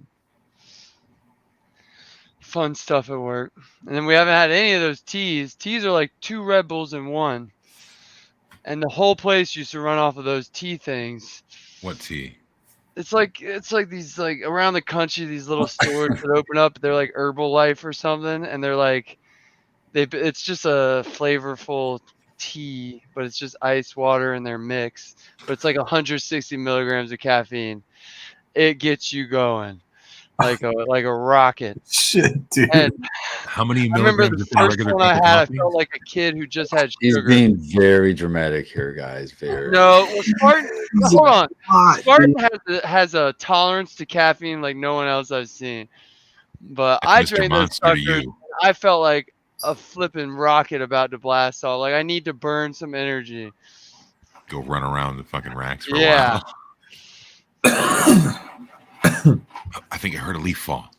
fun stuff at work. And then we haven't had any of those teas. Teas are like 2 Red Bulls in one, and the whole place used to run off of those tea things. What tea? It's like these like around the country, these little stores that open up. They're like Herbalife or something, and they're like it's just a flavorful tea, but it's just ice water in their mix. But it's like 160 milligrams of caffeine. It gets you going like a rocket. Shit, dude. And How many I remember milligrams the of first regular one I cup of had, I coffee? felt like a kid who just had He's sugar. being very dramatic here, guys. Very. No, well, Spartan. Hold on. Hot, Spartan has a tolerance to caffeine like no one else I've seen. But That's I Mr. drank those Monster to suckers. you. I felt like a flipping rocket about to blast off. Like I need to burn some energy. Go run around the fucking racks for Yeah. a while. I think I heard a leaf fall.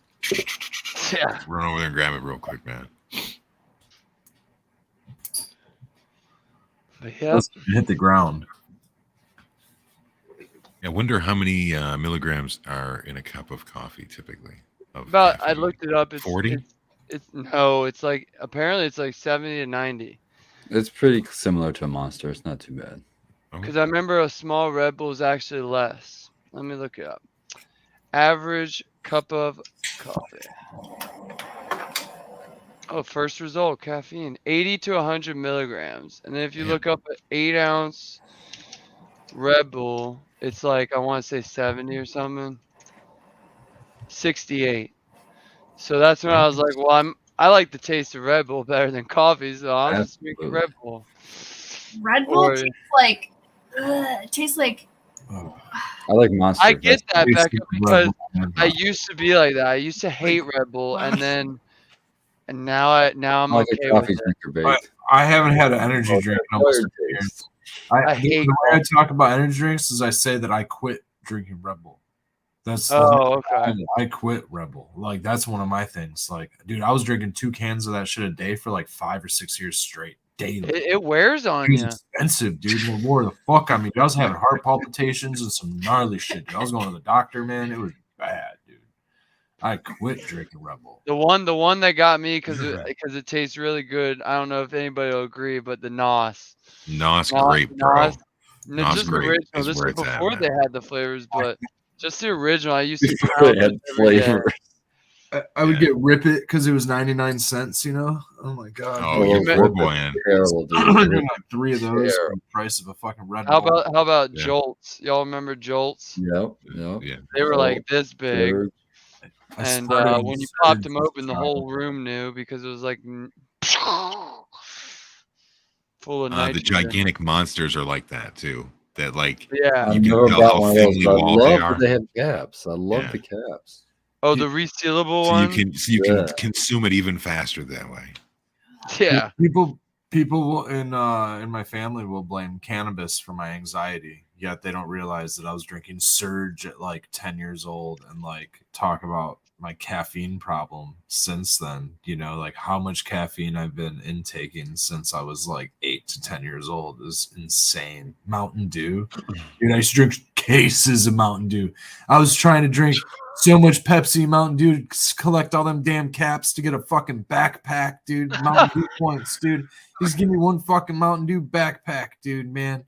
Yeah. Run over there and grab it real quick, man. But yeah. Let's hit the ground. I wonder how many milligrams are in a cup of coffee typically. About I looked it up. It's 40? It's like apparently it's like 70 to 90. It's pretty similar to a Monster. It's not too bad. Because I remember a small Red Bull is actually less. Let me look it up. Average cup of coffee. Oh, first result, caffeine. 80 to 100 milligrams. And then if you look up an 8-ounce Red Bull, it's like, I want to say 70 or something. 68. So that's when I was like, well, I like the taste of Red Bull better than coffee, so I'll just make a Red Bull. Red Bull tastes like it tastes like I like Monster. I get that, Tastes Becca, like because Red Bull. I used to be like that. I used to hate Red Bull, and now I'm like okay a coffee with it. drinker, baked. I haven't had an energy drink in almost Acquired 2 years. taste. I hate the way I talk about energy drinks is I say that I quit drinking Red Bull. That's okay. I quit Red Bull. Like that's one of my things. Like, dude, I was drinking 2 cans of that shit a day for like 5 or 6 years straight. daily. It wears on It was you. expensive, dude. It wore the fuck on me. I was having heart palpitations and some gnarly shit. Dude. I was going to the doctor, man. It was bad, dude. I quit drinking Red Bull. The one that got me because You're right. it tastes really good. I don't know if anybody will agree, but the NOS. NOS great, bro. No, NOS just the great original. is This where is it's at, before man. they had the flavors, but just the original. I used to Before pound they had it every day. flavor. I would Yeah. get Rip It because it was 99 cents, you know? Oh my God. Oh, you you're met- poor boying. Terrible, I dude. did like 3 of those for the price of a fucking Red How Bull. about Yeah. Jolts? Y'all remember Jolts? Yep. Yeah. They were like this big, Surge. I and started on when you Surge popped them with open, the Strava. whole room knew because it was like full of The nitrogen. gigantic monsters are like that too. That like Yeah. I've You can never tell bought how one of those, thinly but I walled they love are. that they have caps. I love Yeah. the caps. Oh, the resealable so you one. can Yeah. consume it even faster that way. Yeah. People will in my family will blame cannabis for my anxiety, yet they don't realize that I was drinking Surge at like 10 years old and like talk about my caffeine problem since then, you know, like how much caffeine I've been intaking since I was like 8 to 10 years old is insane. Mountain Dew. Dude, I used to drink cases of Mountain Dew. I was trying to drink so much Pepsi, Mountain Dew, collect all them damn caps to get a fucking backpack, dude. Mountain Dew points, dude. Just give me one fucking Mountain Dew backpack, dude, man.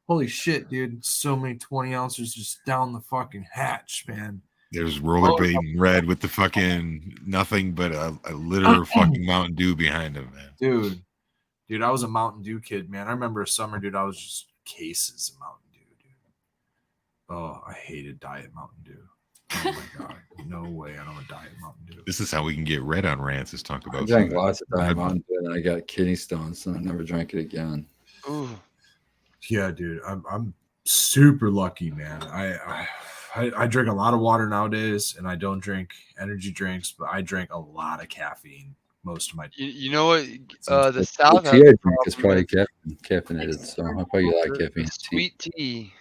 Holy shit, dude. So many 20 ounces just down the fucking hatch, man. There's rollerblading red with the fucking nothing but a litter of fucking Mountain Dew behind him, man. Dude, I was a Mountain Dew kid, man. I remember a summer, dude, I was just cases of Mountain Dew, dude. Oh, I hated Diet Mountain Dew. Oh my God. No way I don't want Diet Mountain Dew. This is how we can get red on rants. Is talk I about drank some lots of Red time Bull. on and I got kidney stones, so I never drank it again. Ooh. Yeah, dude, I'm super lucky, man. I drink a lot of water nowadays, and I don't drink energy drinks, but I drink a lot of caffeine most of my. You know what? Since The South The has tea I a drink is problem probably with caffeinated, so I probably like caffeine. the sweet tea.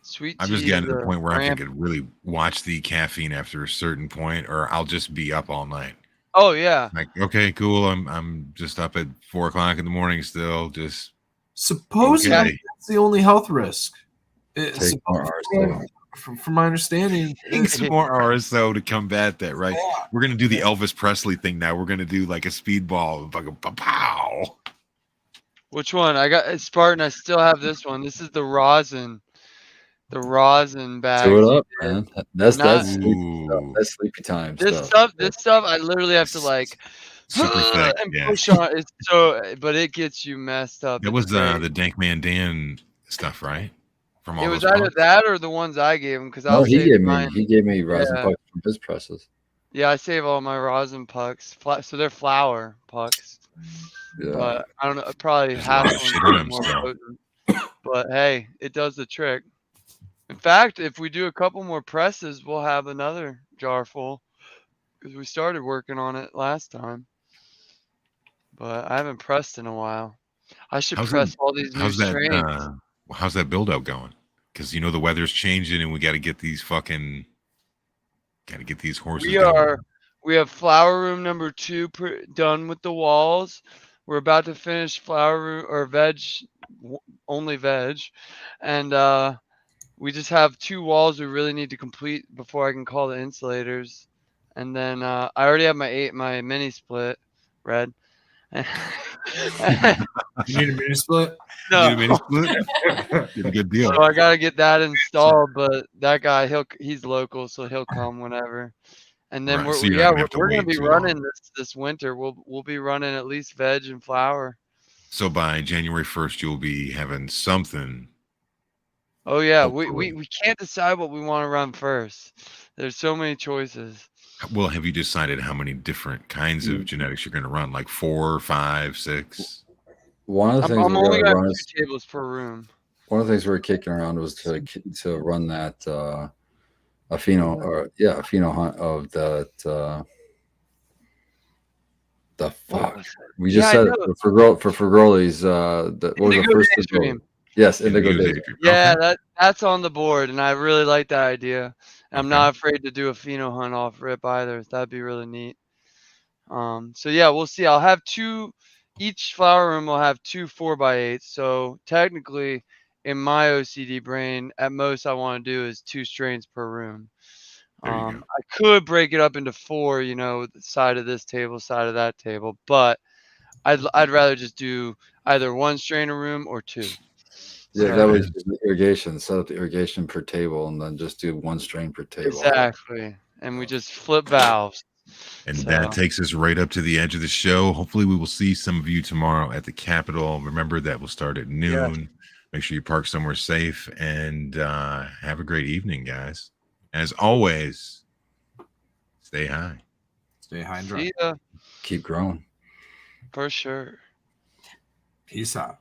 Sweet I'm tea. just getting to is the a point where I ramp- could really watch the caffeine after a certain point, or I'll just be up all night. Oh yeah. Like, okay, cool. I'm just up at 4 o'clock in the morning still. Just Supposedly, Okay. that's the only health risk. Take more hours, though. From my understanding, take some more RSO to combat that, right? We're gonna do the Elvis Presley thing now. We're gonna do like a speedball, fucking pow. Which one? I got Spartan. I still have this one. This is the rosin. The rosin bag. Do it up, man. That's Not- sleepy stuff. That's sleepy time This stuff. stuff, I literally have to like Super thick. and Yeah, push on. It's so, but it gets you messed up. that It's was great. the Dank Man Dan stuff, right? From all It was those either pucks? that or the ones I gave him because No, I'll he save gave me mine. rosin Yeah. pucks from his presses. Yeah, I save all my rosin pucks. So they're flour pucks. Yeah. But I don't know. Probably There's a half lot of one's shit in 'em more still. potent. But hey, it does the trick. In fact, if we do a couple more presses, we'll have another jar full because we started working on it last time. But I haven't pressed in a while. I should How's press that- all these new How's that? strains. How's that build out going? Because the weather's changing, and we got to get these horses. We have flower room number 2 done with the walls. We're about to finish flower room or only veg, and we just have 2 walls we really need to complete before I can call the insulators. And then I already have my mini split red. you need a mini split. No. Need a mini split? Get a good deal. So I gotta get that installed, but that guy he's local, so he'll come whenever. And then Right, so you're not gonna have to we're gonna wait be too running long. this winter. We'll be running at least veg and flower. So by January 1st, you'll be having something. Oh yeah, Hopefully. we can't decide what we want to run first. There's so many choices. Well, have you decided how many different kinds of genetics you're going to run? Like 4, 5, 6? One of the I'm things we're only going to got run 2 is tables per room. one of the things we're kicking around was to run that a pheno hunt of that the fuck. We just Yeah, I said know. it for Fergoli's what was the Indigo first Daydream. Yes, Indigo Indigo Daydream. Daydream. Yeah, Okay. that's on the board, and I really like that idea. I'm Okay. not afraid to do a pheno hunt off rip either. That'd be really neat. So yeah, we'll see. I'll have 2 each flower room will have 2 4x8s. So technically, in my OCD brain, at most I want to do is 2 strains per room. There you go. I could break it up into 4, you know, side of this table, side of that table, but I'd rather just do either 1 strain a room or 2. Yeah, So- that was the irrigation. Set up the irrigation per table, and then just do 1 strain per table. Exactly, and we just flip valves. And So- that takes us right up to the edge of the show. Hopefully, we will see some of you tomorrow at the Capitol. Remember, that will start at noon. Make sure you park somewhere safe, and have a great evening, guys. As always, stay high. Stay high and dry. See ya, Keep growing. for sure. Peace out.